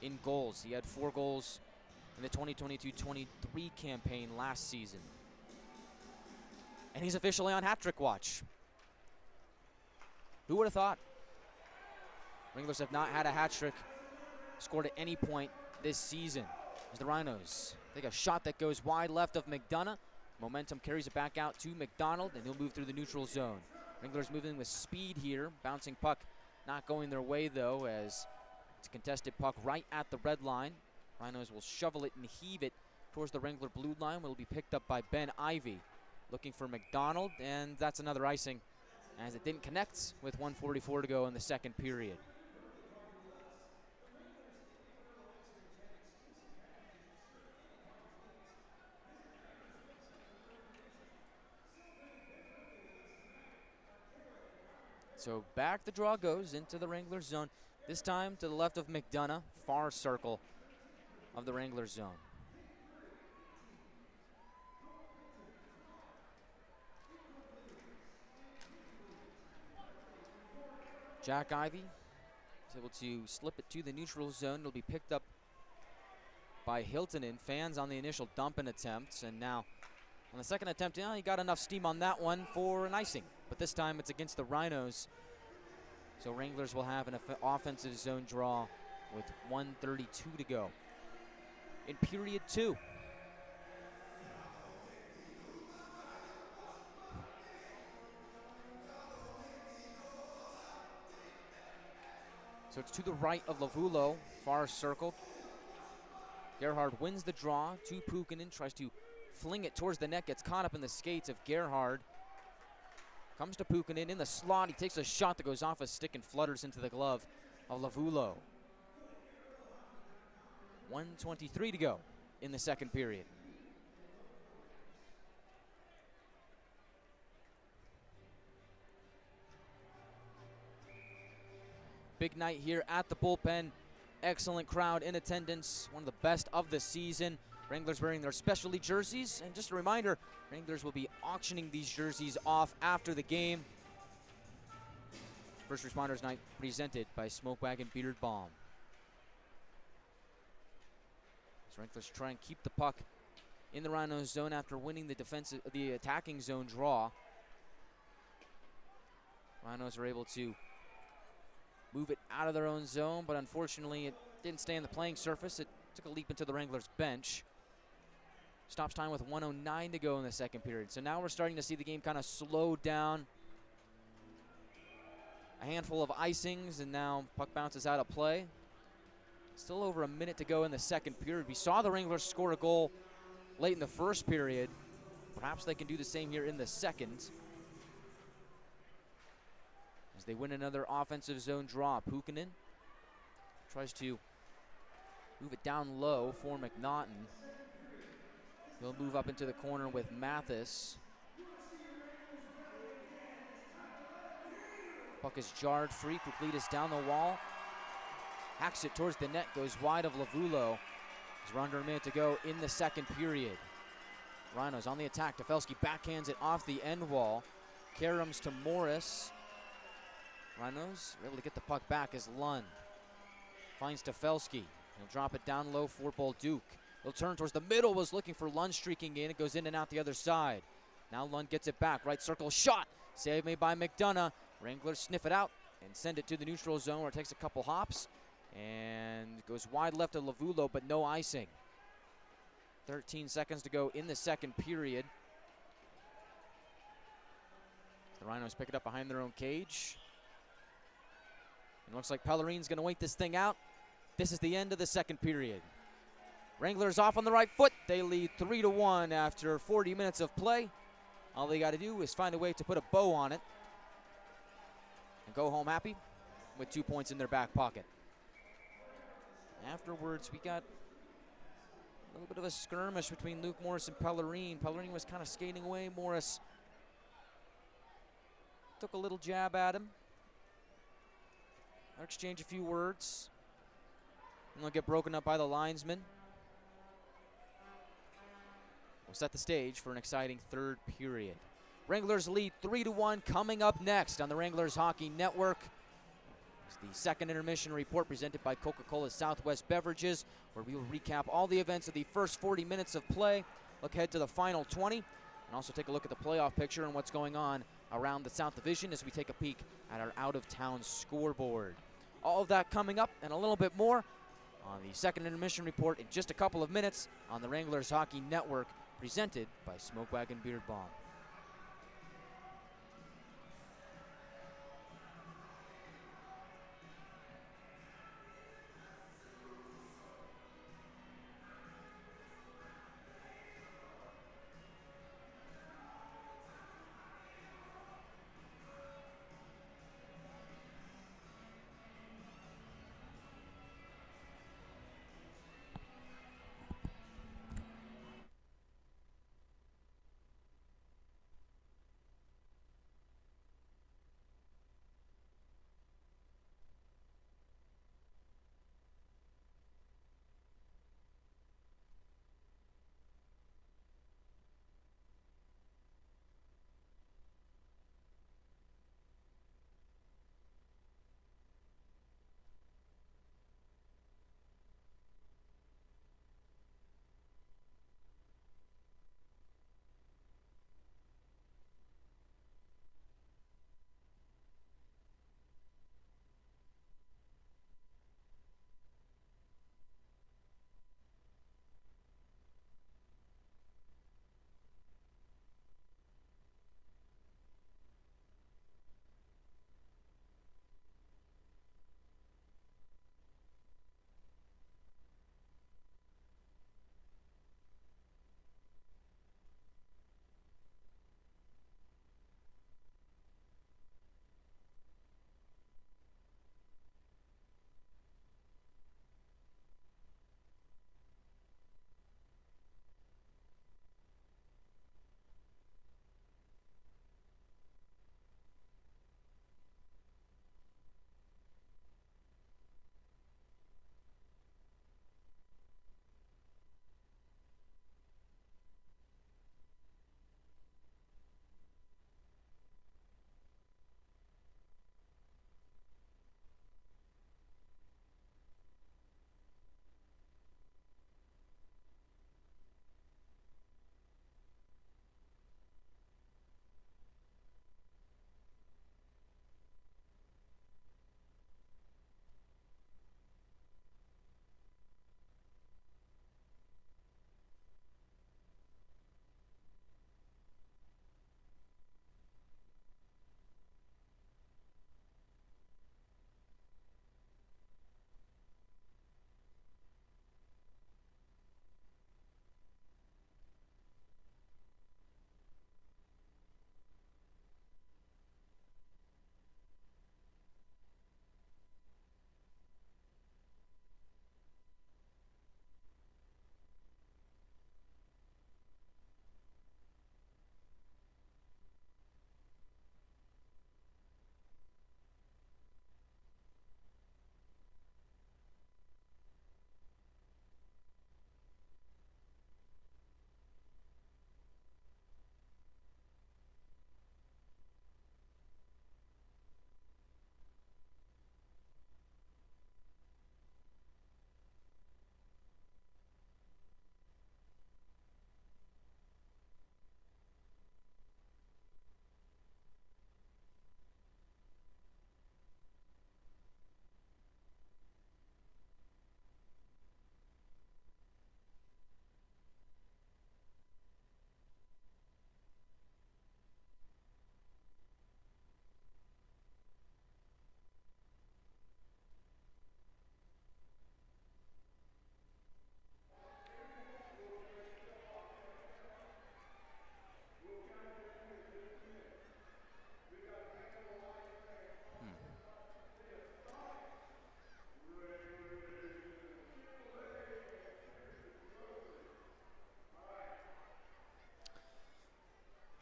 in goals. He had 4 goals in the 2022-23 campaign last season. And he's officially on hat-trick watch. Who would have thought? Wranglers have not had a hat-trick scored at any point this season. As the Rhinos take a shot that goes wide left of McDonough. Momentum carries it back out to McDonald, and he'll move through the neutral zone. Wranglers moving with speed here. Bouncing puck not going their way, though, as it's a contested puck right at the red line. Rhinos will shovel it and heave it towards the Wrangler blue line, where it'll be picked up by Ben Ivey. Looking for McDonald, and that's another icing, as it didn't connect with 1:44 to go in the second period. So back the draw goes into the Wrangler zone, this time to the left of McDonough, far circle of the Wrangler zone. Jack Ivey is able to slip it to the neutral zone. It'll be picked up by Hiltonen. Fans on the initial dumping attempts, and now on the second attempt, he got enough steam on that one for an icing. But this time it's against the Rhinos. So Wranglers will have an offensive zone draw with 1:32 to go in period 2. So it's to the right of Lavulo, far circled. Gerhard wins the draw to Puikkonen, tries to fling it towards the net, gets caught up in the skates of Gerhard. Comes to Puikkonen in the slot. He takes a shot that goes off a stick and flutters into the glove of Lavulo. 1:23 to go in the second period. Big night here at the bullpen. Excellent crowd in attendance. One of the best of the season. Wranglers wearing their specialty jerseys. And just a reminder, Wranglers will be auctioning these jerseys off after the game. First Responders Night presented by Smoke Wagon Beard Balm. So Wranglers try and keep the puck in the Rhinos zone after winning the attacking zone draw. Rhinos are able to move it out of their own zone, but unfortunately it didn't stay on the playing surface. It took a leap into the Wranglers bench. Stops time with 1:09 to go in the second period. So now we're starting to see the game kind of slow down. A handful of icings, and now puck bounces out of play. Still over a minute to go in the second period. We saw the Wranglers score a goal late in the first period. Perhaps they can do the same here in the second, as they win another offensive zone draw. Puikkonen tries to move it down low for McNaughton. He'll move up into the corner with Mathis. Puck is jarred free. Kuklidas down the wall. Hacks it towards the net, goes wide of Lavulo. As we're under a minute to go in the second period. Rhinos on the attack. Tefelsky backhands it off the end wall. Karams to Morris. Rhinos are able to get the puck back as Lund finds Tefelsky. He'll drop it down low for Bolduc. He'll turn towards the middle, was looking for Lund streaking in. It goes in and out the other side. Now Lund gets it back. Right circle shot. Save made by McDonough. Wranglers sniff it out and send it to the neutral zone where it takes a couple hops. And goes wide left to Lavulo, but no icing. 13 seconds to go in the second period. The Rhinos pick it up behind their own cage. It looks like Pellerine's going to wait this thing out. This is the end of the second period. Wranglers off on the right foot. They lead 3-1 after 40 minutes of play. All they got to do is find a way to put a bow on it and go home happy with 2 points in their back pocket. Afterwards, we got a little bit of a skirmish between Luke Morris and Pellerine. Pellerine was kind of skating away. Morris took a little jab at him. They'll exchange a few words. And they'll get broken up by the linesman. We'll set the stage for an exciting third period. Wranglers lead 3-1 coming up next on the Wranglers Hockey Network. It's the second intermission report presented by Coca-Cola Southwest Beverages, where we will recap all the events of the first 40 minutes of play, look ahead to the final 20, and also take a look at the playoff picture and what's going on around the South Division as we take a peek at our out-of-town scoreboard. All of that coming up and a little bit more on the second intermission report in just a couple of minutes on the Wranglers Hockey Network, presented by Smoke Wagon Beard Balm.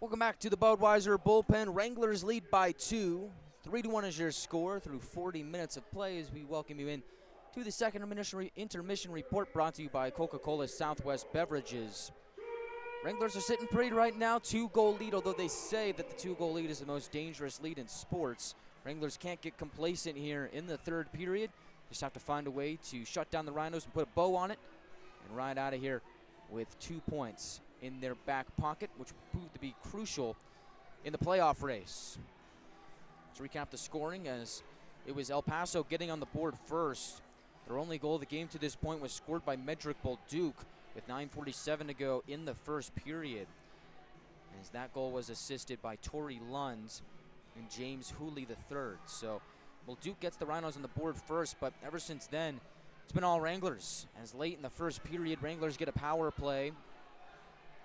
Welcome back to the Budweiser Bullpen. Wranglers lead by 2. 3-1 is your score through 40 minutes of play as we welcome you in to the second intermission report brought to you by Coca-Cola Southwest Beverages. Wranglers are sitting pretty right now, 2-goal lead, although they say that the 2-goal lead is the most dangerous lead in sports. Wranglers can't get complacent here in the third period. Just have to find a way to shut down the Rhinos and put a bow on it and ride out of here with 2 points in their back pocket, which proved to be crucial in the playoff race. Let's recap the scoring as it was El Paso getting on the board first. Their only goal of the game to this point was scored by Medrick Bolduc with 9:47 to go in the first period. As that goal was assisted by Torrey Lund and James Hooley III. So Bolduc gets the Rhinos on the board first, but ever since then, it's been all Wranglers. As late in the first period, Wranglers get a power play.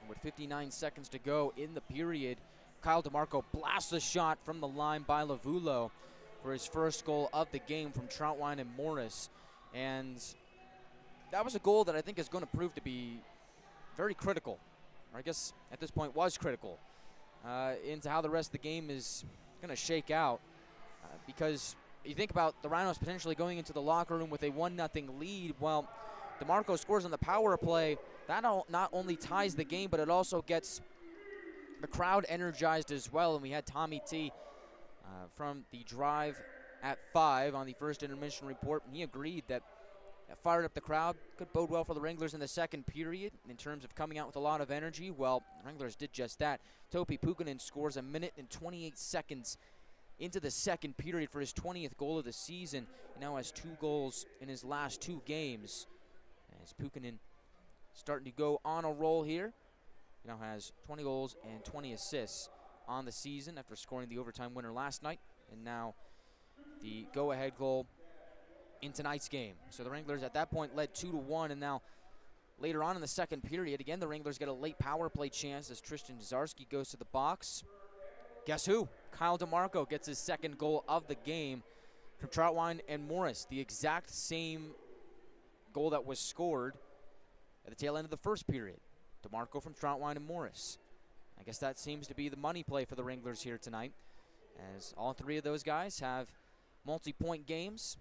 And with 59 seconds to go in the period, Kyle DeMarco blasts a shot from the line by Lavulo for his first goal of the game from Troutwine and Morris. And that was a goal that I think is going to prove to be very critical, or I guess at this point was critical, into how the rest of the game is going to shake out. Because you think about the Rhinos potentially going into the locker room with a 1-0 lead. Well, DeMarco scores on the power play. That not only ties the game, but it also gets the crowd energized as well. And we had Tommy T from the drive at 5 on the first intermission report, and he agreed that fired up the crowd could bode well for the Wranglers in the second period in terms of coming out with a lot of energy. Well, Wranglers did just that. Topi Puikkonen scores a minute and 28 seconds into the second period for his 20th goal of the season. He now has 2 goals in his last 2 games. As Puikkonen starting to go on a roll here. He now has 20 goals and 20 assists on the season after scoring the overtime winner last night, and now the go-ahead goal in tonight's game. So the Wranglers at that point led 2-1, and now later on in the second period, again, the Wranglers get a late power play chance as Tristan Zarski goes to the box. Guess who? Kyle DeMarco gets his second goal of the game from Troutwine and Morris. The exact same goal that was scored at the tail end of the first period. DeMarco from Troutwine and Morris. I guess that seems to be the money play for the Wranglers here tonight, as all 3 of those guys have multi-point games.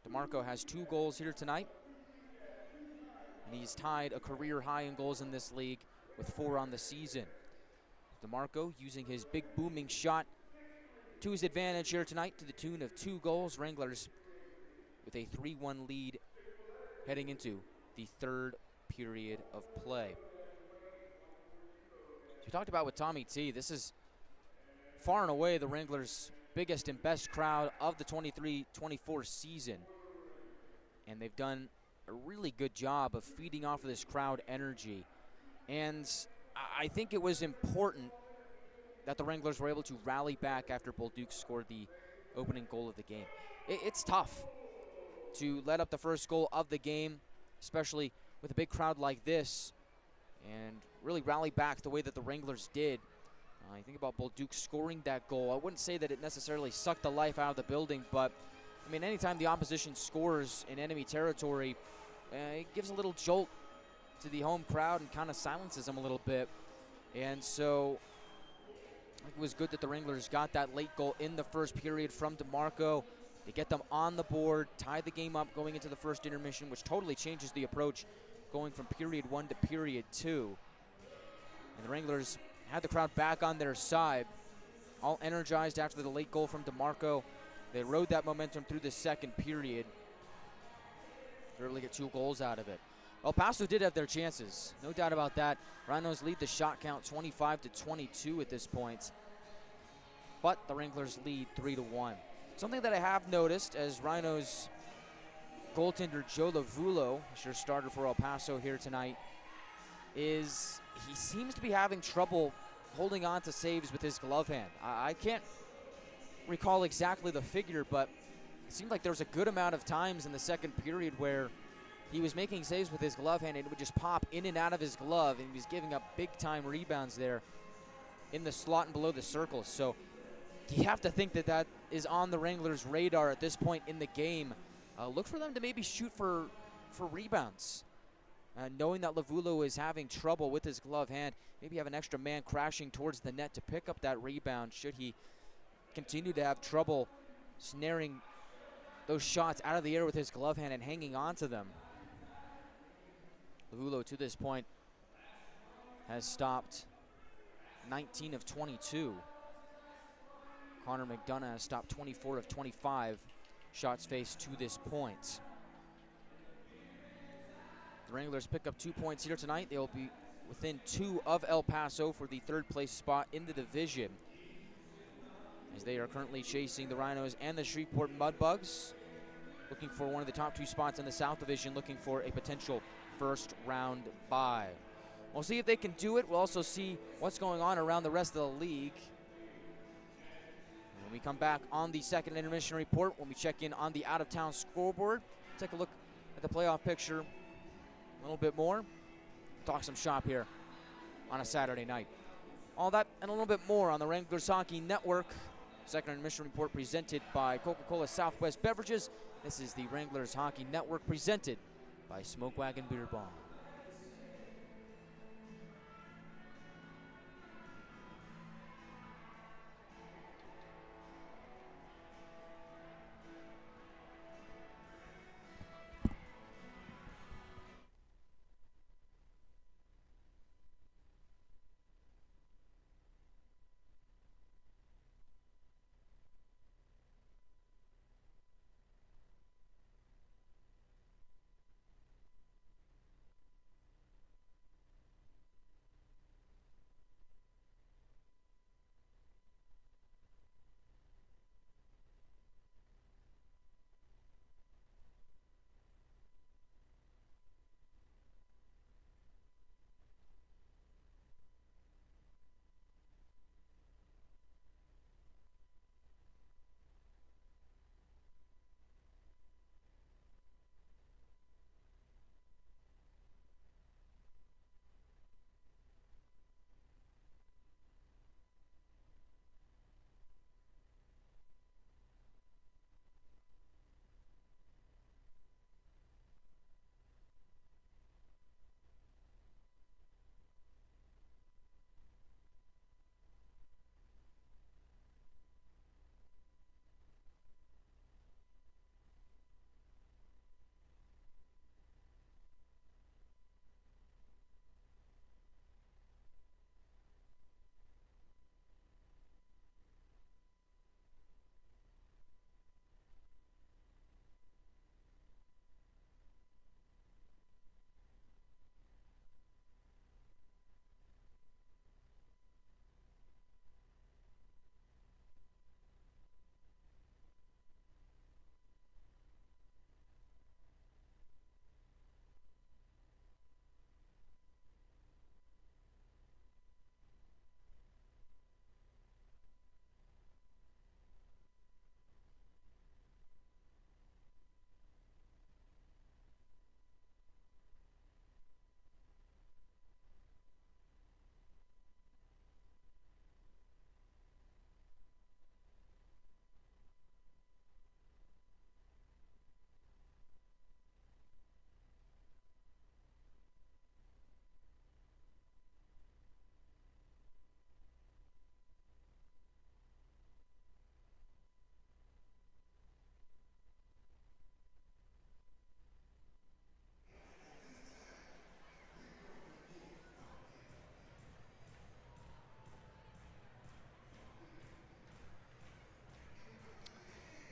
DeMarco has 2 goals here tonight, and he's tied a career high in goals in this league with 4 on the season. DeMarco using his big booming shot to his advantage here tonight to the tune of 2 goals. Wranglers with a 3-1 lead heading into the third period of play. As we talked about with Tommy T, this is far and away the Wranglers' biggest and best crowd of the 23-24 season. And they've done a really good job of feeding off of this crowd energy. And I think it was important that the Wranglers were able to rally back after Bolduc scored the opening goal of the game. It's tough to let up the first goal of the game, especially with a big crowd like this, and really rally back the way that the Wranglers did. I think about Bolduc scoring that goal. I wouldn't say that it necessarily sucked the life out of the building, but I mean, anytime the opposition scores in enemy territory, it gives a little jolt to the home crowd and kind of silences them a little bit. And so I think it was good that the Wranglers got that late goal in the first period from DeMarco to get them on the board, tie the game up going into the first intermission, which totally changes the approach going from period 1 to period 2. And the Wranglers had the crowd back on their side, all energized after the late goal from DeMarco. They rode that momentum through the second period. They really get 2 goals out of it. El Paso did have their chances, no doubt about that. Rhinos lead the shot count 25-22 at this point, but the Wranglers lead 3-1. Something that I have noticed as Rhinos goaltender Joe Lavulo, your starter for El Paso here tonight, is he seems to be having trouble holding on to saves with his glove hand. I can't recall exactly the figure, but it seemed like there was a good amount of times in the second period where he was making saves with his glove hand and it would just pop in and out of his glove, and he was giving up big-time rebounds there in the slot and below the circle. So you have to think that that is on the Wranglers' radar at this point in the game. Look for them to maybe shoot for rebounds. knowing that Lavulo is having trouble with his glove hand, maybe have an extra man crashing towards the net to pick up that rebound should he continue to have trouble snaring those shots out of the air with his glove hand and hanging on to them. Lavulo, to this point, has stopped 19 of 22. Connor McDonough has stopped 24 of 25 shots faced to this point. The Wranglers pick up 2 points here tonight. They will be within 2 of El Paso for the 3rd place spot in the division, as they are currently chasing the Rhinos and the Shreveport Mudbugs, looking for one of the top 2 spots in the South Division, looking for a potential first round bye. We'll see if they can do it. We'll also see what's going on around the rest of the league. When we come back on the second intermission report, when we check in on the out-of-town scoreboard, take a look at the playoff picture a little bit more, talk some shop here on a Saturday night. All that and a little bit more on the Wranglers Hockey Network. Second intermission report presented by Coca-Cola Southwest Beverages. This is the Wranglers Hockey Network presented by Smoke Wagon Beer Bong.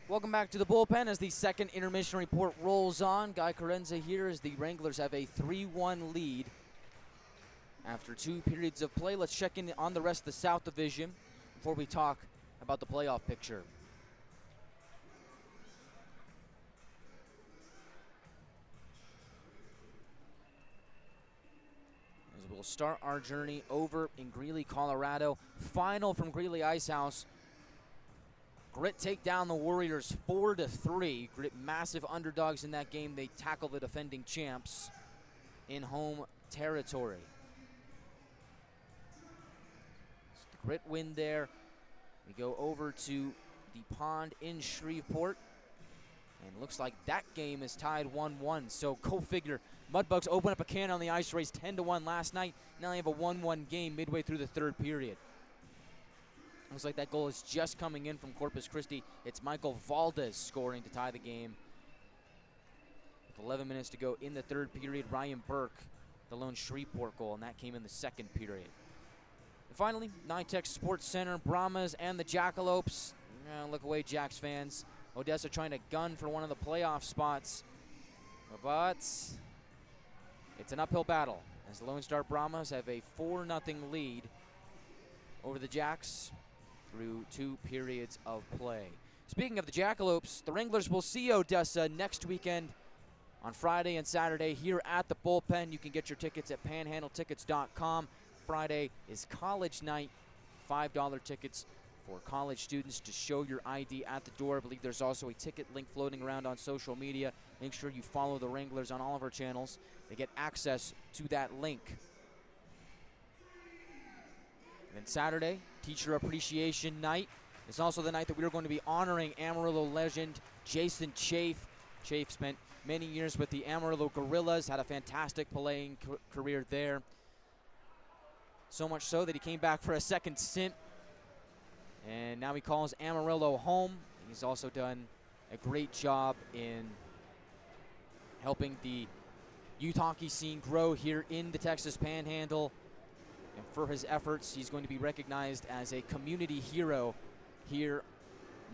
Welcome back to the bullpen as the second intermission report rolls on. Guy Chiarenza here as the Wranglers have a 3-1 lead after 2 periods of play. Let's check in on the rest of the South Division before we talk about the playoff picture. As we'll start our journey over in Greeley, Colorado. Final from Greeley Icehouse. Grit take down the Warriors 4-3. Grit massive underdogs in that game. They tackle the defending champs in home territory. So the Grit win there. We go over to the pond in Shreveport. And looks like that game is tied 1-1. So go figure. Mudbugs open up a can on the ice, raised 10-1 last night. Now they have a 1-1 game midway through the third period. Looks like that goal is just coming in from Corpus Christi. It's Michael Valdez scoring to tie the game. With 11 minutes to go in the third period, Ryan Burke, the lone Shreveport goal, and that came in the second period. And finally, NYTEX Sports Center, Brahmas and the Jackalopes. Look away, Jacks fans. Odessa trying to gun for one of the playoff spots, but it's an uphill battle as the Lone Star Brahmas have a 4-0 lead over the Jacks through 2 periods of play. Speaking of the Jackalopes, the Wranglers will see Odessa next weekend on Friday and Saturday here at the Bullpen. You can get your tickets at panhandletickets.com. Friday is college night, $5 tickets for college students to show your ID at the door. I believe there's also a ticket link floating around on social media. Make sure you follow the Wranglers on all of our channels to get access to that link. And then Saturday, Teacher Appreciation Night. It's also the night that we are going to be honoring Amarillo legend Jason Chafe. Chafe spent many years with the Amarillo Gorillas, had a fantastic playing career there. So much so that he came back for a second stint. And now he calls Amarillo home. He's also done a great job in helping the youth hockey scene grow here in the Texas Panhandle. And for his efforts, he's going to be recognized as a community hero here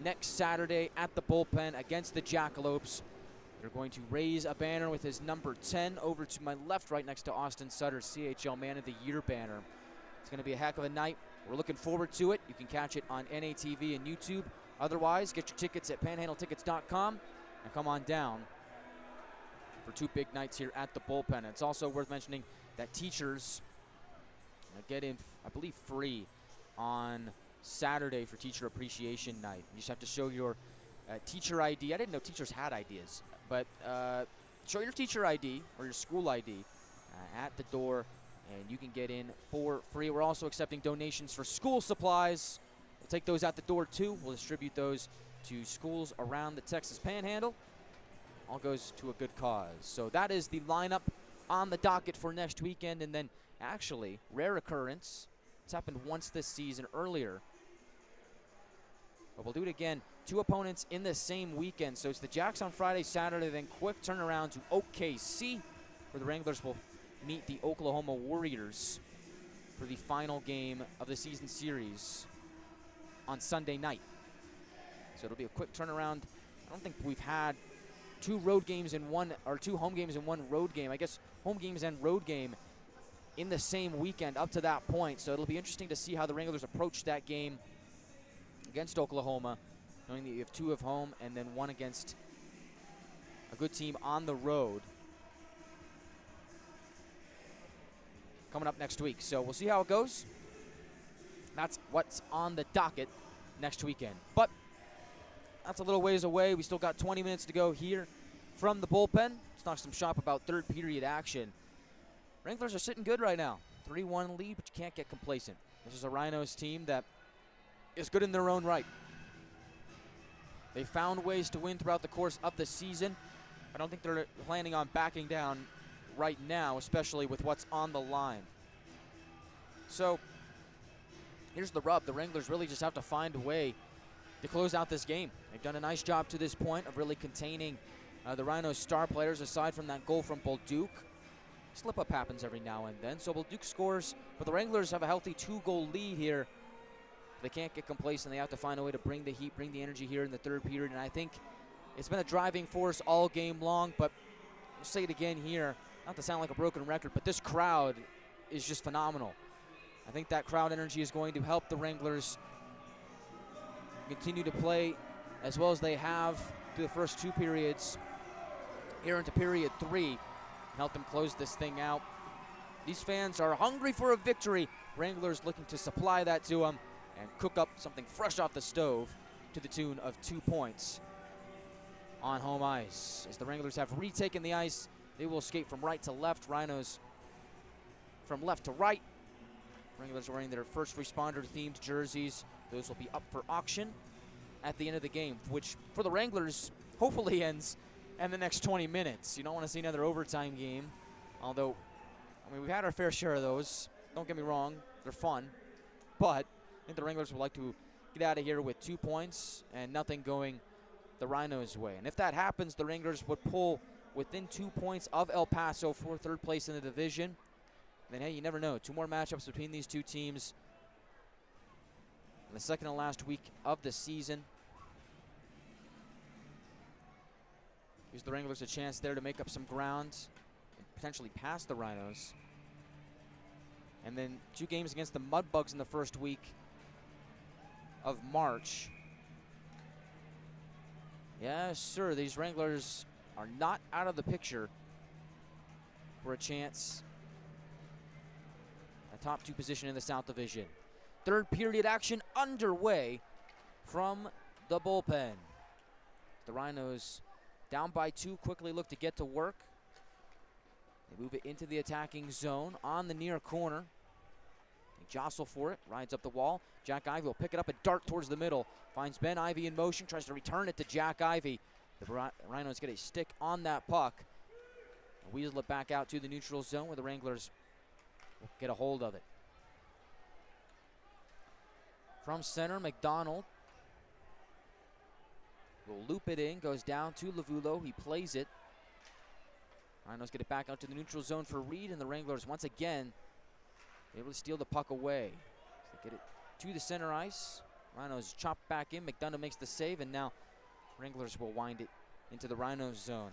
next Saturday at the Bullpen against the Jackalopes. They're going to raise a banner with his number 10 over to my left, right next to Austin Sutter's CHL Man of the Year banner. It's going to be a heck of a night. We're looking forward to it. You can catch it on NATV and YouTube. Otherwise, get your tickets at panhandletickets.com and come on down for 2 big nights here at the Bullpen. It's also worth mentioning that teachers get in, I believe, free on Saturday for Teacher Appreciation Night. You just have to show your teacher ID. I didn't know teachers had ideas, but show your teacher ID or your school ID at the door, and you can get in for free. We're also accepting donations for school supplies. We'll take those out the door, too. We'll distribute those to schools around the Texas Panhandle. All goes to a good cause. So that is the lineup on the docket for next weekend. And then, actually, rare occurrence. It's happened once this season earlier. But we'll do it again. 2 opponents in the same weekend. So it's the Jacks on Friday, Saturday, then quick turnaround to OKC, where the Wranglers will meet the Oklahoma Warriors for the final game of the season series on Sunday night. So it'll be a quick turnaround. I don't think we've had 2 road games in one, or 2 home games in one road game. I guess home games and road game in the same weekend up to that point. So it'll be interesting to see how the Wranglers approach that game against Oklahoma, knowing that you have 2 at home and then 1 against a good team on the road coming up next week. So we'll see how it goes. That's what's on the docket next weekend. But that's a little ways away. We still got 20 minutes to go here from the Bullpen. Let's talk some shop about third period action. Wranglers are sitting good right now. 3-1 lead, but you can't get complacent. This is a Rhinos team that is good in their own right. They found ways to win throughout the course of the season. I don't think they're planning on backing down right now, especially with what's on the line. So here's the rub. The Wranglers really just have to find a way to close out this game. They've done a nice job to this point of really containing the Rhinos' star players, aside from that goal from Bolduc. Slip-up happens every now and then. So Bolduc scores, but the Wranglers have a healthy 2-goal lead here. They can't get complacent. They have to find a way to bring the heat, bring the energy here in the third period. And I think it's been a driving force all game long, but we'll say it again here, not to sound like a broken record, but this crowd is just phenomenal. I think that crowd energy is going to help the Wranglers continue to play as well as they have through the first 2 periods here into period 3 and help them close this thing out. These fans are hungry for a victory. Wranglers looking to supply that to them and cook up something fresh off the stove to the tune of 2 points on home ice. As the Wranglers have retaken the ice, they will skate from right to left. Rhinos from left to right. Wranglers wearing their first responder-themed jerseys. Those will be up for auction at the end of the game, which for the Wranglers hopefully ends in the next 20 minutes. You don't want to see another overtime game, although, I mean, we've had our fair share of those. Don't get me wrong, they're fun, but I think the Wranglers would like to get out of here with 2 points and nothing going the Rhinos' way. And if that happens, the Wranglers would pull within 2 points of El Paso for third place in the division. Then, hey, you never know. 2 more matchups between these two teams in the second and last week of the season. Gives the Wranglers a chance there to make up some ground and potentially pass the Rhinos. And then 2 games against the Mudbugs in the first week of March. Yes, sir, these Wranglers are not out of the picture for a chance at top 2 position in the South Division. Third period action underway from the bullpen. The Rhinos down by 2, quickly look to get to work. They move it into the attacking zone on the near corner. They jostle for it, rides up the wall. Jack Ivy will pick it up and dart towards the middle. Finds Ben Ivy in motion, tries to return it to Jack Ivy. The Rhinos get a stick on that puck. Weasel it back out to the neutral zone where the Wranglers will get a hold of it. From center, McDonald will loop it in, goes down to Lavulo. He plays it. Rhinos get it back out to the neutral zone for Reed, and the Wranglers once again able to steal the puck away. So they get it to the center ice. Rhinos chop back in. McDonough makes the save, and now Wranglers will wind it into the Rhinos zone.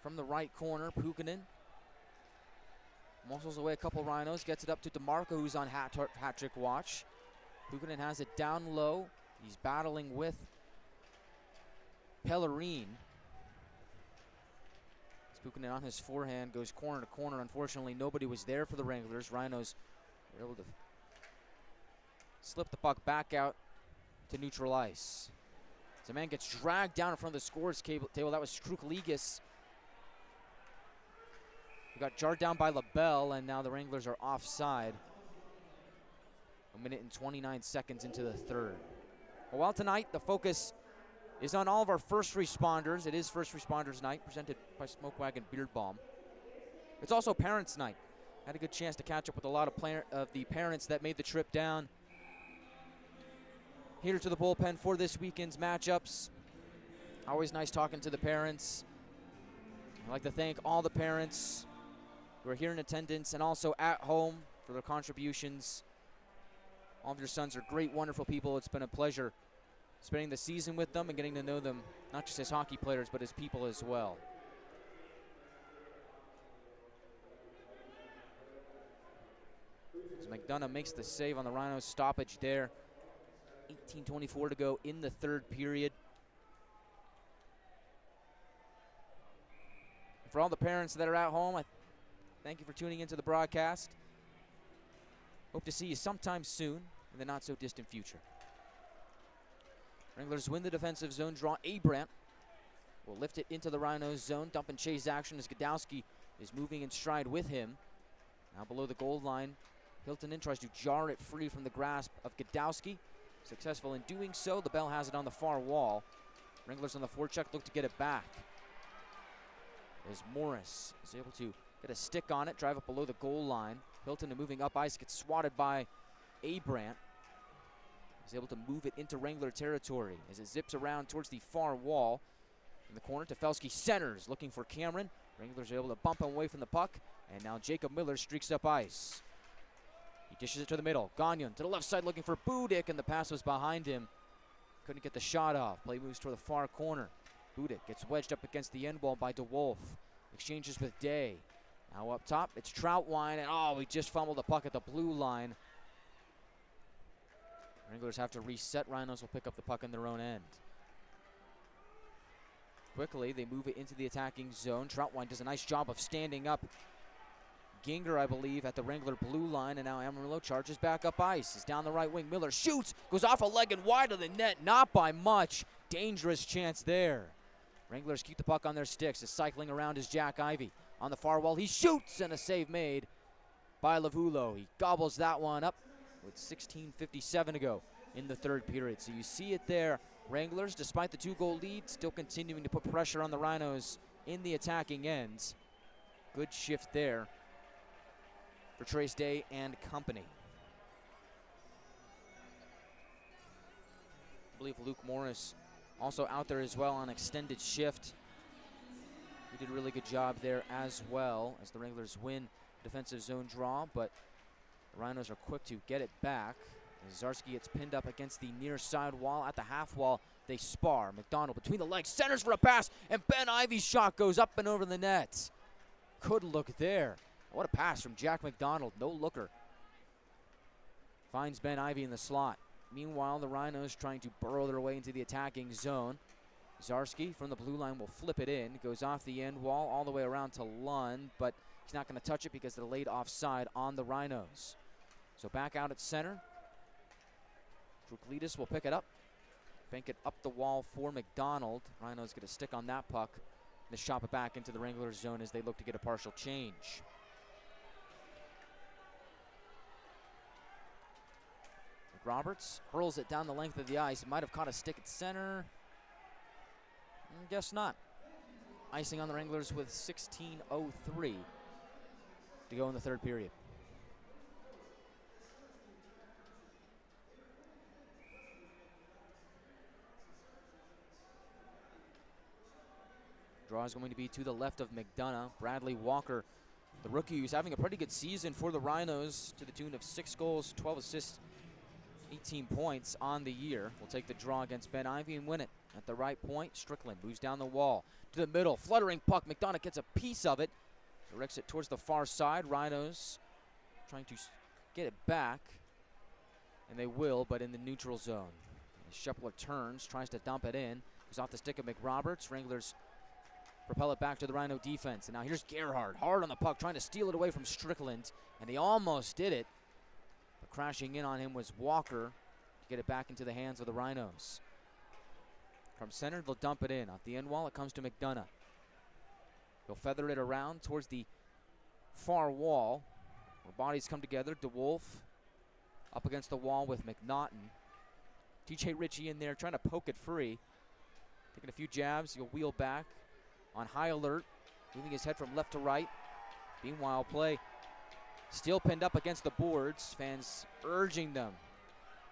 From the right corner, Puikkonen muscles away a couple Rhinos, gets it up to DeMarco, who's on hat-trick watch. Puikkonen has it down low. He's battling with Pellerine. Puikkonen on his forehand goes corner to corner. Unfortunately, nobody was there for the Wranglers. Rhinos were able to slip the puck back out to neutral ice. The man gets dragged down in front of the scores table. That was Strukaligas. He got jarred down by LaBelle, and now the Wranglers are offside. 1:29 into the third. Well, tonight the focus is on all of our first responders. It is First Responders Night, presented by Smoke Wagon Beard Balm. It's also Parents Night. Had a good chance to catch up with a lot of the parents that made the trip down here to the bullpen for this weekend's matchups. Always nice talking to the parents. I'd like to thank all the parents who are here in attendance and also at home for their contributions. All of your sons are great, wonderful people. It's been a pleasure spending the season with them and getting to know them, not just as hockey players, but as people as well. As McDonough makes the save on the Rhinos stoppage there. 18:24 to go in the third period. For all the parents that are at home, I thank you for tuning into the broadcast. Hope to see you sometime soon in the not-so-distant future. Wranglers win the defensive zone draw. Abrant will lift it into the Rhinos zone. Dump and chase action as Godowski is moving in stride with him. Now below the goal line, Hiltonen tries to jar it free from the grasp of Godowski. Successful in doing so. The Bell has it on the far wall. Wranglers on the forecheck look to get it back. As Morris is able to get a stick on it, drive up below the goal line. Hiltonen moving up ice, gets swatted by Abrant. He's able to move it into Wrangler territory as it zips around towards the far wall. In the corner, Tefelsky centers, looking for Cameron. Wranglers are able to bump him away from the puck, and now Jacob Miller streaks up ice. He dishes it to the middle. Gagnon to the left side looking for Budik, and the pass was behind him. Couldn't get the shot off. Play moves toward the far corner. Budik gets wedged up against the end wall by DeWolf. Exchanges with Day. Now up top, it's Troutwine, and we just fumbled the puck at the blue line. Wranglers have to reset. Rhinos will pick up the puck in their own end. Quickly, they move it into the attacking zone. Troutwine does a nice job of standing up Ginger, I believe, at the Wrangler blue line, and now Amarillo charges back up ice. He's down the right wing. Miller shoots, goes off a leg and wide of the net, not by much. Dangerous chance there. Wranglers keep the puck on their sticks. As cycling around is Jack Ivy. On the far wall, he shoots, and a save made by Lavulo. He gobbles that one up with 16:57 to go in the third period. So you see it there Wranglers, despite the 2-goal lead, still continuing to put pressure on the Rhinos in the attacking ends. Good shift there for Trace Day and company. I believe Luke Morris also out there as well on extended shift. He did a really good job there as well as the Wranglers win defensive zone draw, but the Rhinos are quick to get it back. As Zarski gets pinned up against the near side wall. At the half wall, they spar. McDonald between the legs, centers for a pass, and Ben Ivy's shot goes up and over the net. Good look there. What a pass from Jack McDonald, no looker. Finds Ben Ivy in the slot. Meanwhile, the Rhinos trying to burrow their way into the attacking zone. Zarski from the blue line will flip it in. Goes off the end wall all the way around to Lund, but he's not going to touch it because they're laid offside on the Rhinos. So back out at center. Kruklitis will pick it up. Bank it up the wall for McDonald. Rhinos get a stick on that puck. They shop it back into the Wranglers zone as they look to get a partial change. Roberts hurls it down the length of the ice. He might have caught a stick at center. Guess not. Icing on the Wranglers with 16:03 to go in the third period. Draw is going to be to the left of McDonough. Bradley Walker, the rookie, who's having a pretty good season for the Rhinos to the tune of 6 goals, 12 assists, 18 points on the year. Will take the draw against Ben Ivy and win it. At the right point, Strickland moves down the wall to the middle. Fluttering puck. McDonough gets a piece of it. Directs it towards the far side. Rhinos trying to get it back. And they will, but in the neutral zone. Shepler turns, tries to dump it in. Goes off the stick of McRoberts. Wranglers propel it back to the Rhino defense. And now here's Gerhard, hard on the puck, trying to steal it away from Strickland. And he almost did it. But crashing in on him was Walker to get it back into the hands of the Rhinos. From center, they'll dump it in. Off the end wall, it comes to McDonough. He'll feather it around towards the far wall, where bodies come together. DeWolf up against the wall with McNaughton. TJ Ritchie in there trying to poke it free. Taking a few jabs, he'll wheel back on high alert, moving his head from left to right. Meanwhile, play still pinned up against the boards. Fans urging them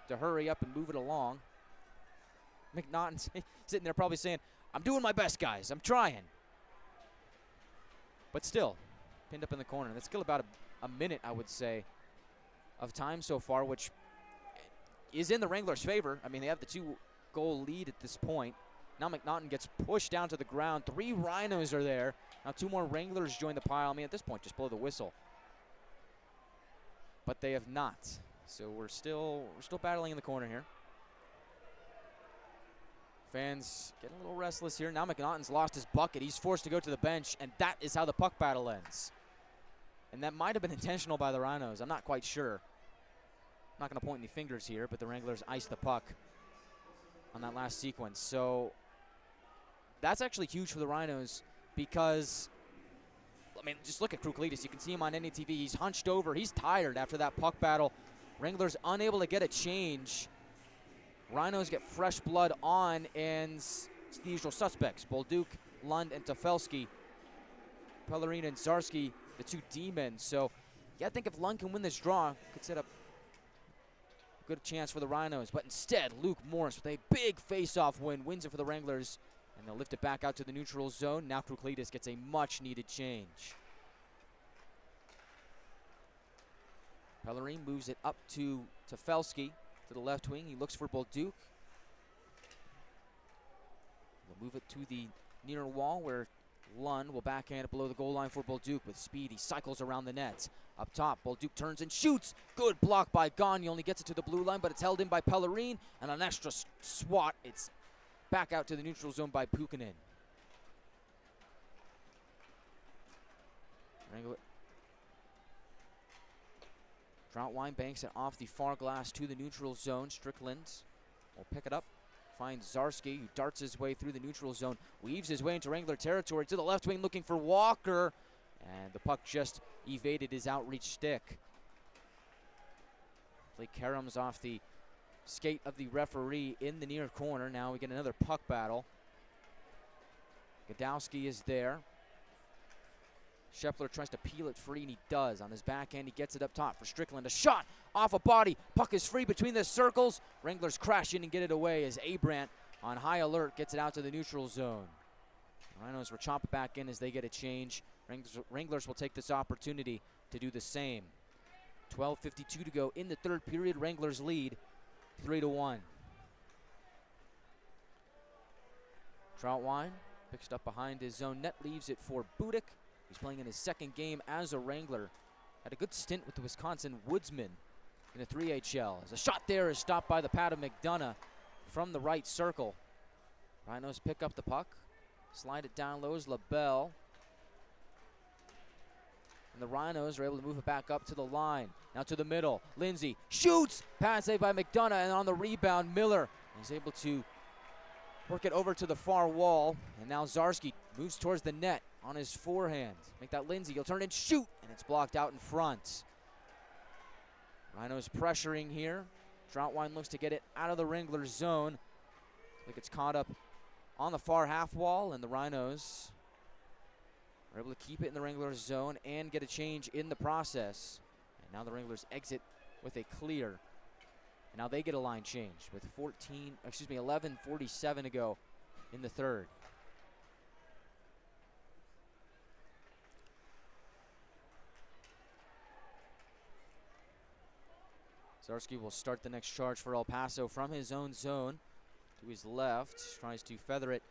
to hurry up and move it along. McNaughton sitting there probably saying, I'm doing my best, guys. I'm trying. But still, pinned up in the corner. That's still about a minute, I would say, of time so far, which is in the Wranglers' favor. I mean, they have the 2-goal lead at this point. Now McNaughton gets pushed down to the ground. 3 Rhinos are there. Now 2 more Wranglers join the pile. I mean, at this point, just blow the whistle. But they have not. So we're still battling in the corner here. Fans getting a little restless here. Now McNaughton's lost his bucket. He's forced to go to the bench, and that is how the puck battle ends. And that might have been intentional by the Rhinos. I'm not quite sure. I'm not going to point any fingers here, but the Wranglers iced the puck on that last sequence. So that's actually huge for the Rhinos because, I mean, just look at Kruklitis. You can see him on NATV. He's hunched over. He's tired after that puck battle. Wranglers unable to get a change. Rhinos get fresh blood on, and it's the usual suspects. Bolduc, Lund, and Tofelski. Pellerin and Zarski, the 2 D-men. So, yeah, I think if Lund can win this draw, could set up a good chance for the Rhinos. But instead, Luke Morris with a big face-off win, wins it for the Wranglers, and they'll lift it back out to the neutral zone. Now Kruklitis gets a much-needed change. Pellerin moves it up to Tofelski. To the left wing, he looks for Bolduc. He'll move it to the near wall where Lund will backhand it below the goal line for Bolduc with speed. He cycles around the net. Up top, Bolduc turns and shoots. Good block by Gagne. Only gets it to the blue line, but it's held in by Pellerin. And an extra swat. It's back out to the neutral zone by Puikkonen. Troutwine banks it off the far glass to the neutral zone. Strickland will pick it up. Finds Zarski, who darts his way through the neutral zone. Weaves his way into Wrangler territory to the left wing looking for Walker. And the puck just evaded his outreach stick. Blake Karam's off the skate of the referee in the near corner. Now we get another puck battle. Gadowski is there. Scheffler tries to peel it free, and he does. On his backhand, he gets it up top for Strickland. A shot off a body. Puck is free between the circles. Wranglers crash in and get it away as Abrant, on high alert, gets it out to the neutral zone. Rhinos will chomp it back in as they get a change. Wranglers will take this opportunity to do the same. 12:52 to go in the third period. Wranglers lead 3-1. Troutwine picks it up behind his zone net, leaves it for Budik. He's playing in his second game as a Wrangler. Had a good stint with the Wisconsin Woodsmen in the 3HL. As a shot there is stopped by the pad of McDonough from the right circle. Rhinos pick up the puck. Slide it down low is LaBelle. And the Rhinos are able to move it back up to the line. Now to the middle. Lindsay shoots. Pass saved by McDonough, and on the rebound, Miller is able to work it over to the far wall. And now Zarski moves towards the net on his forehand. Make that Lindsay. He'll turn and shoot, and it's blocked out in front. Rhinos pressuring here. Troutwine looks to get it out of the Wranglers zone. I think it's caught up on the far half wall, and the Rhinos are able to keep it in the Wranglers zone and get a change in the process. And now the Wranglers exit with a clear. And now they get a line change with 11:47 to go in the third. Zarski will start the next charge for El Paso from his own zone to his left. Tries to feather it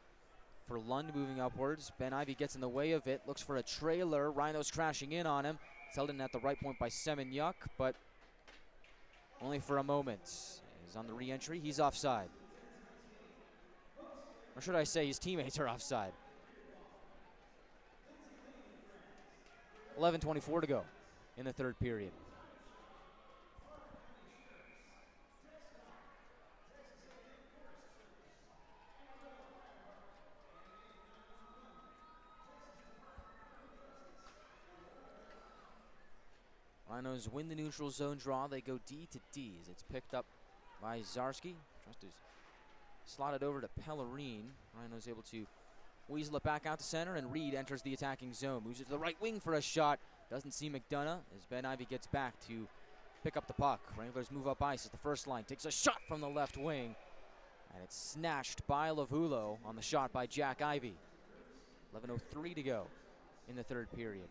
for Lund moving upwards. Ben Ivy gets in the way of it. Looks for a trailer. Rhinos crashing in on him. It's held in at the right point by Semenyuk, but only for a moment. He's on the re-entry. He's offside. Or should I say his teammates are offside. 11:24 to go in the third period. Rhinos win the neutral zone draw. They go D to D as it's picked up by Zarski. Tries to slot it over to Pellerine. Rhinos able to weasel it back out to center, and Reed enters the attacking zone. Moves it to the right wing for a shot. Doesn't see McDonough as Ben Ivy gets back to pick up the puck. Wranglers move up ice as the first line takes a shot from the left wing, and it's snatched by Lavulo on the shot by Jack Ivy. 11:03 to go in the third period.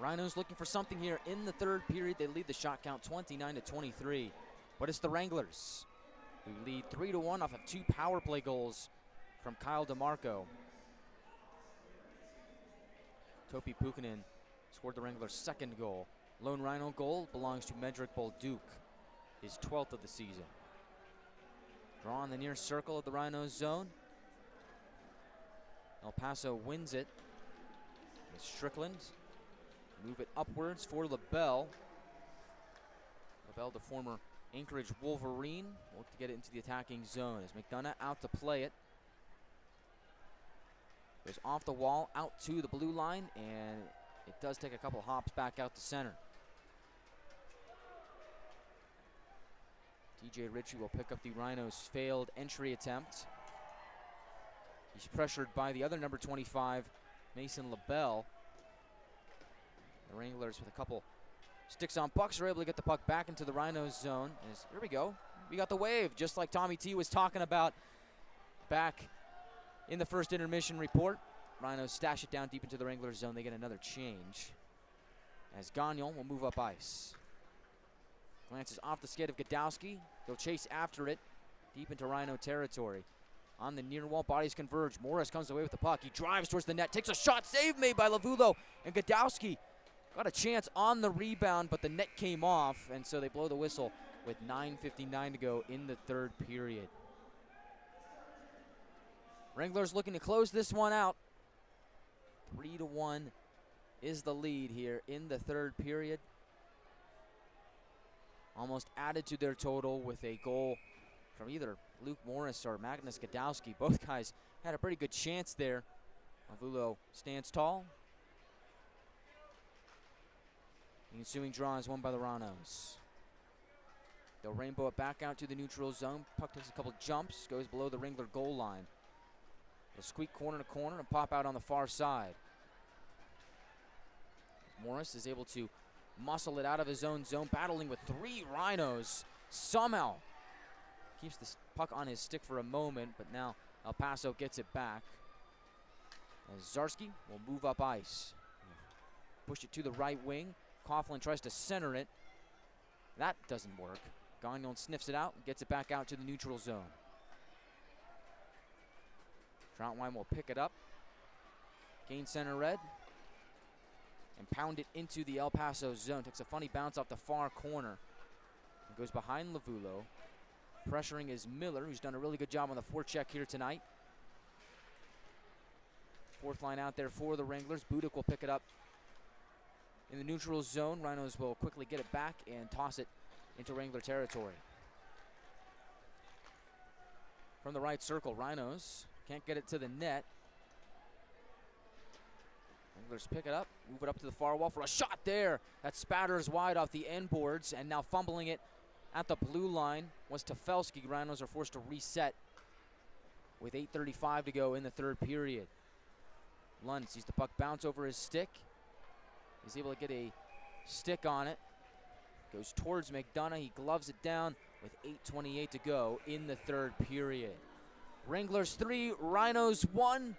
Rhinos looking for something here in the third period. They lead the shot count 29-23. But it's the Wranglers who lead 3-1 off of two power play goals from Kyle DeMarco. Topi Puikkonen scored the Wranglers' second goal. Lone Rhino goal belongs to Medrick Bolduc, his 12th of the season. Draw in the near circle of the Rhinos zone. El Paso wins it. It's Strickland. Move it upwards for LaBelle. LaBelle, the former Anchorage Wolverine, will look to get it into the attacking zone as McDonough out to play it. Goes off the wall, out to the blue line, and it does take a couple hops back out to center. TJ Ritchie will pick up the Rhinos' failed entry attempt. He's pressured by the other number 25, Mason LaBelle. The Wranglers with a couple sticks on pucks are able to get the puck back into the Rhinos zone. Here we go. We got the wave, just like Tommy T was talking about back in the first intermission report. Rhinos stash it down deep into the Wranglers zone. They get another change as Gagnon will move up ice. Glances off the skate of Gadowski. They'll chase after it deep into Rhino territory. On the near wall, bodies converge. Morris comes away with the puck. He drives towards the net, takes a shot, save made by Lavulo, and Gadowski got a chance on the rebound, but the net came off, and so they blow the whistle with 9:59 to go in the third period. Wranglers looking to close this one out. 3-1 is the lead here in the third period. Almost added to their total with a goal from either Luke Morris or Magnus Gadowski. Both guys had a pretty good chance there. Lavulo stands tall. The ensuing draw is won by the Rhinos. They'll rainbow it back out to the neutral zone. Puck takes a couple jumps, goes below the Wrangler goal line. They'll squeak corner to corner and pop out on the far side. Morris is able to muscle it out of his own zone, battling with 3 Rhinos. Somehow keeps the puck on his stick for a moment, but now El Paso gets it back. As Zarski will move up ice. Push it to the right wing. Coughlin tries to center it. That doesn't work. Gagnon sniffs it out and gets it back out to the neutral zone. Troutwine will pick it up. Gain center red. And pound it into the El Paso zone. Takes a funny bounce off the far corner. And goes behind Lavulo. Pressuring is Miller, who's done a really good job on the forecheck here tonight. Fourth line out there for the Wranglers. Budik will pick it up in the neutral zone. Rhinos will quickly get it back and toss it into Wrangler territory. From the right circle, Rhinos can't get it to the net. Wranglers pick it up, move it up to the far wall for a shot there. That spatters wide off the end boards, and now fumbling it at the blue line was Tefelsky. Rhinos are forced to reset with 8:35 to go in the third period. Lund sees the puck bounce over his stick. He's able to get a stick on it. Goes towards McDonough. He gloves it down with 8:28 to go in the third period. Wranglers 3, Rhinos 1.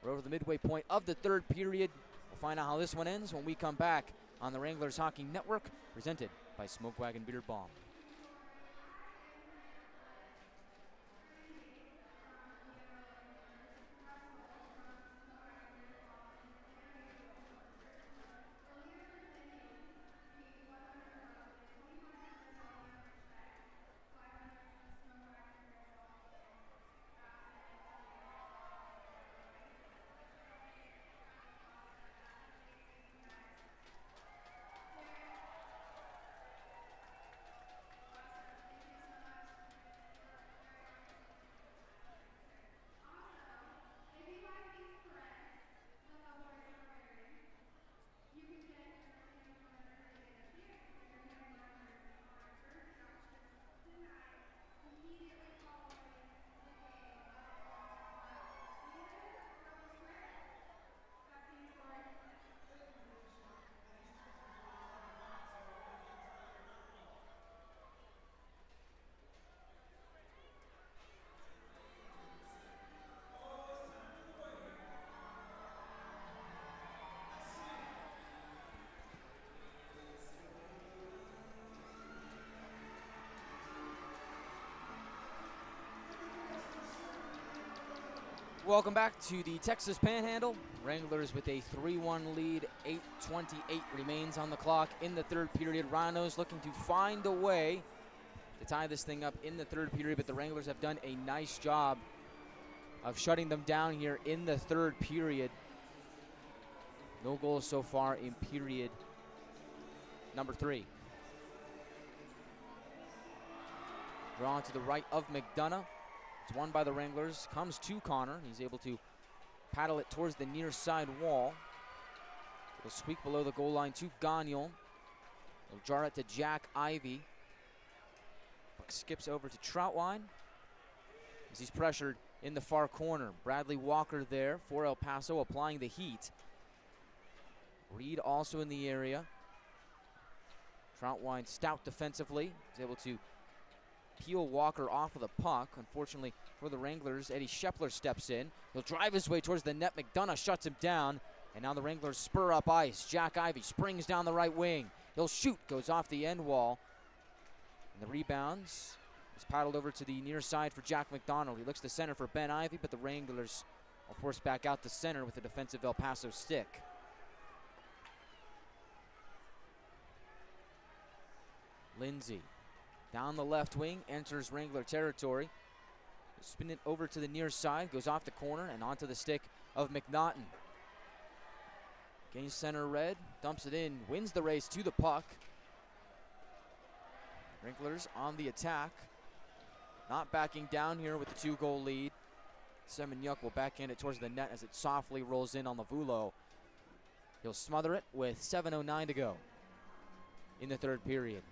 We're over the midway point of the third period. We'll find out how this one ends when we come back on the Wranglers Hockey Network, presented by Smoke Wagon Beer Bomb. Welcome back to the Texas Panhandle. Wranglers with a 3-1 lead. 8:28 remains on the clock in the third period. Rhinos looking to find a way to tie this thing up in the third period, but the Wranglers have done a nice job of shutting them down here in the third period. No goals so far in period number 3. Drawn to the right of McDonough. It's won by the Wranglers. Comes to Connor. He's able to paddle it towards the near side wall. It'll squeak below the goal line to Gagnon. He'll jar it to Jack Ivey. Puck skips over to Troutwine as he's pressured in the far corner. Bradley Walker there for El Paso, applying the heat. Reed also in the area. Troutwine stout defensively. He's able to peel Walker off of the puck. Unfortunately for the Wranglers, Eddie Scheffler steps in. He'll drive his way towards the net. McDonough shuts him down. And now the Wranglers spur up ice. Jack Ivey springs down the right wing. He'll shoot, goes off the end wall. And the rebounds is paddled over to the near side for Jack McDonald. He looks to center for Ben Ivey, but the Wranglers are forced back out to center with a defensive El Paso stick. Lindsay down the left wing, enters Wrangler territory. Spin it over to the near side, goes off the corner and onto the stick of McNaughton. Gains center red, dumps it in, wins the race to the puck. Wranglers on the attack. Not backing down here with the 2-goal lead. Semenyuk will backhand it towards the net as it softly rolls in on Lavulo. He'll smother it with 7:09 to go. in the third period.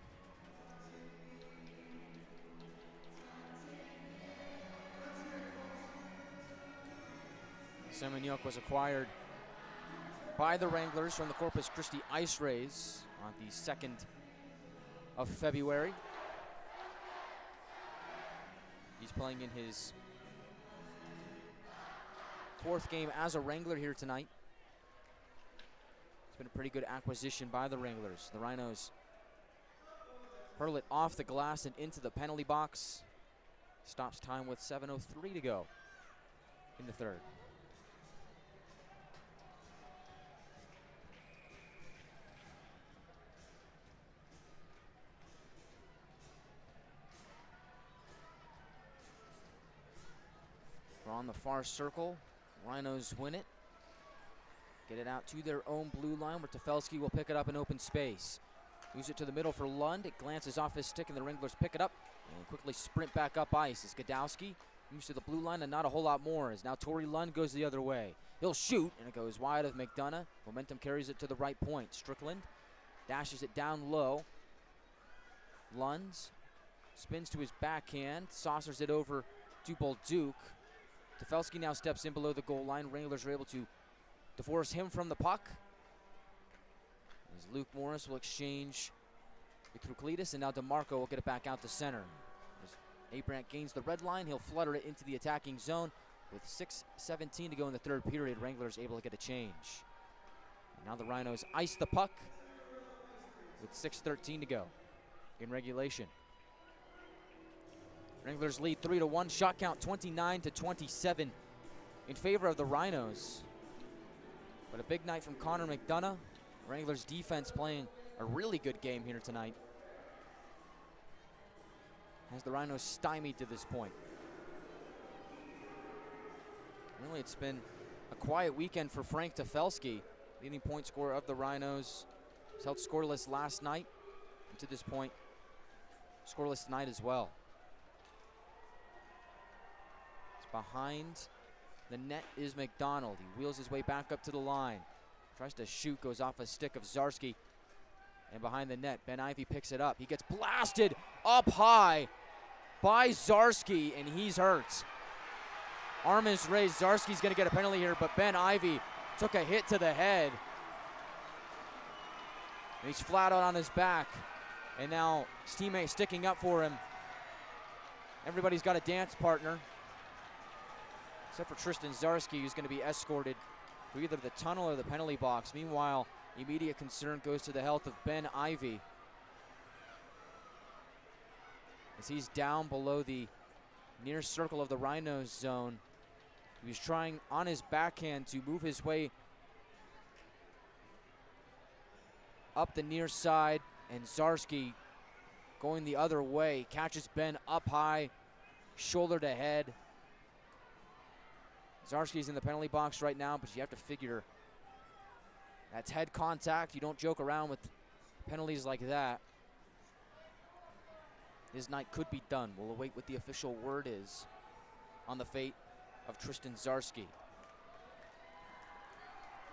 Semeniuk was acquired by the Wranglers from the Corpus Christi Ice Rays on the 2nd of February. He's playing in his 4th game as a Wrangler here tonight. It's been a pretty good acquisition by the Wranglers. The Rhinos hurl it off the glass and into the penalty box. Stops time with 7:03 to go in the third. We're on the far circle. Rhinos win it. Get it out to their own blue line where Tefelsky will pick it up in open space. Moves it to the middle for Lund. It glances off his stick and the Wranglers pick it up and quickly sprint back up ice as Gadowski moves to the blue line and not a whole lot more as now Tori Lund goes the other way. He'll shoot and it goes wide of McDonough. Momentum carries it to the right point. Strickland dashes it down low. Lund spins to his backhand, saucers it over to Bolduc. Tefelsky now steps in below the goal line. Wranglers are able to divorce him from the puck. As Luke Morris will exchange with Truclides, and now DeMarco will get it back out to center. As Abrant gains the red line, he'll flutter it into the attacking zone. With 6:17 to go in the third period, Wranglers able to get a change. And now the Rhinos ice the puck with 6:13 to go in regulation. Wranglers lead 3-1, shot count 29-27 in favor of the Rhinos. But a big night from Connor McDonough. Wranglers defense playing a really good game here tonight. Has the Rhinos stymied to this point. Really, it's been a quiet weekend for Frank Tefelsky, leading point scorer of the Rhinos. He's held scoreless last night, and to this point, scoreless tonight as well. Behind the net is McDonald. He wheels his way back up to the line. Tries to shoot, goes off a stick of Zarski. And behind the net, Ben Ivy picks it up. He gets blasted up high by Zarski, and he's hurt. Arm is raised. Zarski's going to get a penalty here, but Ben Ivy took a hit to the head. And he's flat out on his back. And now his teammate sticking up for him. Everybody's got a dance partner, except for Tristan Zarski, who's going to be escorted to either the tunnel or the penalty box. Meanwhile, immediate concern goes to the health of Ben Ivy, as he's down below the near circle of the Rhinos zone. He was trying on his backhand to move his way up the near side, and Zarski going the other way catches Ben up high, shoulder to head. Zarski's in the penalty box right now, but you have to figure that's head contact. You don't joke around with penalties like that. His night could be done. We'll await what the official word is on the fate of Tristan Zarski.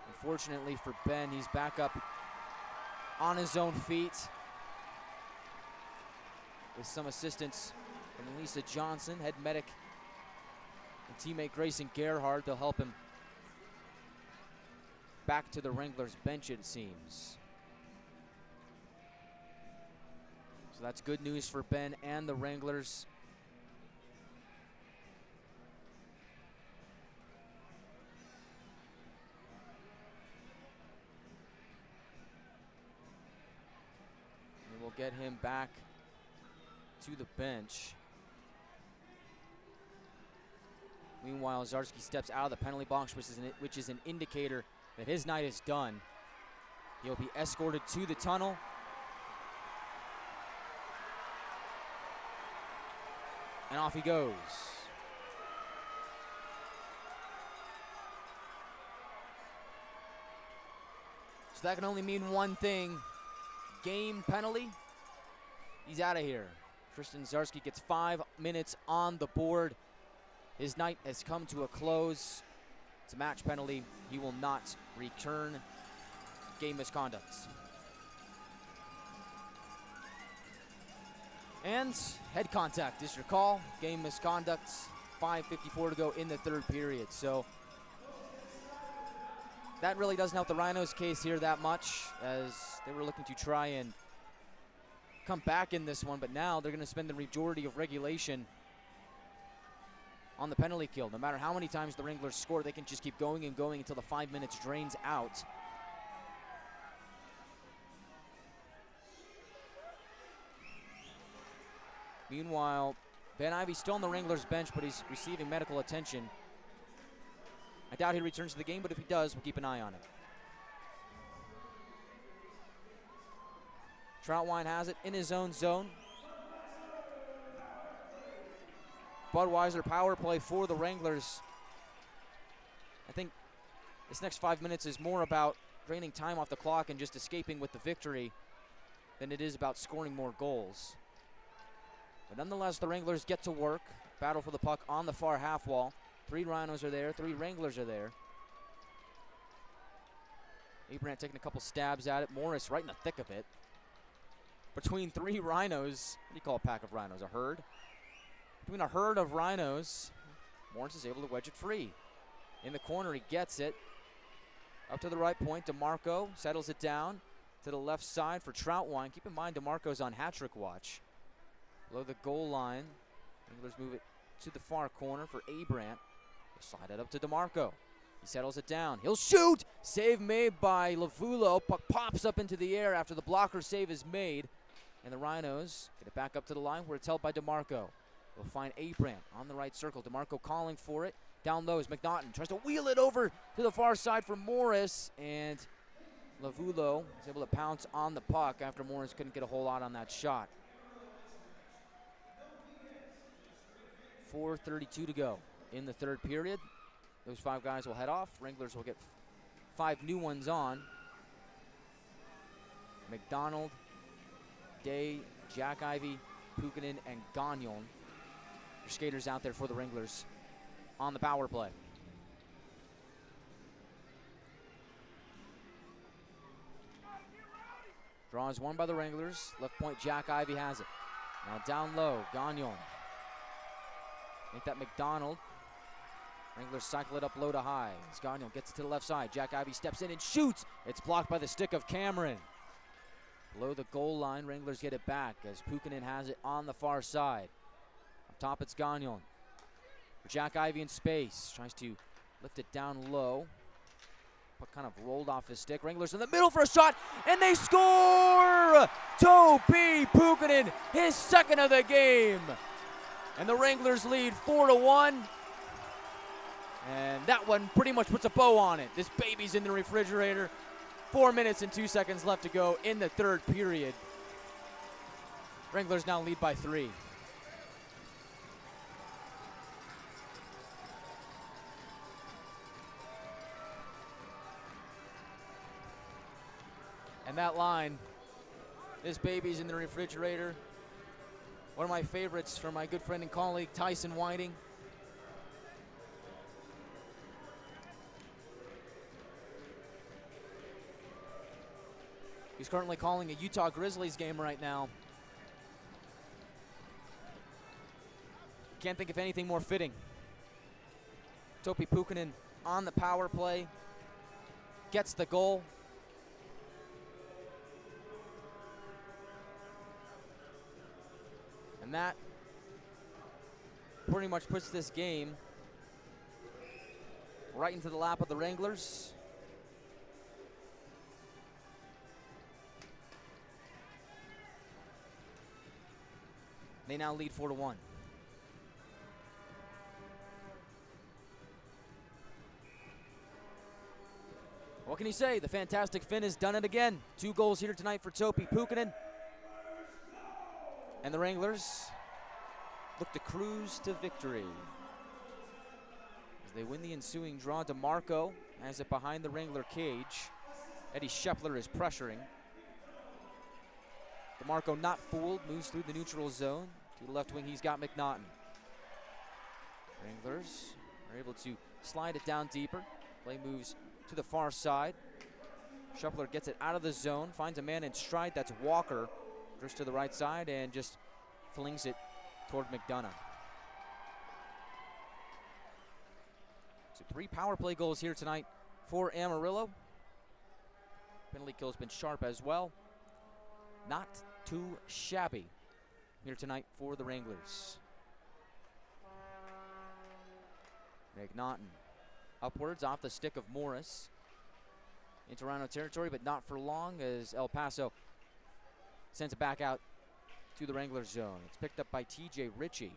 Unfortunately for Ben, he's back up on his own feet with some assistance from Lisa Johnson, head medic, and teammate Grayson Gerhard. They'll help him back to the Wranglers bench, it seems. So that's good news for Ben and the Wranglers. And we'll get him back to the bench. Meanwhile, Zarski steps out of the penalty box, which is an indicator that his night is done. He'll be escorted to the tunnel. And off he goes. So that can only mean one thing. Game penalty. He's out of here. Tristan Zarski gets 5 minutes on the board. His night has come to a close. It's a match penalty. He will not return. Game misconduct. And head contact is your call. Game misconduct. 5:54 to go in the third period. So that really doesn't help the Rhinos' case here that much, as they were looking to try and come back in this one, but now they're going to spend the majority of regulation on the penalty kill. No matter how many times the Wranglers score, they can just keep going and going until the 5 minutes drains out. Meanwhile, Ben Ivey's still on the Wranglers bench, but he's receiving medical attention. I doubt he returns to the game, but if he does, we'll keep an eye on it. Troutwine has it in his own zone. Budweiser power play for the Wranglers. I think this next 5 minutes is more about draining time off the clock and just escaping with the victory than it is about scoring more goals. But nonetheless, the Wranglers get to work. Battle for the puck on the far half wall. 3 Rhinos are there, 3 Wranglers are there. Abraham taking a couple stabs at it. Morris right in the thick of it. Between 3 Rhinos, what do you call a pack of Rhinos, a herd? Between a herd of Rhinos, Morris is able to wedge it free. In the corner, he gets it. Up to the right point, DeMarco settles it down to the left side for Troutwine. Keep in mind, DeMarco's on hat-trick watch. Below the goal line, Wranglers move it to the far corner for Abrant. They'll slide it up to DeMarco. He settles it down. He'll shoot! Save made by Lavulo. Puck pops up into the air after the blocker save is made. And the Rhinos get it back up to the line where it's held by DeMarco. They'll find Abrant on the right circle. DeMarco calling for it. Down low is McNaughton. Tries to wheel it over to the far side for Morris. And Lavulo is able to pounce on the puck after Morris couldn't get a whole lot on that shot. 4:32 to go in the third period. Those 5 guys will head off. Wranglers will get 5 new ones on. McDonald, Day, Jack Ivey, Puikkonen, and Gagnon. Your skaters out there for the Wranglers on the power play. Draw is won by the Wranglers. Left point, Jack Ivey has it. Now down low, Gagnon. Make that McDonald. Wranglers cycle it up low to high. As Gagnon gets it to the left side. Jack Ivey steps in and shoots. It's blocked by the stick of Cameron. Below the goal line, Wranglers get it back as Puikkonen has it on the far side. Up top, it's Gagnon. For Jack Ivey in space. Tries to lift it down low. Puck kind of rolled off his stick. Wranglers in the middle for a shot, and they score! Topi Puikkonen, his second of the game. And the Wranglers lead 4-1. And that one pretty much puts a bow on it. This baby's in the refrigerator. 4 minutes and 2 seconds left to go in the third period. Wranglers now lead by 3. And that line, this baby's in the refrigerator. One of my favorites from my good friend and colleague, Tyson Whiting. He's currently calling a Utah Grizzlies game right now. Can't think of anything more fitting. Topi Puikkonen on the power play. Gets the goal. And that pretty much puts this game right into the lap of the Wranglers. They now lead 4-1. What can you say? The fantastic Finn has done it again. 2 goals here tonight for Topi Puikkonen. And the Wranglers look to cruise to victory. As they win the ensuing draw, DeMarco has it behind the Wrangler cage. Eddie Scheffler is pressuring. DeMarco not fooled, moves through the neutral zone. To the left wing, he's got McNaughton. Wranglers are able to slide it down deeper. Play moves to the far side. Scheffler gets it out of the zone, finds a man in stride, that's Walker. Drifts to the right side and just flings it toward McDonough. So 3 power play goals here tonight for Amarillo. Penalty kill's been sharp as well. Not too shabby here tonight for the Wranglers. McNaughton upwards off the stick of Morris. Into Rhino territory, but not for long as El Paso sends it back out to the Wranglers zone. It's picked up by TJ Ritchie.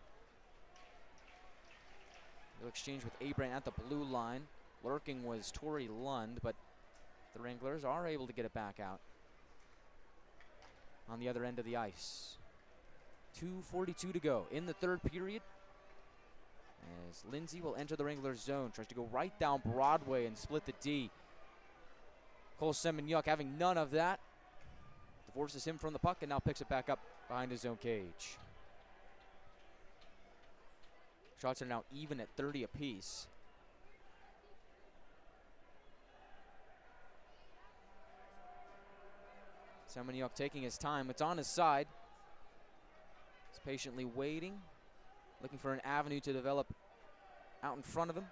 He'll exchange with Abraham at the blue line. Lurking was Torrey Lund, but the Wranglers are able to get it back out on the other end of the ice. 2:42 to go in the third period. As Lindsay will enter the Wranglers zone, tries to go right down Broadway and split the D. Cole Semenyuk having none of that. Divorces him from the puck and now picks it back up behind his own cage. Shots are now even at 30 apiece. Semenyuk taking his time. It's on his side. He's patiently waiting, looking for an avenue to develop out in front of him.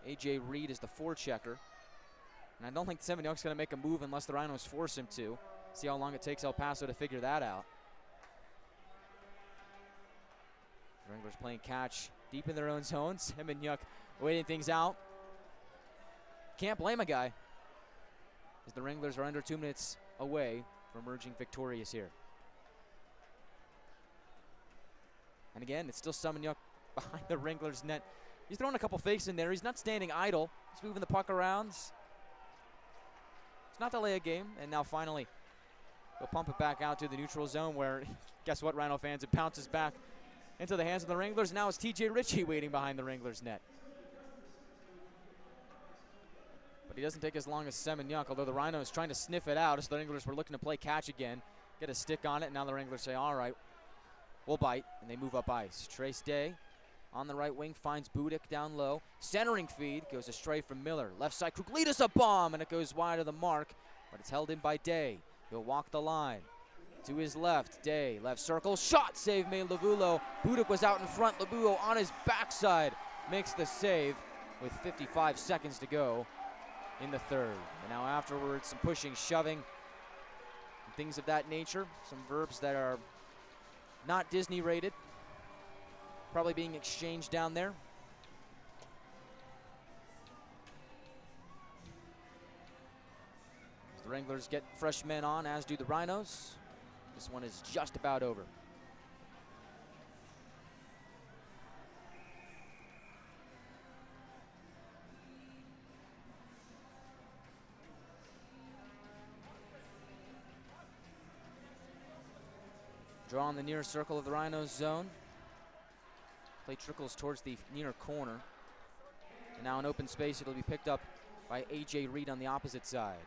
A.J. Reed is the forechecker. And I don't think Semenyuk's going to make a move unless the Rhinos force him to. See how long it takes El Paso to figure that out. The Wranglers playing catch deep in their own zone. Semenyuk waiting things out. Can't blame a guy, as the Wranglers are under 2 minutes away from emerging victorious here. And again, it's still Semenyuk behind the Wranglers net. He's throwing a couple fakes in there. He's not standing idle. He's moving the puck around. It's not delay a game. And now finally, we'll pump it back out to the neutral zone where, guess what, Rhino fans? It bounces back into the hands of the Wranglers. Now it's TJ Ritchie waiting behind the Wranglers net. But he doesn't take as long as Semenyuk, although the Rhinos trying to sniff it out as the Wranglers were looking to play catch again. Get a stick on it, and now the Wranglers say, all right, we'll bite, and they move up ice. Trace Day on the right wing finds Budik down low. Centering feed goes astray from Miller. Left side, Kruglitas a bomb, and it goes wide of the mark, but it's held in by Day. He'll walk the line. To his left, Day, left circle, shot save made Lavulo. Budik was out in front, Lavulo on his backside makes the save with 55 seconds to go in the third. And now afterwards, some pushing, shoving, and things of that nature. Some verbs that are not Disney rated, probably being exchanged down there. As the Wranglers get fresh men on, as do the Rhinos. This one is just about over. Draw on the near circle of the Rhinos zone. Play trickles towards the near corner. And now in open space, it'll be picked up by A.J. Reed on the opposite side.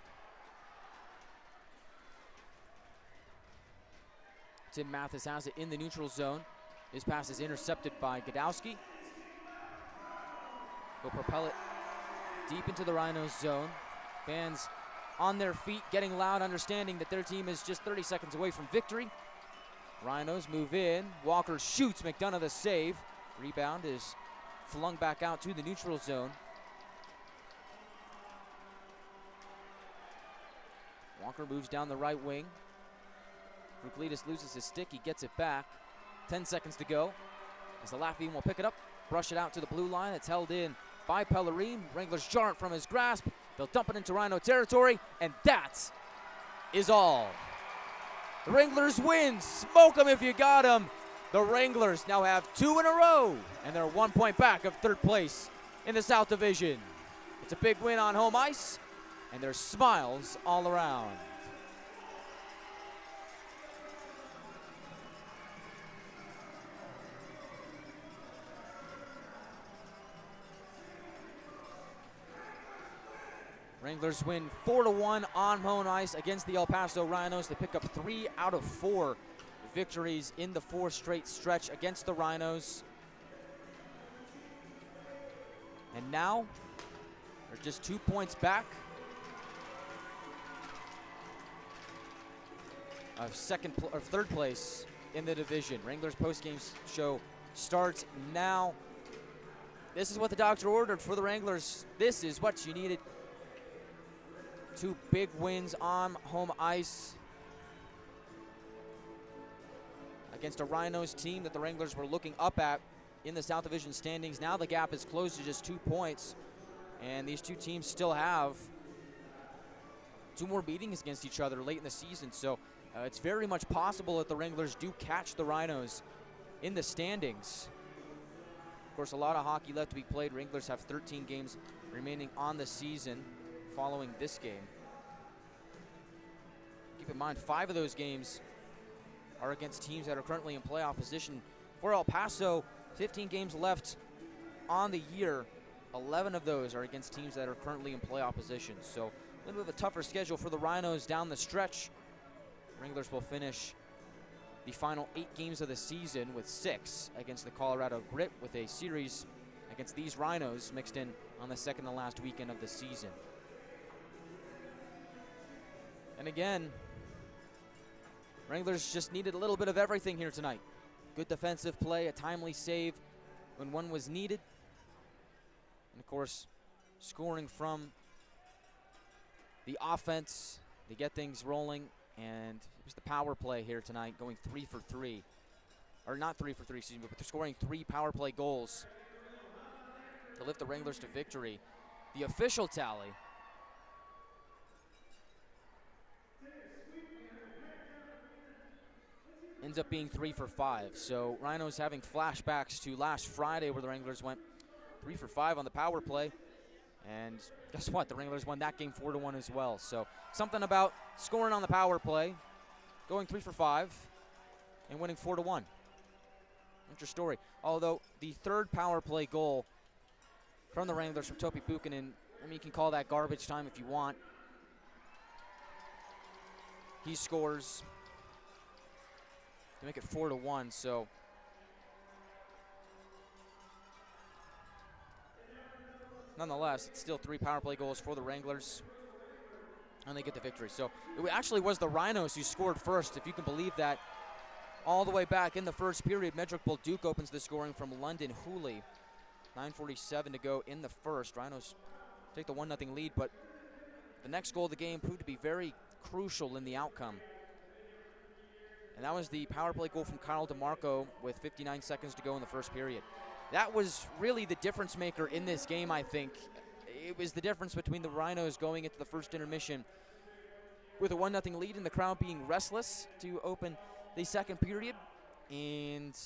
Tim Mathis has it in the neutral zone. His pass is intercepted by Godowski. He'll propel it deep into the Rhinos zone. Fans on their feet, getting loud, understanding that their team is just 30 seconds away from victory. Rhinos move in. Walker shoots. McDonough the save. Rebound is flung back out to the neutral zone. Walker moves down the right wing. Kruglitas loses his stick. He gets it back. 10 seconds to go. As the Latvian will pick it up, brush it out to the blue line. It's held in by Pellerin. Wranglers jar it from his grasp. They'll dump it into Rhino territory, and that is all. The Wranglers win. Smoke them if you got them. The Wranglers now have 2 in a row, and they're 1 point back of third place in the South Division. It's a big win on home ice, and there's smiles all around. Wranglers win 4-1 on home ice against the El Paso Rhinos. They pick up 3 out of 4 victories in the 4 straight stretch against the Rhinos. And now they're just 2 points back of third place in the division. Wranglers postgame show starts now. This is what the doctor ordered for the Wranglers. This is what you needed. 2 big wins on home ice against a Rhinos team that the Wranglers were looking up at in the South Division standings. Now the gap is closed to just 2 points, and these 2 teams still have 2 more meetings against each other late in the season. So it's very much possible that the Wranglers do catch the Rhinos in the standings. Of course, a lot of hockey left to be played. Wranglers have 13 games remaining on the season following this game. Keep in mind, 5 of those games are against teams that are currently in playoff position. For El Paso, 15 games left on the year. 11 of those are against teams that are currently in playoff position. So a little bit of a tougher schedule for the Rhinos down the stretch. Wranglers will finish the final 8 games of the season with 6 against the Colorado Grit, with a series against these Rhinos mixed in on the second to last weekend of the season. And again, Wranglers just needed a little bit of everything here tonight. Good defensive play, a timely save when one was needed. And of course, scoring from the offense to get things rolling. And it was the power play here tonight, going 3 for 3. Or not 3 for 3, excuse me, but they're scoring 3 power play goals to lift the Wranglers to victory. The official tally ends up being 3 for 5. So Rhinos having flashbacks to last Friday, where the Wranglers went 3 for 5 on the power play. And guess what? The Wranglers won that game 4-1 as well. So something about scoring on the power play, going 3 for 5, and winning 4-1. Interesting story. Although the 3rd power play goal from the Wranglers, from Topi Puikkonen, I mean, you can call that garbage time if you want. He scores to make it 4-1. So nonetheless, it's still 3 power play goals for the Wranglers, and they get the victory. So it actually was the Rhinos who scored first, if you can believe that. All the way back in the first period, Medrick Bolduc opens the scoring from London Hooley. 9:47 to go in the first. Rhinos take the 1-0 lead, but the next goal of the game proved to be very crucial in the outcome. And that was the power play goal from Kyle DeMarco with 59 seconds to go in the first period. That was really the difference maker in this game, I think. It was the difference between the Rhinos going into the first intermission with a 1-0 lead and the crowd being restless to open the second period. And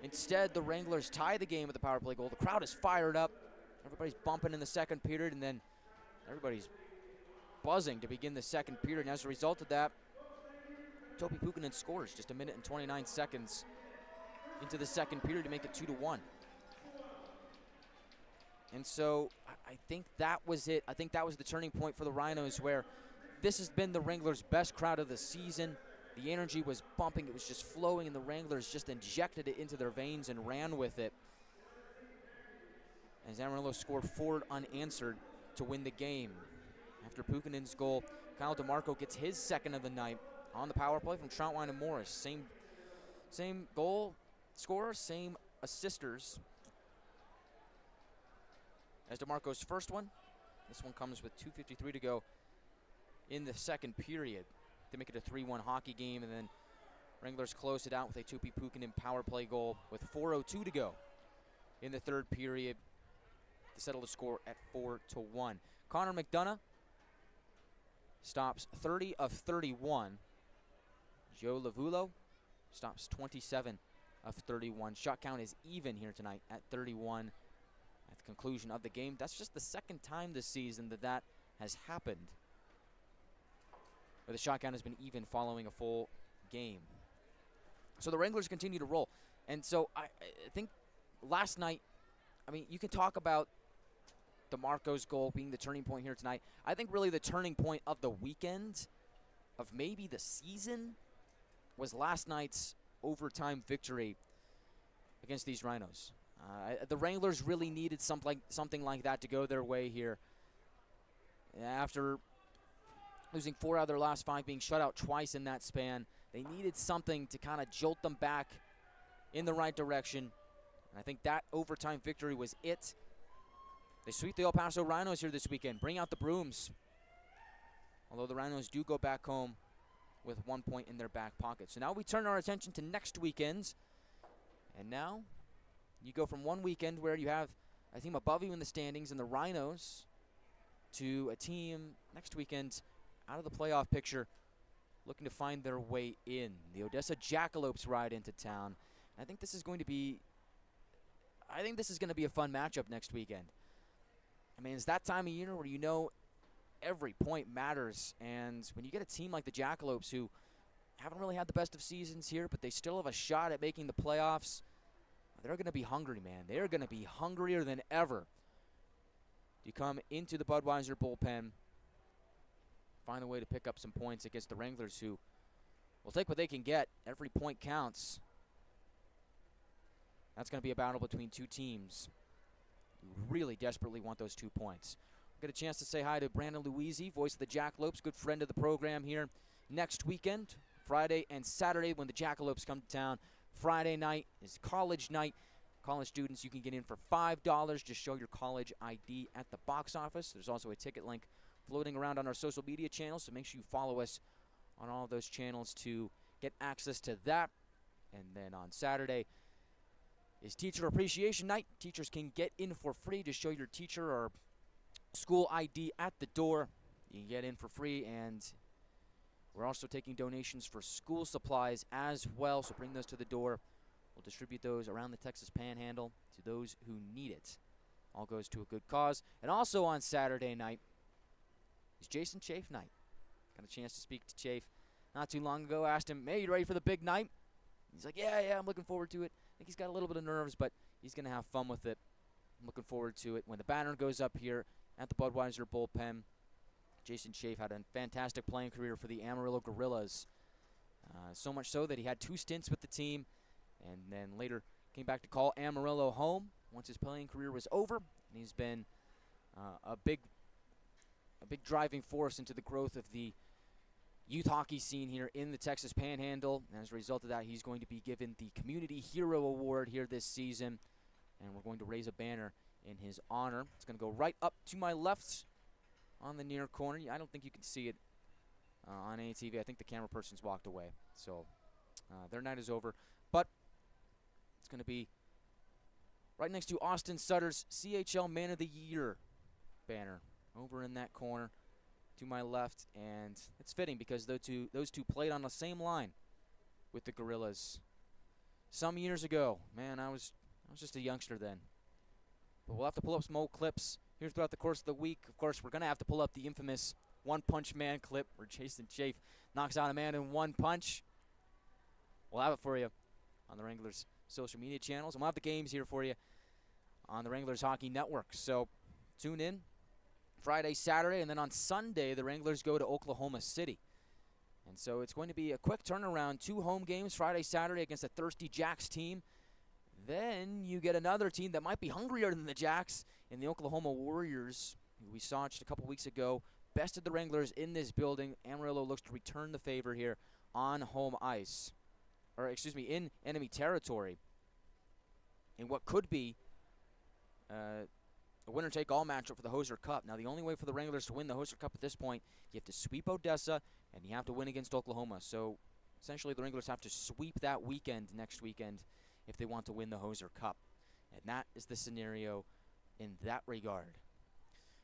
instead, the Wranglers tie the game with the power play goal. The crowd is fired up. Everybody's bumping in the second period, and then everybody's buzzing to begin the second period. And as a result of that, Topi Puikkonen scores just 1 minute and 29 seconds into the second period to make it 2-1. And so I think that was it. I think that was the turning point for the Rhinos, where this has been the Wranglers' best crowd of the season. The energy was bumping, it was just flowing, and the Wranglers just injected it into their veins and ran with it. As Amarillo scored 4 unanswered to win the game. After Puikkonen's goal, Kyle DeMarco gets his second of the night on the power play from Troutwine and Morris. Same goal scorer, same assisters as DeMarco's first one. This one comes with 2:53 to go in the second period to make it a 3-1 hockey game, and then Wranglers close it out with a Topi Puikkonen power play goal with 4:02 to go in the third period to settle the score at 4-1. Connor McDonough stops 30 of 31. Joe Lavulo stops 27 of 31. Shot count is even here tonight at 31 at the conclusion of the game. That's just the second time this season that has happened, where the shot count has been even following a full game. So the Wranglers continue to roll. And so I think last night, I mean, you can talk about DeMarco's goal being the turning point here tonight. I think really the turning point of the weekend, of maybe the season, was last night's overtime victory against these Rhinos. The Wranglers really needed something like that to go their way here. After losing 4 out of their last 5, being shut out twice in that span, They needed something to kind of jolt them back in the right direction. And I think that overtime victory was it. They sweep the El Paso Rhinos here this weekend. Bring out the brooms. Although the Rhinos do go back home with 1 point in their back pocket. So now we turn our attention to next weekend. And now you go from one weekend where you have a team above you in the standings in the Rhinos to a team next weekend out of the playoff picture looking to find their way in. The Odessa Jackalopes ride into town. I think this is going to be a fun matchup next weekend. I mean, it's that time of year where you know every point matters, and when you get a team like the Jackalopes who haven't really had the best of seasons here, but they still have a shot at making the playoffs, they're going to be hungry, man. They're going to be hungrier than ever. You come into the Budweiser bullpen, find a way to pick up some points against the Wranglers, who will take what they can get. Every point counts. That's going to be a battle between two teams who really desperately want those 2 points. We'll get a chance to say hi to Brandon Louisi, voice of the Jackalopes, good friend of the program here next weekend, Friday and Saturday when the Jackalopes come to town. Friday night is college night. College students, you can get in for $5. Just show your college ID at the box office. There's also a ticket link floating around on our social media channels, so make sure you follow us on all of those channels to get access to that. And then on Saturday is Teacher Appreciation Night. Teachers can get in for free. Just show your teacher or school ID at the door. You can get in for free, and we're also taking donations for school supplies as well, so bring those to the door. We'll distribute those around the Texas Panhandle to those who need it. All goes to a good cause. And also on Saturday night is Jason Chafe night. Got a chance to speak to Chafe not too long ago. Asked him, hey, you ready for the big night? He's like, yeah, I'm looking forward to it. I think he's got a little bit of nerves, but he's going to have fun with it. I'm looking forward to it. When the banner goes up here at the Budweiser bullpen, Jason Chafe had a fantastic playing career for the Amarillo Gorillas. So much so that he had 2 stints with the team, and then later came back to call Amarillo home once his playing career was over. And he's been a big driving force into the growth of the youth hockey scene here in the Texas Panhandle. And as a result of that, he's going to be given the Community Hero Award here this season, and we're going to raise a banner in his honor. It's going to go right up to my left on the near corner. I don't think you can see it on any TV. I think the camera person's walked away. So their night is over. But it's going to be right next to Austin Sutter's CHL Man of the Year banner over in that corner to my left. And it's fitting because those two played on the same line with the Gorillas some years ago. Man, I was just a youngster then. But we'll have to pull up some old clips here throughout the course of the week. Of course, we're going to have to pull up the infamous One Punch Man clip where Jason Chafe knocks out a man in one punch. We'll have it for you on the Wranglers social media channels. And we'll have the games here for you on the Wranglers Hockey Network. So tune in Friday, Saturday, and then on Sunday, the Wranglers go to Oklahoma City. And so it's going to be a quick turnaround. 2 home games, Friday, Saturday against a thirsty Jacks team. Then you get another team that might be hungrier than the Jacks in the Oklahoma Warriors, who we saw just a couple weeks ago. Bested the Wranglers in this building. Amarillo looks to return the favor here on home ice. In enemy territory. In what could be a winner-take-all matchup for the Hoser Cup. Now, the only way for the Wranglers to win the Hoser Cup at this point, you have to sweep Odessa, and you have to win against Oklahoma. So, essentially, the Wranglers have to sweep that weekend next weekend if they want to win the Hoser Cup. And that is the scenario in that regard.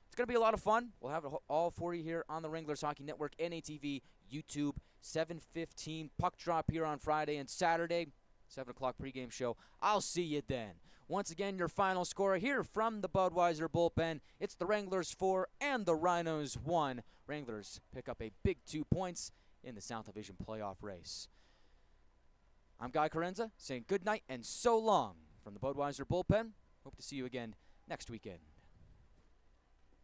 It's going to be a lot of fun. We'll have it all for you here on the Wranglers Hockey Network, NATV, YouTube, 7:15 puck drop here on Friday and Saturday, 7 o'clock pregame show. I'll see you then. Once again, your final score here from the Budweiser bullpen. It's the Wranglers 4 and the Rhinos 1. Wranglers pick up a big 2 points in the South Division playoff race. I'm Guy Chiarenza saying good night and so long from the Budweiser bullpen. Hope to see you again next weekend.